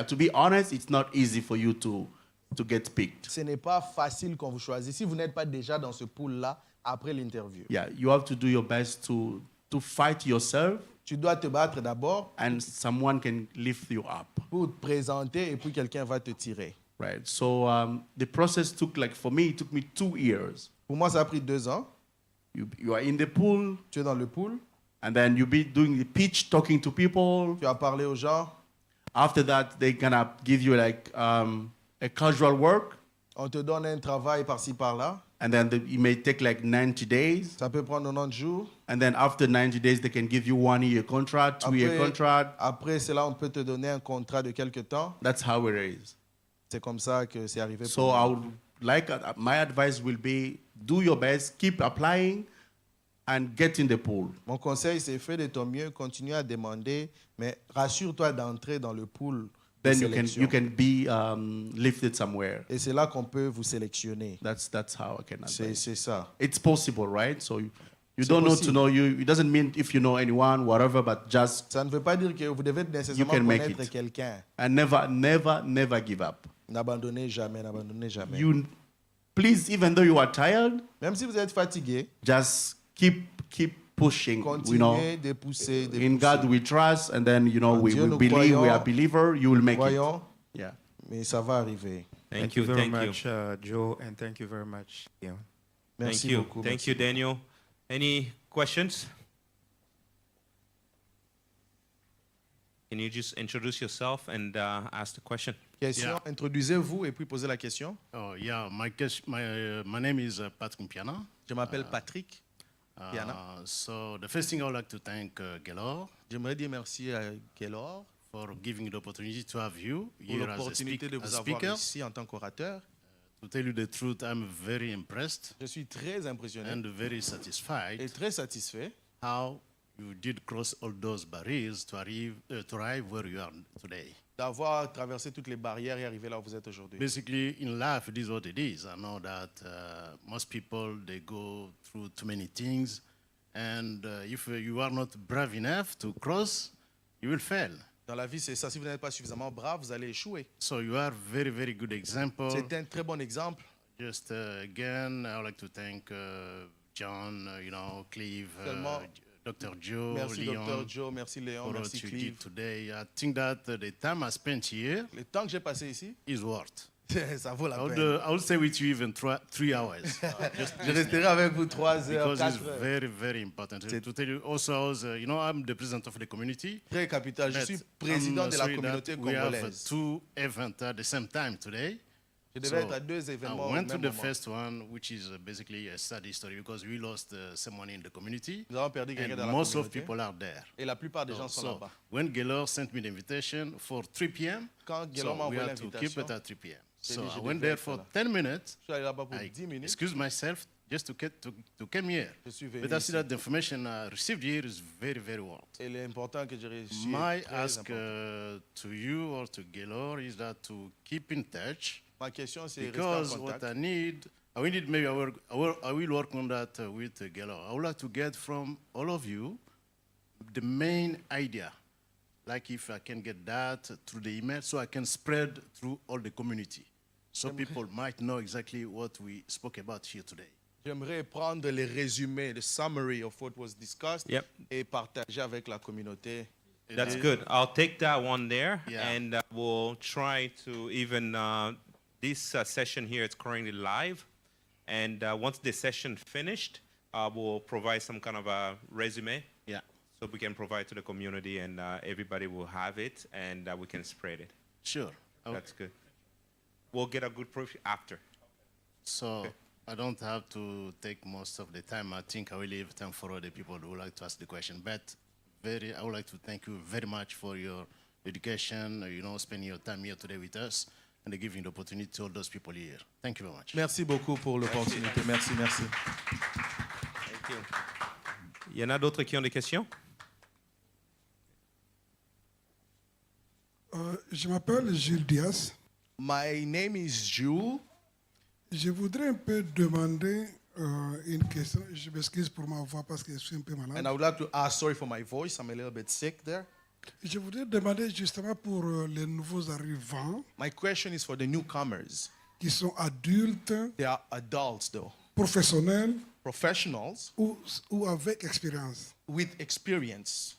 to be honest, it's not easy for you to get picked. ce n'est pas facile qu'on vous choisisse. Si vous n'êtes pas déjà dans ce pool-là après l'interview, Yeah, you have to do your best to fight yourself, tu dois te battre d'abord and someone can lift you up. pour te présenter et puis quelqu'un va te tirer. Right. So the process for me, it took me 2 years. Pour moi, ça a pris 2 ans. You are in the pool, Tu es dans le pool, and then you be doing the pitch, talking to people. tu as parlé aux gens, After that, they're gonna give you like a casual work, on te donne un travail par-ci par-là. and then it may take like 90 days. Ça peut prendre 90 jours. And then after 90 days, they can give you 1-year contract, 2-year contract. Après cela, on peut te donner un contrat de quelque temps. That's how it is. C'est comme ça que c'est arrivé So pour I moi. would my advice will be, do your best, keep applying, and get in the pool. Mon conseil, c'est fais de ton mieux, continue à demander, mais rassure-toi d'entrer dans le pool then de you sélection. can be lifted somewhere. Et c'est là qu'on peut vous sélectionner. That's how I can advise. C'est ça. It's possible, right? So you C'est don't know to possible. know you. It doesn't mean if you know anyone, whatever, but just Ça ne veut pas dire que vous devez nécessairement can make connaître it. quelqu'un. and never give up. N'abandonnez jamais, n'abandonnez jamais. You please, even though you are tired, Même si vous êtes fatigué, just keep pushing. continuez de pousser, de In pousser. God we trust, and then En we Dieu, nous believe, we are croyons. believer. You will make Voyons, it. Yeah. mais ça va arriver. Thank you very much, Joe, and thank you very much, Leon. Merci Thank you. beaucoup. Thank you, Daniel. Any questions? Can you just introduce yourself and ask the question? Question, Yeah. introduisez-vous et puis posez la question. Oh yeah, my name is Patrick Piana. Je m'appelle Patrick Piana. So the first thing I would like to thank Guelord J'aimerais dire merci à Guelord for giving the opportunity to have you pour here as a, l'opportunité de vous avoir speaker. ici en tant qu'orateur. To tell you the truth, I'm very impressed Je suis très impressionné and very et satisfied très satisfait how you did cross all those barriers to arrive where you are today. d'avoir traversé toutes les barrières et arriver là où vous êtes aujourd'hui. Basically, in life, it is what it is. I know that most people, they go through too many things. And if you are not brave enough to cross, you will fail. Dans la vie, c'est ça. Si vous n'êtes pas suffisamment brave, vous allez échouer. So you are very, very good example. C'est un très bon exemple. Just again, I would like to thank John, Cleve, Seulement- Dr. Joe, Merci Leon, Dr. Joe, merci Léon, for what merci you did Cleve. today. I think that the time I spent here Le temps que j'ai passé ici, is worth. ça vaut la I peine. would stay with you even 3 hours. Je resterai avec vous 3 heures, Because it's 4 heures. very, very important. To tell you also, I was, I'm the president of the community. Très capital. Je but suis président I'm de la sorry communauté that we have congolaise. 2 events at the same time today. Je devais être à 2 I événements au went to même the moment. first one, which is basically a sad story because we lost someone in the community, Nous avons perdu quelqu'un and dans la most of communauté. people are there. Et la plupart des gens sont So là-bas. when Guelord sent me the invitation for 3 p.m., Quand Guelord m'a so we envoyé had to keep l'invitation, it at 3 p.m. j'ai So dit, I je went devais there être for là. 10 minutes. Je suis allé là-bas pour I 10 minutes. excused myself just to come here. Je suis venu But I see ici. that the information I received here is very, very worth. Et l'important que j'ai reçu My est très ask important. to you or to Guelord is that to keep in touch Ma question, c'est rester because en what contact. I need maybe I will work on that with Guelord. I would like to get from all of you the main idea, like if I can get that through the email, so I can spread through all the community, so people might know exactly what we spoke about here today. J'aimerais prendre les résumés, le summary of what was discussed Yep. et partager avec la communauté. That's good. I'll take that one there, Yeah. and we'll try to even this session here is currently live, and once the session finished, we'll provide some kind of a resume, Yeah, so we can provide to the community, and everybody will have it, and we can spread it. sure. Okay. That's good. We'll get a good proof after. So I don't have to take most of the time. I think I will leave time for other people who would like to ask the question. But I would like to thank you very much for your dedication, spending your time here today with us and giving the opportunity to all those people here. Thank you very much. Merci beaucoup pour l'opportunité. Merci, merci. Thank you. Il y en a d'autres qui ont des questions? Je m'appelle Gilles Diaz. My name is Jules. Je voudrais un peu demander une question. Je m'excuse pour ma voix parce que je suis un peu malade. And I would like to ask, sorry for my voice, I'm a little bit sick there. Je voudrais demander justement pour les nouveaux arrivants My question is for the newcomers. qui sont adultes, They are adults though, professionnels professionals ou avec expérience. with experience.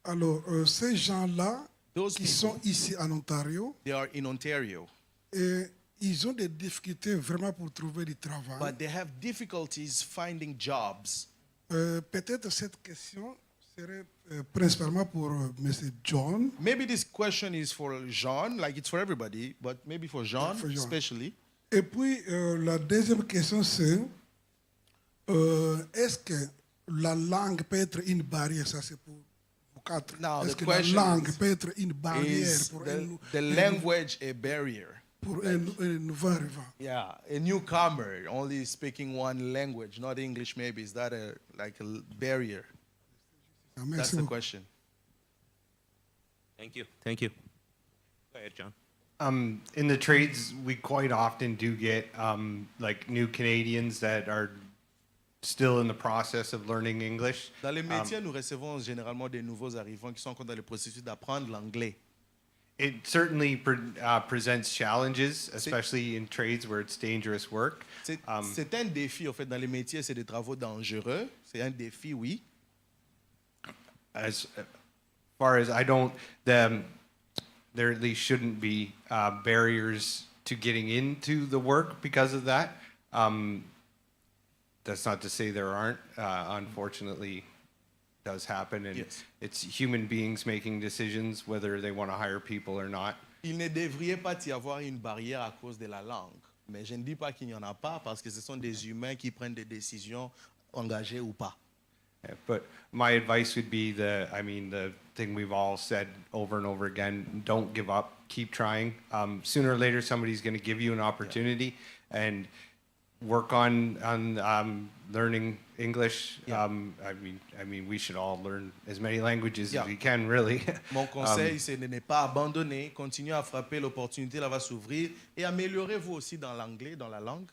Alors, ces gens-là Those qui people, sont ici en Ontario, they are in Ontario, et ils ont des difficultés vraiment pour trouver du travail. but they have difficulties finding jobs. Peut-être cette question serait principalement pour M. John. Maybe this question is for Jean, like it's for everybody, but maybe for Jean, For Jean. especially. Et puis, la deuxième question, c'est est-ce que la langue peut être une barrière? Ça, c'est pour vous quatre. Now, Est-ce the que la question langue is- peut être une barrière Is pour the language a barrier? pour un nouveau arrivant? Yeah, a newcomer only speaking one language, not English. Maybe is that like a barrier? That's Merci the beaucoup. question. Thank you. Thank you. Go ahead, John. In the trades, we quite often do get like new Canadians that are still in the process of learning English. Dans les métiers, nous recevons généralement des nouveaux arrivants qui sont encore dans le processus d'apprendre l'anglais. It certainly presents challenges, especially in trades where it's dangerous work. C'est un défi, en fait, dans les métiers, c'est des travaux dangereux. C'est un défi, oui. As far as I don't, there at least shouldn't be barriers to getting into the work because of that. That's not to say there aren't. Unfortunately, it does happen, and Yes. it's human beings making decisions whether they want to hire people or not. Il ne devrait pas y avoir une barrière à cause de la langue. Mais je ne dis pas qu'il n'y en a pas parce que ce sont des humains qui prennent des décisions engagées ou pas. Yeah, but my advice would be the thing we've all said over and over again: don't give up, keep trying. Sooner or later, somebody's going to give you an opportunity, and work on learning English. Yeah. I mean, we should all learn as many languages Yeah. as we can, really. Mon conseil, c'est de ne pas abandonner, continuer à frapper, l'opportunité là va s'ouvrir et améliorez-vous aussi dans l'anglais, dans la langue.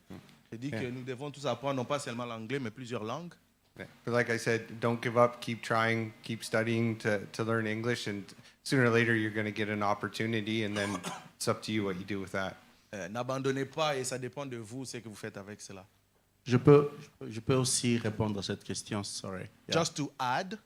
Je dis que nous devons tous apprendre non pas seulement l'anglais, mais plusieurs langues. Yeah. But like I said, don't give up, keep trying, keep studying to learn English, and sooner or later you're going to get an opportunity, and then it's up to you what you do with that. N'abandonnez pas et ça dépend de vous ce que vous faites avec cela. Je peux aussi répondre à cette question, sorry. Yeah. Just to add,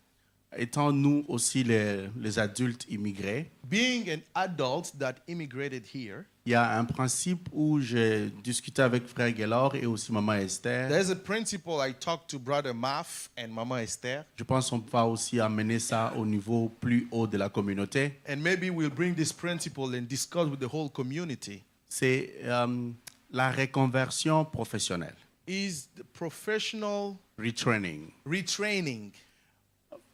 Étant nous aussi les adultes immigrés, being an adult that immigrated here, il y a un principe où j'ai discuté avec frère Guelord et aussi maman Esther. there's a principle I talked to brother Maf and Mama Esther, Je pense qu'on va aussi amener ça au niveau plus haut de la communauté. and maybe we'll bring this principle and discuss with the whole community. C'est la reconversion professionnelle, Is the professional retraining. retraining.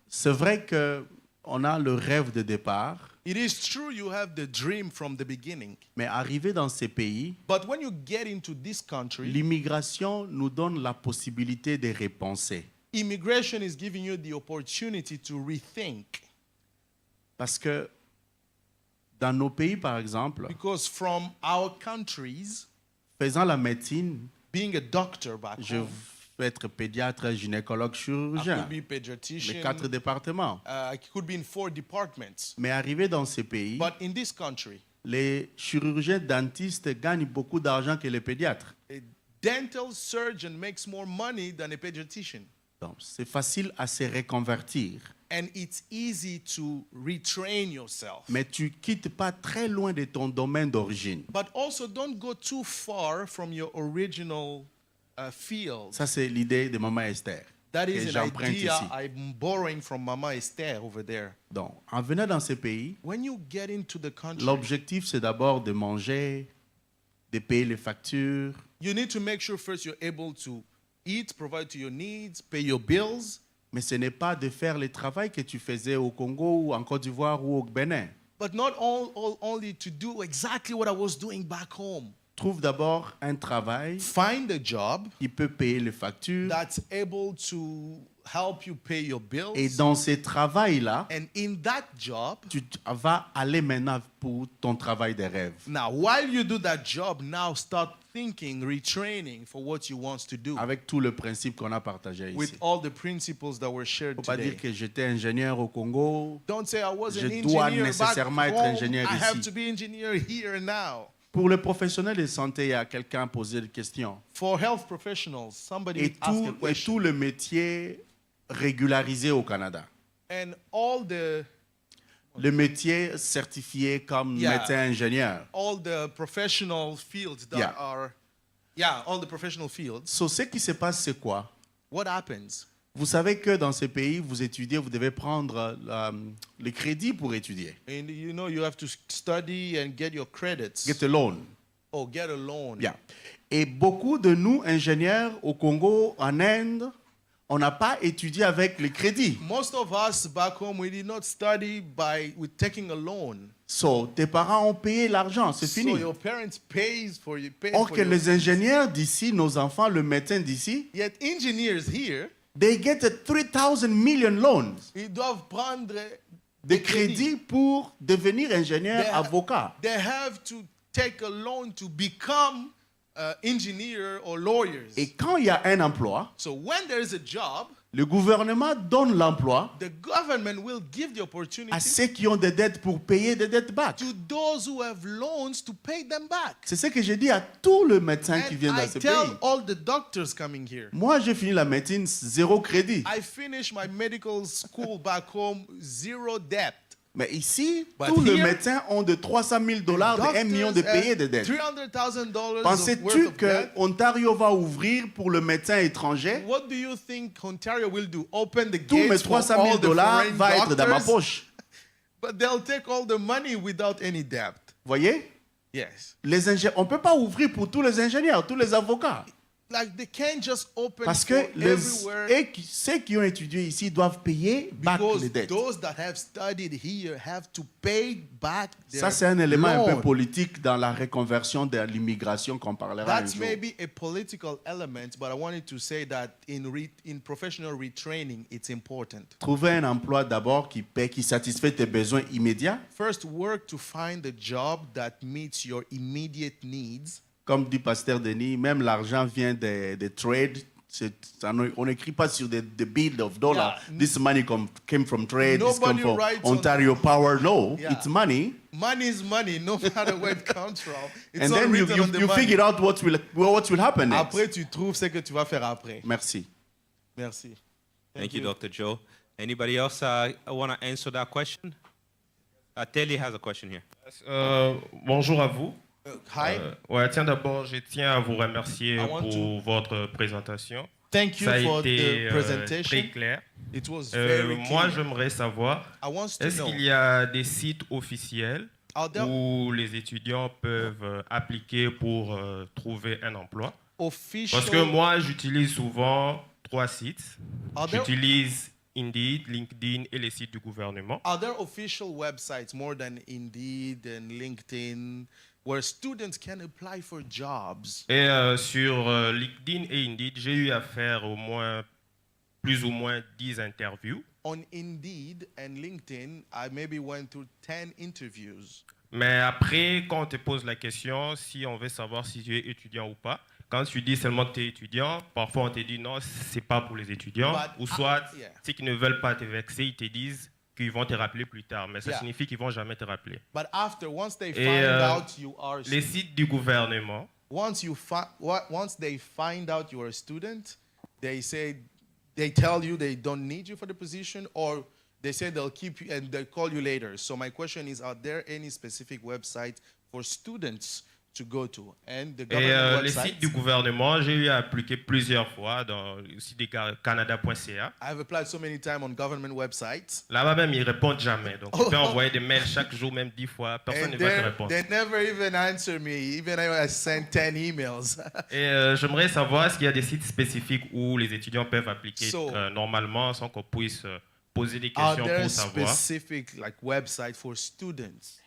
C'est vrai qu'on a le rêve de départ, It is true you have the dream from the beginning, mais arrivé dans ces pays, but when you get into this country, l'immigration nous donne la possibilité de repenser. immigration is giving you the opportunity to rethink. Parce que dans nos pays, par exemple, Because from our countries, faisant la médecine, being a doctor back je home, vais être pédiatre, gynécologue, I chirurgien, could be pediatrician, les 4 départements. I could be in 4 departments. Mais arrivé dans ces pays, But in this country, les chirurgiens dentistes gagnent beaucoup d'argent que les pédiatres. a dental surgeon makes more money than a pediatrician. Donc, c'est facile à se reconvertir. And it's easy to retrain yourself. Mais tu quittes pas très loin de ton domaine d'origine. But also don't go too far from your original field. Ça, c'est l'idée de Maman Esther. That que is an j'emprunte idea ici. I'm borrowing from Mama Esther over there. Donc, en venant dans ces pays, When you get into the country, l'objectif, c'est d'abord de manger, de payer les factures, you need to make sure first you're able to eat, provide to your needs, pay your bills. mais ce n'est pas de faire le travail que tu faisais au Congo ou en Côte d'Ivoire ou au Bénin. But not only to do exactly what I was doing back home. Trouve d'abord un travail Find a job qui peut payer les factures. that's able to help you pay your bills. Et dans ce travail-là, And in that job, tu vas aller maintenant pour ton travail de rêve. now while you do that job, now start thinking, retraining for what you want to do. Avec tout le principe qu'on a partagé With ici. all the principles that were shared Il ne faut pas today. dire que j'étais ingénieur au Congo. Don't say I was Je an dois engineer back nécessairement être home. ingénieur I have ici. to be engineer here and now. Pour les professionnels de santé, il y a quelqu'un a posé une question. For health professionals, somebody Et asked a question. tout le métier régularisé au Canada. And all Le métier certifié comme Yeah. médecin-ingénieur. all the professional fields that Yeah. are, all the professional fields. So, ce qui se passe, c'est quoi? What happens? Vous savez que dans ces pays, vous étudiez, vous devez prendre le crédit pour étudier. And you know you have to study and get your credits. Get a loan. Or get a loan. Bien. Et beaucoup de nous, ingénieurs au Congo, en Inde, on n'a pas étudié avec le crédit. Most of us back home, we did not study with taking a loan. So, tes parents ont payé l'argent, c'est So fini. your parents paid for Or que your- les ingénieurs d'ici, nos enfants, le médecin d'ici, Yet engineers here, they get a 3,000 million loans. ils doivent prendre des crédits pour devenir ingénieur, avocat. They have to take a loan to become engineer or lawyers. Et quand il y a un emploi, So when there is a job, le gouvernement donne l'emploi the government will give the à opportunity ceux qui ont des dettes pour payer des dettes back. to those who have loans to pay them back. C'est ce que je dis à tous les médecins qui And viennent I dans ce tell pays. all the doctors coming here, Moi, j'ai fini la médecine, zéro crédit. I finished my medical school back home, zéro debt. Mais ici, But tous les here, médecins ont de 300 000 dollars, de 1 million de payés de dettes. $300,000 worth Pensais-tu of que debt. Ontario va ouvrir pour le médecin étranger? What do you think Ontario will do? Open the Tous mes gates for 300 000 all the dollars foreign va être dans ma doctors? poche. But they'll take all the money without any debt. Voyez? Yes. On ne peut pas ouvrir pour tous les ingénieurs, tous les avocats. Like they can't just open Parce for que everywhere. ceux qui ont étudié ici doivent payer back Because les dettes. those that have studied here have to pay back their Ça, c'est un élément un peu loan. politique dans la reconversion de l'immigration qu'on parlera un That's jour. maybe a political element, but I wanted to say that in professional retraining, it's important. Trouver un emploi d'abord qui paie, qui satisfait tes besoins immédiats. First, work to find a job that meets your immediate needs. Comme dit Pasteur Denis, même l'argent vient des trades. On n'écrit pas sur the bill of dollars. Yeah. This money came from trade. This came Nobody from writes on- Ontario Power. No, Yeah. it's money. Money is money, no matter where it comes from. It's And all then written on the you money. figure out what will happen next. Après, tu trouves ce que tu vas faire après. Merci. Merci. Thank you, Dr. Joe. Anybody else want to answer that question? Telly has a question here. Bonjour à vous. Hi. Ouais, tiens, d'abord, je tiens à vous remercier I want pour votre présentation. Thank you Ça a for été the presentation. très clair. It was very Moi, clear. j'aimerais savoir, I want to est-ce know, qu'il y a des sites officiels are there où les étudiants peuvent appliquer pour trouver un emploi? official, Parce que moi, j'utilise souvent 3 sites. are there, J'utilise Indeed, LinkedIn et les sites du gouvernement. are there official websites more than Indeed and LinkedIn where students can apply for jobs? Et sur LinkedIn et Indeed, j'ai eu à faire plus ou moins 10 interviews. On Indeed and LinkedIn, I maybe went through 10 interviews. Mais après, quand on te pose la question, si on veut savoir si tu es étudiant ou pas, quand tu dis seulement que tu es étudiant, parfois on te dit non, c'est pas pour les étudiants. But, Ou soit, yeah. ceux qui ne veulent pas te vexer, ils te disent qu'ils vont te rappeler plus tard. Mais ça Yeah. signifie qu'ils vont jamais te rappeler. But after, once they Et find out you are, les sites du gouvernement, once they find out you're a student, they tell you they don't need you for the position, or they say they'll keep you and they'll call you later. So my question is, are there any specific websites for students to go to? And the et government les websites, sites du gouvernement, j'ai eu à appliquer plusieurs fois dans le site de canada.ca. I've applied so many times on government websites. Là-bas même, ils répondent jamais. Donc, tu peux envoyer des mails chaque jour, même 10 fois. Personne And ne va te répondre. they never even answer me, even if I sent 10 emails. Et j'aimerais savoir, est-ce qu'il y a des sites spécifiques où les étudiants peuvent appliquer So, normalement sans qu'on puisse poser des Are questions there pour savoir? specific like website for students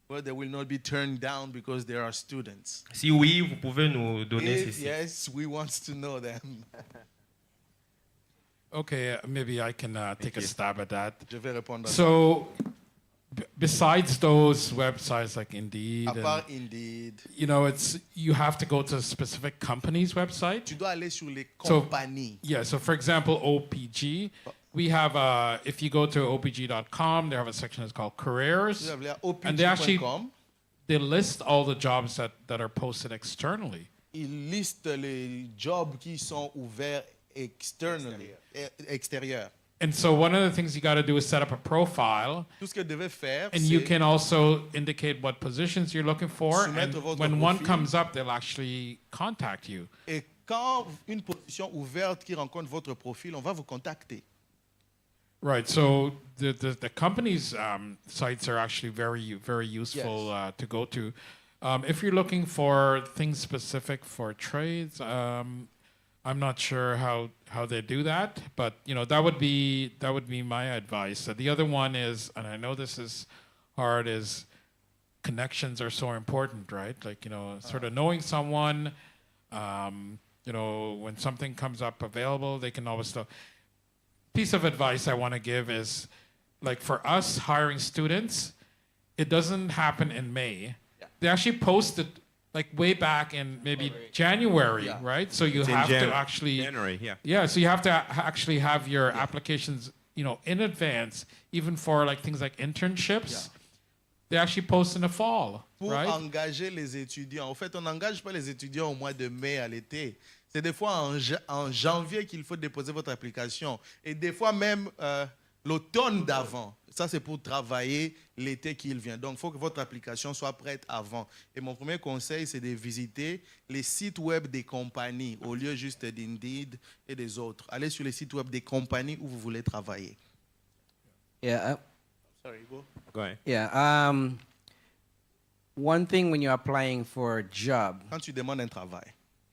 where they will not be turned down because they are students? Si oui, vous pouvez nous donner ces If sites. yes, we want to know them. Okay, maybe I can take a stab at that. Je vais répondre. So, besides those websites like Indeed, À and, part Indeed, you know, you have to go to a specific company's website. tu dois aller sur les So- compagnies. Yeah, so for example, OPG, we have, if you go to opg.com, they have a section that's called careers. Tu dois aller à And they actually, opg.com. they list all the jobs that are posted externally. Ils listent les jobs qui sont ouverts extérieurs. And so one of the things you got to do is set up a profile, Tout ce que vous devez faire, and you c'est can also indicate what positions you're looking for. And Soumettre votre when one profil. comes up, they'll actually contact you. et quand une position ouverte qui rencontre votre profil, on va vous contacter. Right. So the company's sites are actually very useful to go to. If you're looking for things specific for trades, I'm not sure how they do that, but you know that would be my advice. The other one is, and I know this is hard, is connections are so important, right? Like, you know, sort of knowing someone. You know, when something comes up available, they can always. Piece of advice I want to give is, like for us hiring students, it doesn't happen in May. They actually post it like way back in maybe January, right? So you It's in have to actually January, yeah. Yeah, so you have to actually have your applications, you know, in advance, even for like things like internships. They actually post in the fall, Pour right? engager les étudiants. En fait, on n'engage pas les étudiants au mois de mai à l'été. C'est des fois en janvier qu'il faut déposer votre application. Et des fois même l'automne d'avant. Ça, c'est pour travailler l'été qui vient. Donc, il faut que votre application soit prête avant. Et mon premier conseil, c'est de visiter les sites web des compagnies au lieu juste d'Indeed et des autres. Allez sur les sites web des compagnies où vous voulez travailler. Yeah. Sorry, go. Go ahead. Yeah. One thing when you're applying for a job, Quand tu demandes un travail,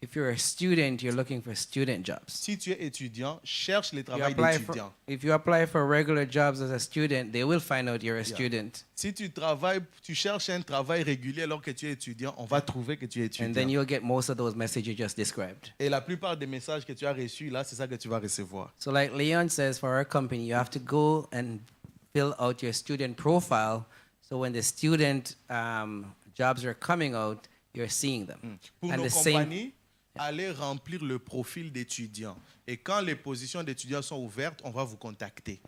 if you're a student, you're looking for student jobs. si tu es étudiant, cherche les You travails apply d'étudiant. if you apply for regular jobs as a student, they will find out you're a student. Si tu travailles, tu cherches un travail régulier alors que tu es étudiant, on va trouver que tu es And then étudiant. you'll get most of those messages you just described. Et la plupart des messages que tu as reçus, là, c'est ça que tu vas recevoir. So like Leon says, for our company, you have to go and fill out your student profile. So when the student jobs are coming out, you're seeing them. Pour And nos the same, compagnies, allez remplir le profil d'étudiant. Et quand les positions d'étudiants sont ouvertes, on va vous contacter.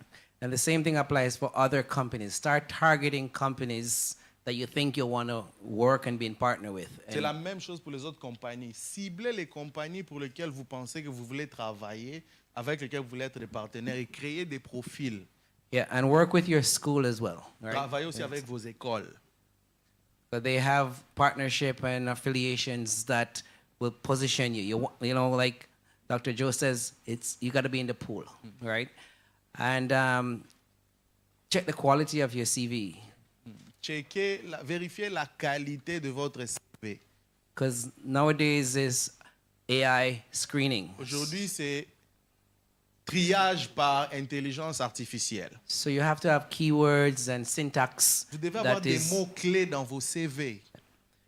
and the same thing applies for other companies. Start targeting companies that you think you want to work and be in partner with. C'est And la même chose pour les autres compagnies. Ciblez les compagnies pour lesquelles vous pensez que vous voulez travailler, avec lesquelles vous voulez être des partenaires et créer des profils. yeah, and work with your school as well. Right? Travaillez aussi avec vos écoles. But they have partnership and affiliations that will position you. You know, like Dr. Joe says, it's you got to be in the pool, right? And check the quality of your CV, Vérifiez la qualité de votre CV. because nowadays is AI screening. Aujourd'hui, c'est triage par intelligence artificielle. So you have to have keywords and syntax Vous devez avoir that des is mots-clés dans vos CV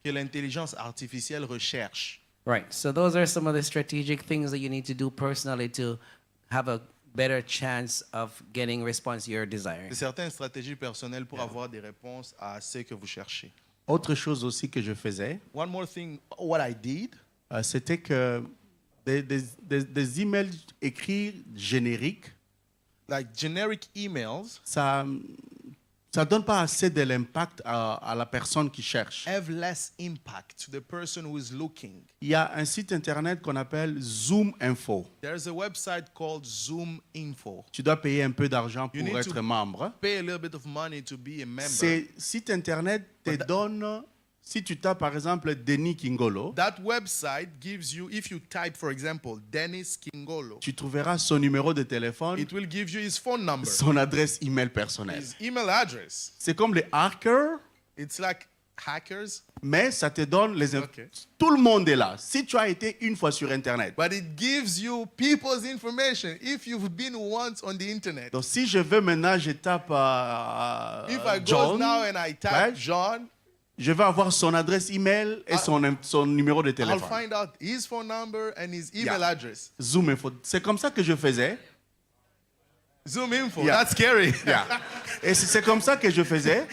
que l'intelligence artificielle recherche. right. So those are some of the strategic things that you need to do personally to have a better chance of getting response you're desiring. C'est certaines stratégies personnelles pour avoir des réponses à ce que vous cherchez. Autre chose aussi que je faisais, One more thing, what I did, c'était que des emails écrits génériques, like generic emails, ça ne donne pas assez de l'impact à la personne qui cherche. have less impact to the person who is looking. Il y a un site internet qu'on appelle Zoom Info. There's a website called Zoom Info. Tu dois payer un peu d'argent You pour need être to membre. Pay a little bit of money to be a member. Ces sites internet te donnent, si tu tapes par exemple Denis Kingolo, That website gives you, if you type, for example, Dennis Kingolo, tu trouveras son numéro de téléphone, it will give you his phone number, son adresse email personnelle. his email address. C'est comme les hackers, It's like hackers, mais ça te donne les Okay. Tout le monde est là. Si tu as été une fois sur internet. but it gives you people's information if you've been once on the internet. Donc si je veux maintenant, je tape If I go John, now and I type right? John, je vais avoir son adresse email et son numéro de I'll téléphone. find out his phone number and his email Yeah. address. Zoom Info. C'est comme ça que je faisais. Zoom Info, Yeah. that's scary. Yeah. Et c'est comme ça que je faisais.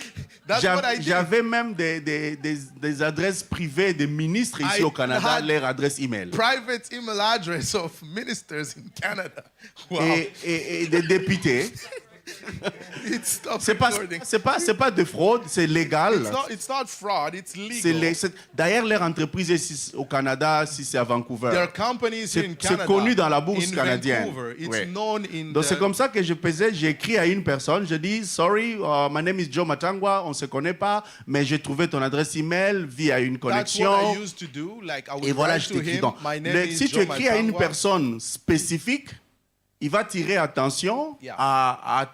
That's what I did. J'avais même des adresses privées des ministres ici I au Canada, had leur adresse email. Private email address of ministers in Canada. Wow. Et des députés. It stopped C'est recording. pas de fraude, c'est légal. It's not fraud, it's legal. D'ailleurs, leur entreprise est au Canada, si c'est à Vancouver. There are companies here in Canada. C'est connu dans la bourse in canadienne. Vancouver. It's Ouais. known in Donc c'est the, comme ça que j'ai écrit à une personne, je dis sorry, my name is Joe Matangwa, on se connaît pas, mais j'ai trouvé ton adresse email via une That's what connexion. I used to do. Like I would Et voilà, write je to t'écris. him, Donc, my name is si tu Joe écris à une Matangwa. personne spécifique, il va tirer attention Yeah. à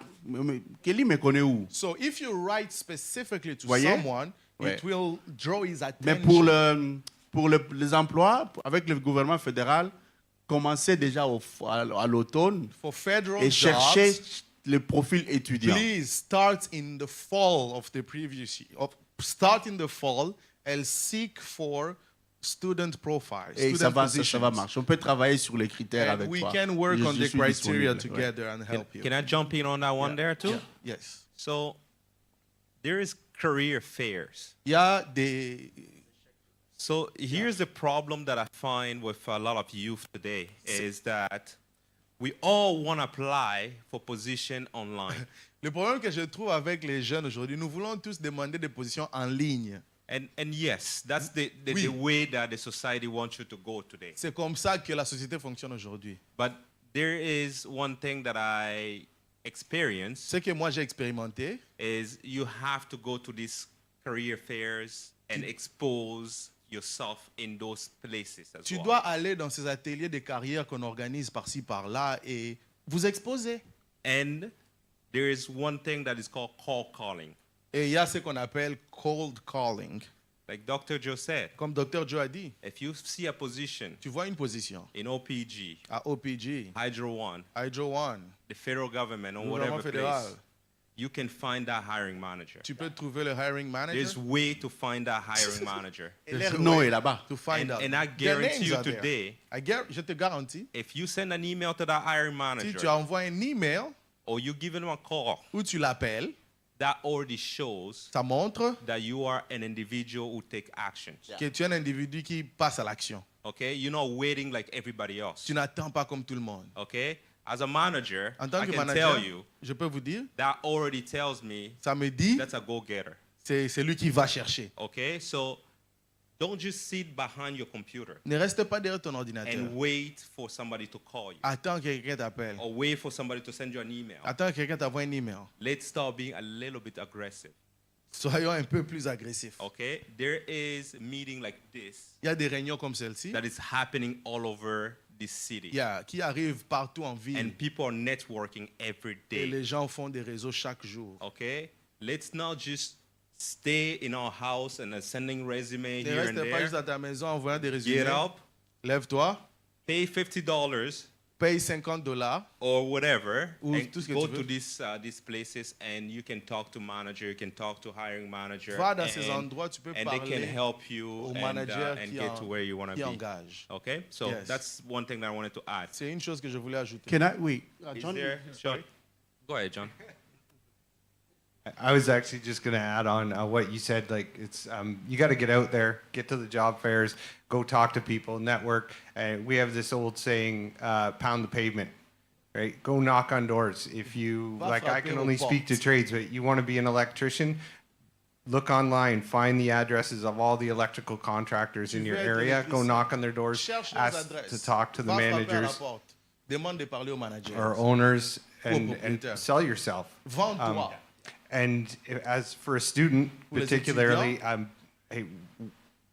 Kelly me connaît où. So if you write specifically to Voyez? someone, Ouais. it will draw his Mais attention. pour les emplois, avec le gouvernement fédéral, commencez déjà à l'automne For federal et cherchez jobs, le profil étudiant. please start in the fall of the previous year. Start in the fall and seek for student profiles, Et student ça va positions. marcher. On peut travailler sur les critères And avec we toi. can work Je on the suis criteria disponible, together and help you. Can I jump in on that one there too? Yes. So there is career fairs. Il y a des... So here's the problem that I find with a lot of youth today is that we all want to apply for position online. Le problème que je trouve avec les jeunes aujourd'hui, nous voulons tous demander des positions en ligne. And yes, that's the Oui. way that the society wants you to go today. C'est comme ça que la société fonctionne aujourd'hui. But there is one thing that I experienced Ce que moi j'ai expérimenté, is you have to go to these career fairs and expose yourself in those places as tu well. dois aller dans ces ateliers de carrière qu'on organise par-ci par-là et vous exposer. And there is one thing that is called call calling. Et il y a ce qu'on appelle cold calling. Like Dr. Joe said, Comme Dr. Joe a dit, if you see a position tu vois une position in OPG, à OPG, Hydro One, Hydro One, the federal government, or gouvernement whatever fédéral, place, you can find that hiring manager. tu peux trouver le hiring manager. There's way to find that hiring manager. Et Le leur nom way est là-bas. to find out. And I Their guarantee names you are there. today, Je te garantis, if you send an email to that hiring si manager, tu envoies un email or you give them a call, ou tu l'appelles, that already shows ça montre that you are an individual who take actions. que tu es un individu qui passe à l'action. Okay? You're not waiting like everybody else. Tu n'attends pas comme tout le monde. Okay? As a manager, En tant I que can manager, tell you je peux vous dire, that already tells me ça me dit, that's a go-getter. c'est lui qui va chercher. Okay? So don't just sit behind your computer Ne reste pas derrière ton ordinateur. and wait for somebody to call you Attends que quelqu'un t'appelle. or wait for somebody to send you an email. Attends que quelqu'un t'envoie un email. Let's start being a little bit aggressive. Soyons un peu plus agressifs. Okay? There is a meeting like this Il y a des réunions comme celle-ci that is happening all over this city. qui arrivent partout en ville. And people are networking every Et day. les gens font des réseaux chaque jour. Okay? Let's not just stay in our house and sending resume Ne here and reste pas juste there. à ta maison en envoyant des Get résumés. up, Lève-toi, pay $50 paye $50 or whatever, Ou and tout ce que go tu to veux. these places, and you can talk to manager, you can talk to hiring manager, va dans ces endroits, tu peux and they can parler help you au and manager and qui get to where you want to qui be. engage. Okay, so Yes. that's one thing that I wanted to add. C'est une chose que je voulais ajouter. Can I, oui. Is John, there, sorry? Go ahead, John. I was actually just going to add on what you said. Like, it's you got to get out there, get to the job fairs, go talk to people, network. We have this old saying, "Pound the pavement." Right? Go knock on doors. If you Va like, I frapper can aux only speak to portes. trades, but you want to be an electrician. Look online, find the addresses of all the electrical contractors in Tu your veux être area. Go électricien. knock on their doors. Cherche leurs Ask adresses. to talk to the Va frapper à la managers porte. Demande de parler au manager. or owners and propriétaires. sell yourself. Vends-toi. And as for a student, Pour les particularly, hey,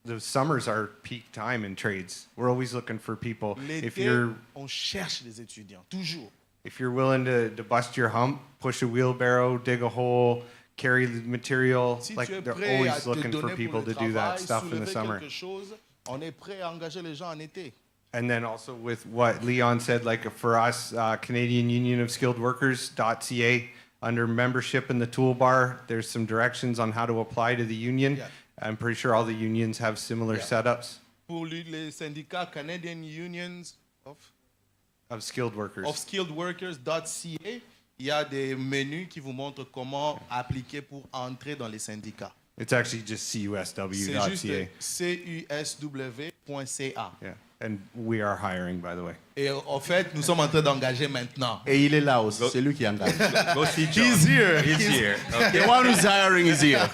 the summers are peak time in trades. We're always looking for people. If L'été, on cherche des étudiants, toujours. If you're willing to bust your hump, push a wheelbarrow, dig a hole, carry the material, Si like tu es they're prêt à always te looking for donner people pour le to do that travail, stuff in the soulever summer. quelque chose, on est prêt à engager les gens en été. And then also with what Leon said, like for us, Canadian Union of Skilled Workers.ca, under membership in the toolbar, there's some directions on how to apply to the union. Yeah. I'm pretty sure all the unions have similar setups Pour les syndicats Canadian Unions of skilled workers. of Skilled Workers.ca, il y a des menus qui vous montrent comment appliquer pour entrer dans les syndicats. It's actually just C'est CUSW.ca. juste CUSW.ca. Yeah. And we are hiring, by the way. Et en fait, nous sommes en train d'engager maintenant. Et il est là aussi, c'est lui qui engage. Go see John. He's here. He's here. The one who's hiring is here.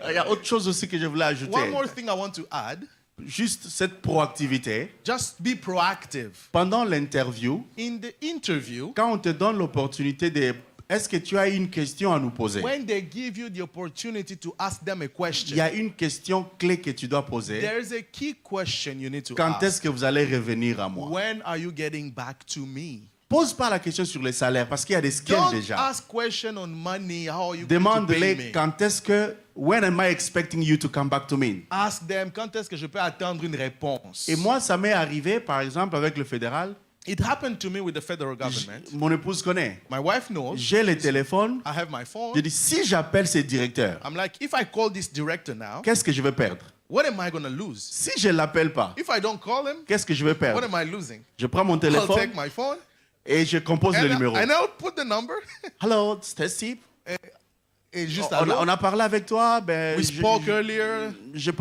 Il y a autre chose aussi que je voulais ajouter. One more thing I want to add. Juste cette proactivité. Just be proactive. Pendant l'interview, In the interview, quand on te donne l'opportunité de... Est-ce que tu as une question à nous poser? when they give you the opportunity to ask them a Il question, y a une question clé que tu dois poser. there is a key question you need to Quand est-ce ask. que vous allez revenir à moi? When are you getting back to me? Pose pas la question sur les salaires parce qu'il y a des scales Don't déjà. ask question on money. How are you going to pay Demande-les me? quand est-ce que... When am I expecting you to come back to me? Ask them quand est-ce que je peux attendre une réponse. Et moi, ça m'est arrivé, par exemple, avec le fédéral. It happened to me with the federal government. Mon épouse connaît. My wife knows. J'ai le téléphone. I have my phone. Je dis, si j'appelle ce directeur, I'm like, if I call this director now, qu'est-ce que je vais perdre? what am I going to lose? Si je ne l'appelle pas, If I don't call him, qu'est-ce que je vais what perdre? am I losing? Je prends mon I'll téléphone take my phone et je compose le numéro. and I'll put the number. Hello, Stacy. Et juste On a parlé avec toi. Ben, we spoke earlier. Je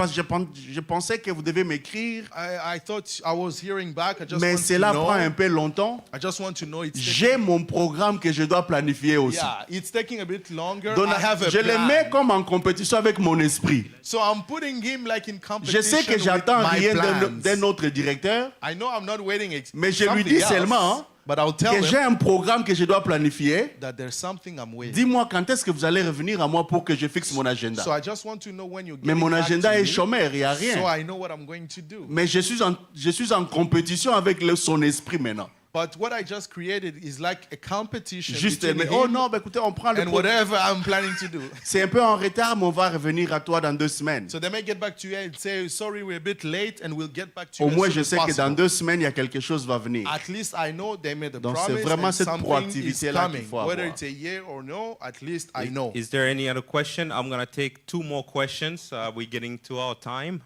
pensais que vous devez m'écrire. I thought I was hearing back. I just Mais want to cela know. prend un peu longtemps. I just want to know it's J'ai mon programme que je dois planifier aussi. yeah, it's taking a bit longer. Donc, I have a je le plan. mets comme en compétition avec mon esprit. So I'm putting him like in competition Je sais que with j'attends my rien plans. d'un autre directeur, I know I'm not waiting mais je lui something dis else, seulement but I'll tell que j'ai him un programme que je dois planifier. that there's something I'm waiting. Dis-moi quand est-ce que vous allez revenir à moi pour que je fixe mon agenda. So I just want to know when you're Mais getting mon back agenda to est me, chômeur, il n'y a so rien. I know what I'm going to do. Mais je suis en compétition avec son esprit maintenant. But what I just created is like a competition Juste, between mais, him oh non, ben écoutez, on prend le and programme. whatever I'm planning to do. C'est un peu en retard, mais on va revenir à toi dans 2 semaines. So they may get back to you and say, sorry, we're a bit late, and we'll get back to Au you moins, as je soon sais as que dans possible. 2 semaines, il y a quelque chose va venir. At least I know they made a Donc, c'est promise vraiment and cette something is proactivité-là qu'il coming. faut Whether avoir. it's a year or no, at least I know. Is there any other question? I'm going to take 2 more questions. We're getting to our time.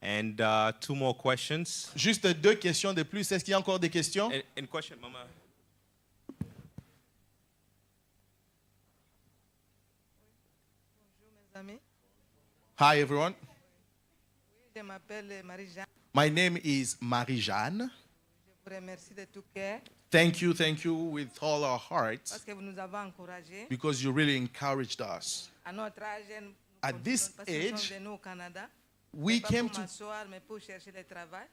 And 2 more questions. Juste 2 questions de plus. Est-ce qu'il y a encore des questions? Any question, Mama? Hi, everyone. Je m'appelle Marie-Jeanne. My name is Marie-Jeanne. Je vous remercie de tout cœur Thank you with all our hearts parce que vous nous avez encouragés. because you really encouraged us. À notre âge, nous At continuons this parce que nous age, sommes venus au Canada. We Pas came pour to m'asseoir, mais pour chercher le travail.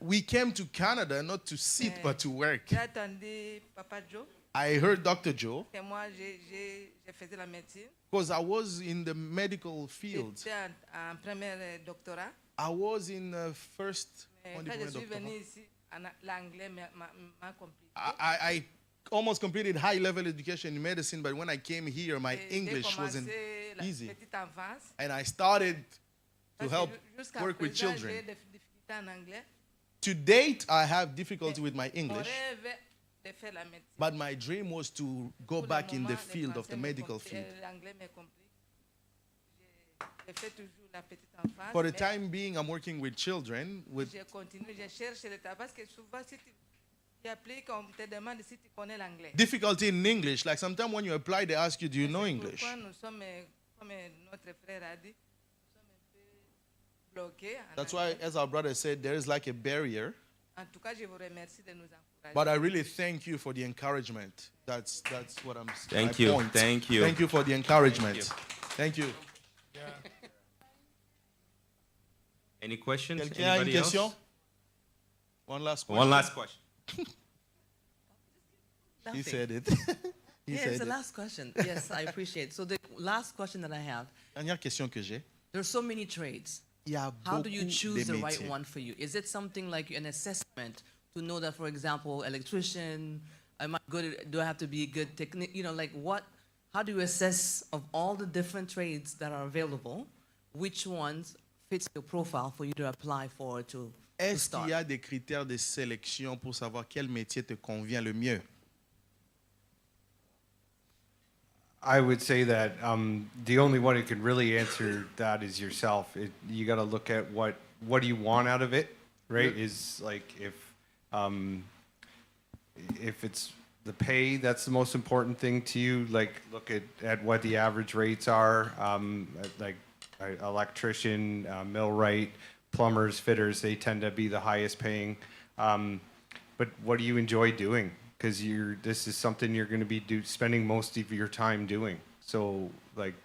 Canada not to sit but to work. J'ai attendu Papa Joe, I heard Dr. Joe que moi, j'ai fait la médecine. because I was in the medical field. J'étais en premier doctorat. I was in first. Mais on dit quand je premier suis doctorat. venue ici, l'anglais m'a compliqué. I almost completed high level education in medicine, but when I came here, my J'ai English wasn't commencé la easy. petite enfance. And I started to Parce que help jusqu'à work with présent, children. j'ai des difficultés en anglais. To date, I have difficulty with my Mon English, rêve de faire la médecine. but my dream was to go Pour le back in moment, the le field of the français me medical compli- field. L'anglais me complique. J'ai fait toujours la petite enfance. For the mais time being, I'm working with children. je continue, je cherche le travail parce que souvent, si tu appliques, on te demande si tu connais l'anglais. Difficulty in English, like sometimes when you apply, they ask you, do you know C'est English? pourquoi nous sommes, comme notre frère a dit, nous sommes un peu bloqués. en That's why, anglais. as our brother said, there is like a barrier. En tout cas, je vous remercie de nous encourager. But I really thank you for the encouragement. That's what I'm saying. Thank you. Thank you. Thank you for the encouragement. Thank you. Any questions? Quelqu'un a une Anybody question? else? One last question. One last question. He said it. He Yeah, said it's the it. last question. Yes, I appreciate it. So the last question that I have, Dernière question que j'ai. there's so many trades. Il y a How do you beaucoup choose de the right métiers. one for you? Is it something like an assessment to know that, for example, electrician, am I good? Do I have to be a good technique? You know, like what? How do you assess of all the different trades that are available, which ones fits your profile for you to apply for to Est-ce start? qu'il y a des critères de sélection pour savoir quel métier te convient le mieux? I would say that the only one who can really answer that is yourself. You got to look at what do you want out of it, right? Is like if it's the pay, that's the most important thing to you. Like look at what the average rates are. Like electrician, millwright, plumbers, fitters, they tend to be the highest paying. But what do you enjoy doing? Because this is something you're going to be spending most of your time doing. So, like,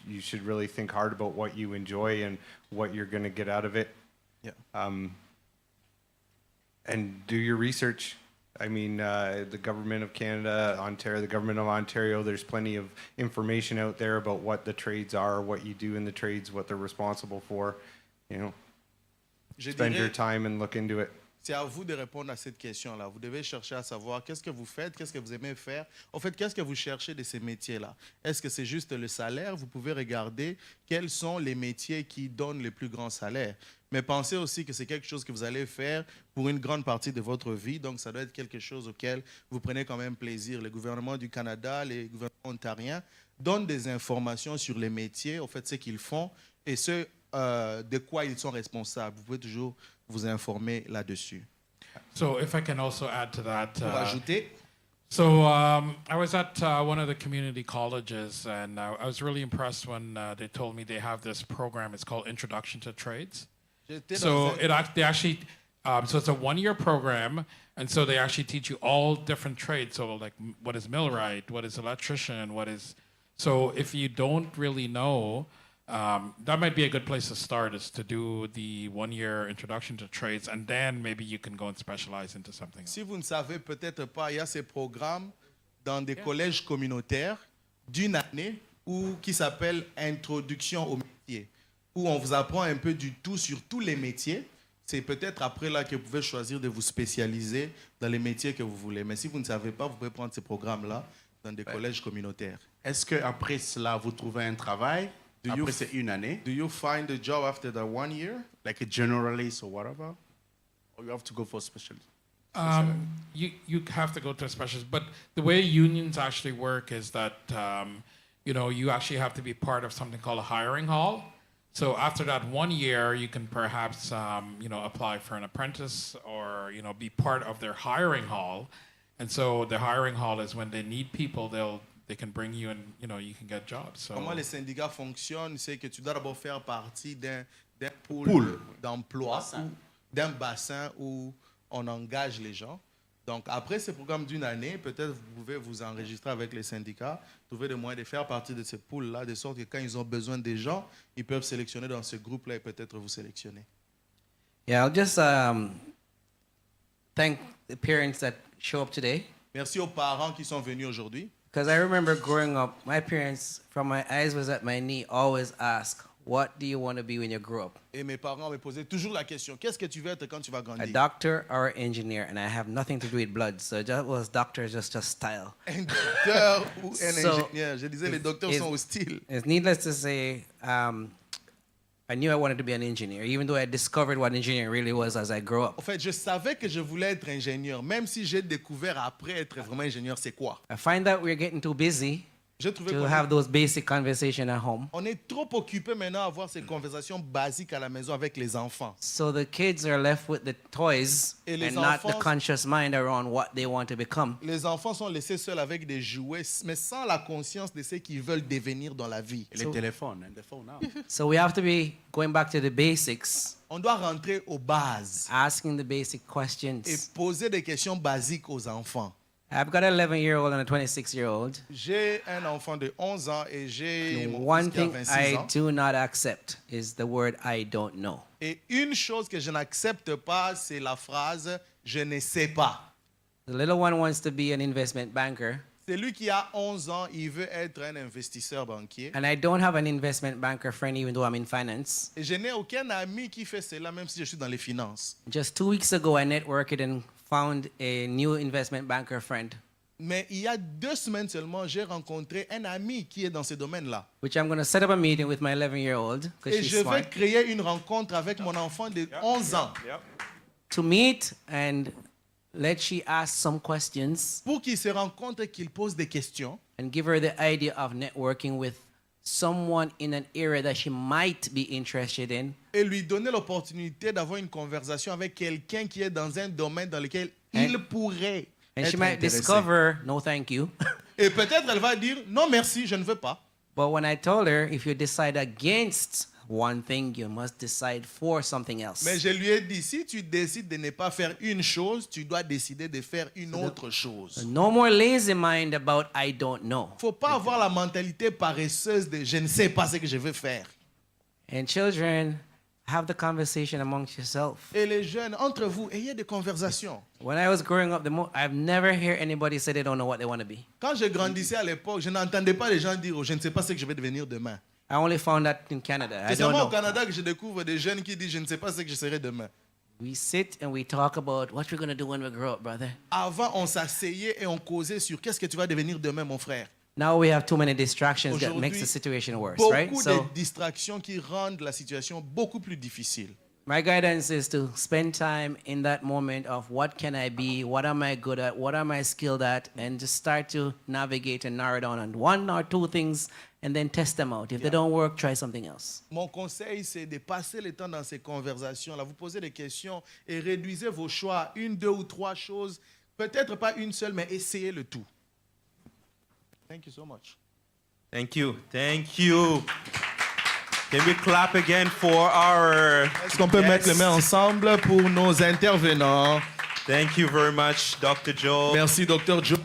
you should really think hard about what you enjoy and what you're going to get out of it. Yeah. And do your research. I mean, the government of Canada, Ontario, the government of Ontario, there's plenty of information out there about what the trades are, what you do in the trades, what they're responsible for. You know, Je spend your dirais, time and look into it. C'est à vous de répondre à cette question-là. Vous devez chercher à savoir qu'est-ce que vous faites, qu'est-ce que vous aimez faire. En fait, qu'est-ce que vous cherchez de ces métiers-là? Est-ce que c'est juste le salaire? Vous pouvez regarder quels sont les métiers qui donnent le plus grand salaire. Mais pensez aussi que c'est quelque chose que vous allez faire pour une grande partie de votre vie. Donc, ça doit être quelque chose auquel vous prenez quand même plaisir. Le gouvernement du Canada, les gouvernements ontariens donnent des informations sur les métiers, en fait, ce qu'ils font et ce de quoi ils sont responsables. Vous pouvez toujours vous informer là-dessus. So if I can also add to that. Pour ajouter, So I was at one of the community colleges, and I was really impressed when they told me they have this program. It's called Introduction to Trades. So they actually, so it's a 1-year program, and so they actually teach you all different trades. So like, what is millwright? What is electrician? What is, so if you don't really know, that might be a good place to start, is to do the 1-year introduction to trades, and then maybe you can go and specialize into something else. Si vous ne savez peut-être pas, il y a ces programmes dans des collèges communautaires d'une année qui s'appelle Introduction au métier, où on vous apprend un peu du tout sur tous les métiers. C'est peut-être après là que vous pouvez choisir de vous spécialiser dans les métiers que vous voulez. Mais si vous ne savez pas, vous pouvez prendre ces programmes-là dans des collèges communautaires. Est-ce qu'après cela, vous trouvez un travail? Après c'est une année? Do you find a job after the 1 year? Like a generalist or whatever? Or you have to go for a specialist? You have to go to a specialist, but the way unions actually work is that you actually have to be part of something called a hiring hall. So after that 1 year, you can perhaps apply for an apprentice or be part of their hiring hall. And so the hiring hall is when they need people, they can bring you and you can get jobs. So comment les syndicats fonctionnent, c'est que tu dois d'abord faire partie d'un pool d'emploi, d'un bassin où on engage les gens. Donc après ce programme d'une année, peut-être vous pouvez vous enregistrer avec les syndicats, trouver des moyens de faire partie de ce pool-là, de sorte que quand ils ont besoin des gens, ils peuvent sélectionner dans ce groupe-là et peut-être vous sélectionner. Yeah, I'll just thank the parents that show up today. Merci aux parents qui sont venus aujourd'hui. Because I remember growing up, my parents, from my eyes was at my knee, always ask, what do you want to be when you grow up? Et mes parents me posaient toujours la question, qu'est-ce que tu veux être quand tu vas grandir? A doctor or an engineer, and I have nothing to do with blood, so that was doctor just style. Un docteur ou un ingénieur. Je disais, les docteurs sont hostiles. It's needless to say, I knew I wanted to be an engineer, even though I discovered what engineering really was as I grew up. En fait, je savais que je voulais être ingénieur, même si j'ai découvert après être vraiment ingénieur, c'est quoi? I find that we're getting too busy to have those basic conversations at home. On est trop occupé maintenant à avoir ces conversations basiques à la maison avec les enfants. So the kids are left with the toys and not the conscious mind around what they want to become. Les enfants sont laissés seuls avec des jouets, mais sans la conscience de ce qu'ils veulent devenir dans la vie. Les téléphones, and the phone now. So we have to be going back to the basics. On doit rentrer aux bases. Asking the basic questions. Et poser des questions basiques aux enfants. I've got an 11-year-old and a 26-year-old. J'ai un enfant de 11 ans et j'ai mon one fils qui a thing 26 I ans. do not accept is the word I don't know. Et une chose que je n'accepte pas, c'est la phrase « je ne sais pas ». The little one wants to be an investment banker. Celui qui a 11 ans, il veut être un investisseur banquier. And I don't have an investment banker friend even though I'm in finance. Et je n'ai aucun ami qui fait cela, même si je suis dans les finances. Just 2 weeks ago, I networked and found a new investment banker friend. Mais il y a 2 semaines seulement, j'ai rencontré un ami qui est dans ce domaine-là. Which I'm going to set up a meeting with my 11-year-old because Et she's je vais smart. créer une rencontre avec mon enfant de 11 ans. To meet and let she ask some questions. Pour qu'il se rencontre, qu'il pose des questions. And give her the idea of networking with someone in an area that she might be interested in. Et lui donner l'opportunité d'avoir une conversation avec quelqu'un qui est dans un domaine dans lequel il pourrait And she être might intéressé. discover, no thank you. Et peut-être elle va dire, non merci, je ne veux pas. But when I told her, if you decide against one thing, you must decide for something else. Mais je lui ai dit, si tu décides de ne pas faire une chose, tu dois décider de faire une autre chose. No more lazy mind about I don't know. Faut pas avoir la mentalité paresseuse de je ne sais pas ce que je veux faire. And children, have the conversation amongst yourself. Et les jeunes, entre vous, ayez des conversations. When I was growing up, I've never heard anybody say they don't know what they want to be. Quand je grandissais à l'époque, je n'entendais pas les gens dire, oh, je ne sais pas ce que je vais devenir demain. I only found that in Canada. I C'est don't seulement au know. Canada que je découvre des jeunes qui disent, je ne sais pas ce que je serai demain. We sit and we talk about what we're going to do when we grow up, brother. Avant, on s'asseyait et on causait sur qu'est-ce que tu vas devenir demain, mon frère. Now we have too many distractions that Aujourd'hui, makes the situation worse, beaucoup right? de So distractions qui rendent la situation beaucoup plus difficile. my guidance is to spend time in that moment of what can I be, what am I good at, what am I skilled at, and just start to navigate and narrow down on one or two things and then test them out. If they don't work, try something else. Mon conseil, c'est de passer le temps dans ces conversations-là. Vous posez des questions et réduisez vos choix à une, deux ou trois choses. Peut-être pas une seule, mais essayez le tout. Thank you so much. Thank you. Thank you. Can we clap again for our Est-ce qu'on peut mettre les mains ensemble pour nos intervenants? Thank you very much, Dr. Joe. Merci, Dr. Joe.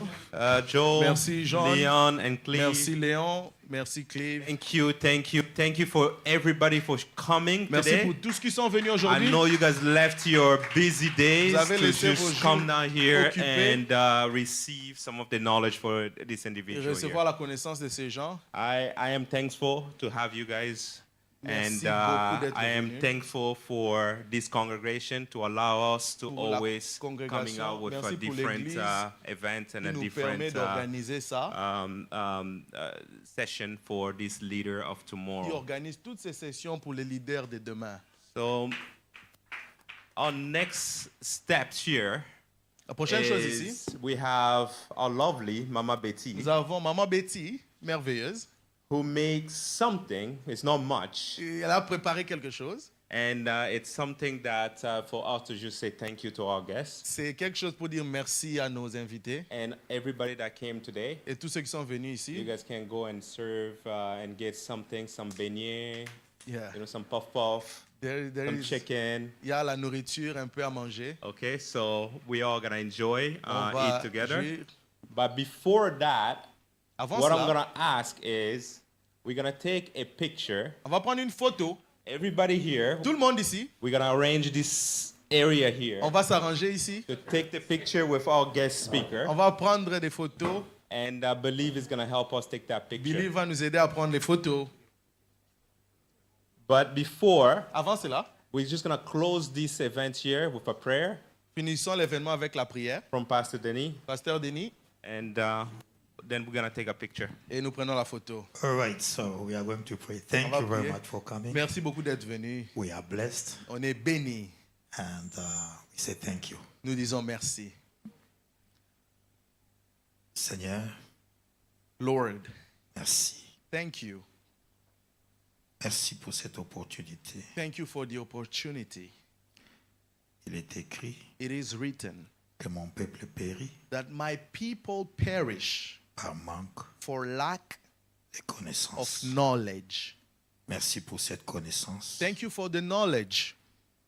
Joe. Merci, Jean. Leon and Cleve. Merci, Léon. Merci, Cleve. Thank you, thank you. Thank you for everybody for coming Merci today. pour tous qui sont venus I aujourd'hui. know you guys left your busy days Vous avez to laissé vos just jours come down here occupés. and receive some of the knowledge for this Et individual recevoir here. la connaissance de ces gens. I am thankful to have you guys. Merci And beaucoup d'être I am venus. thankful for this congregation to allow us to Pour la always coming congrégation. out with Merci pour different l'Église events and qui a nous permet different d'organiser ça. session for this leader of Qui tomorrow. organise toutes ces sessions pour les leaders de demain. So our next steps here La prochaine chose is ici, we have our lovely Mama Betty nous avons Maman Betty, merveilleuse. who makes something. It's not much. Et elle a préparé quelque chose. And it's something that for us to just say thank you to our guests C'est quelque chose pour dire merci à nos invités and everybody that came today. et tous ceux qui sont venus You ici. guys can go and serve and get something, some beignet, Yeah. some puff puff, There some is- chicken. Il y a la nourriture, un peu à manger. Okay, so we all gonna enjoy, On va eat together. jouir. But before that, Avant what I'm cela, gonna ask is, we're gonna take a picture. on va prendre une photo. Everybody here, Tout le monde ici. we're gonna arrange this area here On va s'arranger ici. to take the picture with our guest speaker. On va prendre des photos. And I believe is gonna help us take that picture. Billy va nous aider à prendre les photos. But before, Avant cela, we're just gonna close this event here with a prayer finissons l'événement avec la prière. from Pastor Denis, Pasteur Denis, and then we're gonna take a picture. et nous prenons la photo. All right, so we are going to pray. On Thank va you very prier. much for coming. Merci beaucoup d'être venus. We are blessed On est bénis. and we say thank you. Nous disons merci. Seigneur, Lord, merci. thank you. Merci pour cette opportunité. Thank you for the opportunity. Il est écrit It is written que mon peuple périt that my people perish par manque for lack de of connaissance. knowledge. Merci pour cette connaissance Thank you for the knowledge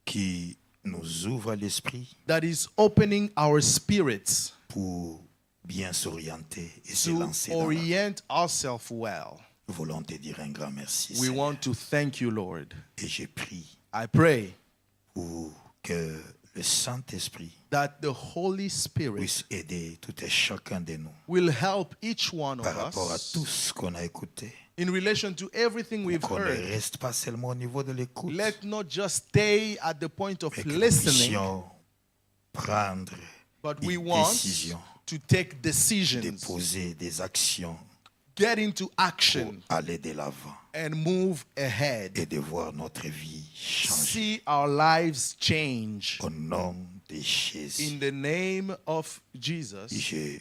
qui nous ouvre l'esprit that is opening our spirits pour bien s'orienter et se to lancer dans la... orient ourselves well. Nous voulons te dire un grand merci, We Seigneur. want to thank you, Lord. Et je prie I pray pour que le Saint-Esprit that the Holy Spirit puisse aider tout et chacun de nous will help each one of par rapport à us tout ce qu'on a écouté. in relation to everything we've Qu'on ne heard. reste pas seulement au niveau de l'écoute, Let not just stay at the point of mais que nous listening, puissions prendre but des we want décisions, to take decisions, déposer des actions, get into pour action, aller de l'avant and move ahead. et de voir notre vie changer. See our lives change. Au nom de Jésus, In the name of Jesus, je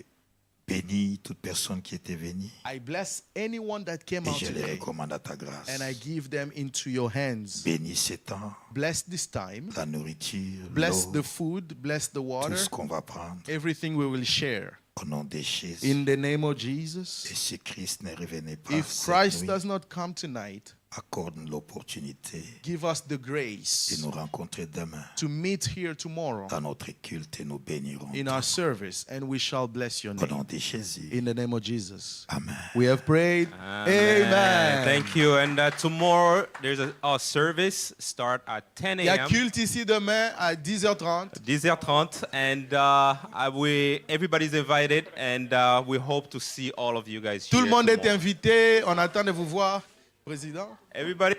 bénis toute personne qui était venue I bless anyone that came et out je les today, recommande à ta grâce. and I give them into your hands. Bénis ce temps, Bless this time. la nourriture, Bless l'eau, the food. Bless the tout water. ce qu'on va prendre. Everything we will share. Au nom de Jésus. In the name of Et Jesus. si Christ ne revenait pas If cette Christ nuit, does not come tonight, accorde-nous l'opportunité give us the de grace nous rencontrer demain to meet here tomorrow dans notre culte et nous bénirons. in our service, and we shall bless your Au nom name. de Jésus. In the name of Jesus. Amen. We have prayed. Amen. Thank you. And tomorrow there's our service start at 10 Il y a a.m. culte ici demain à 10h30. 10h30, and everybody's invited, and we hope to see all of you guys Tout here le monde est tomorrow. invité. On attend de vous voir, Président. Everybody,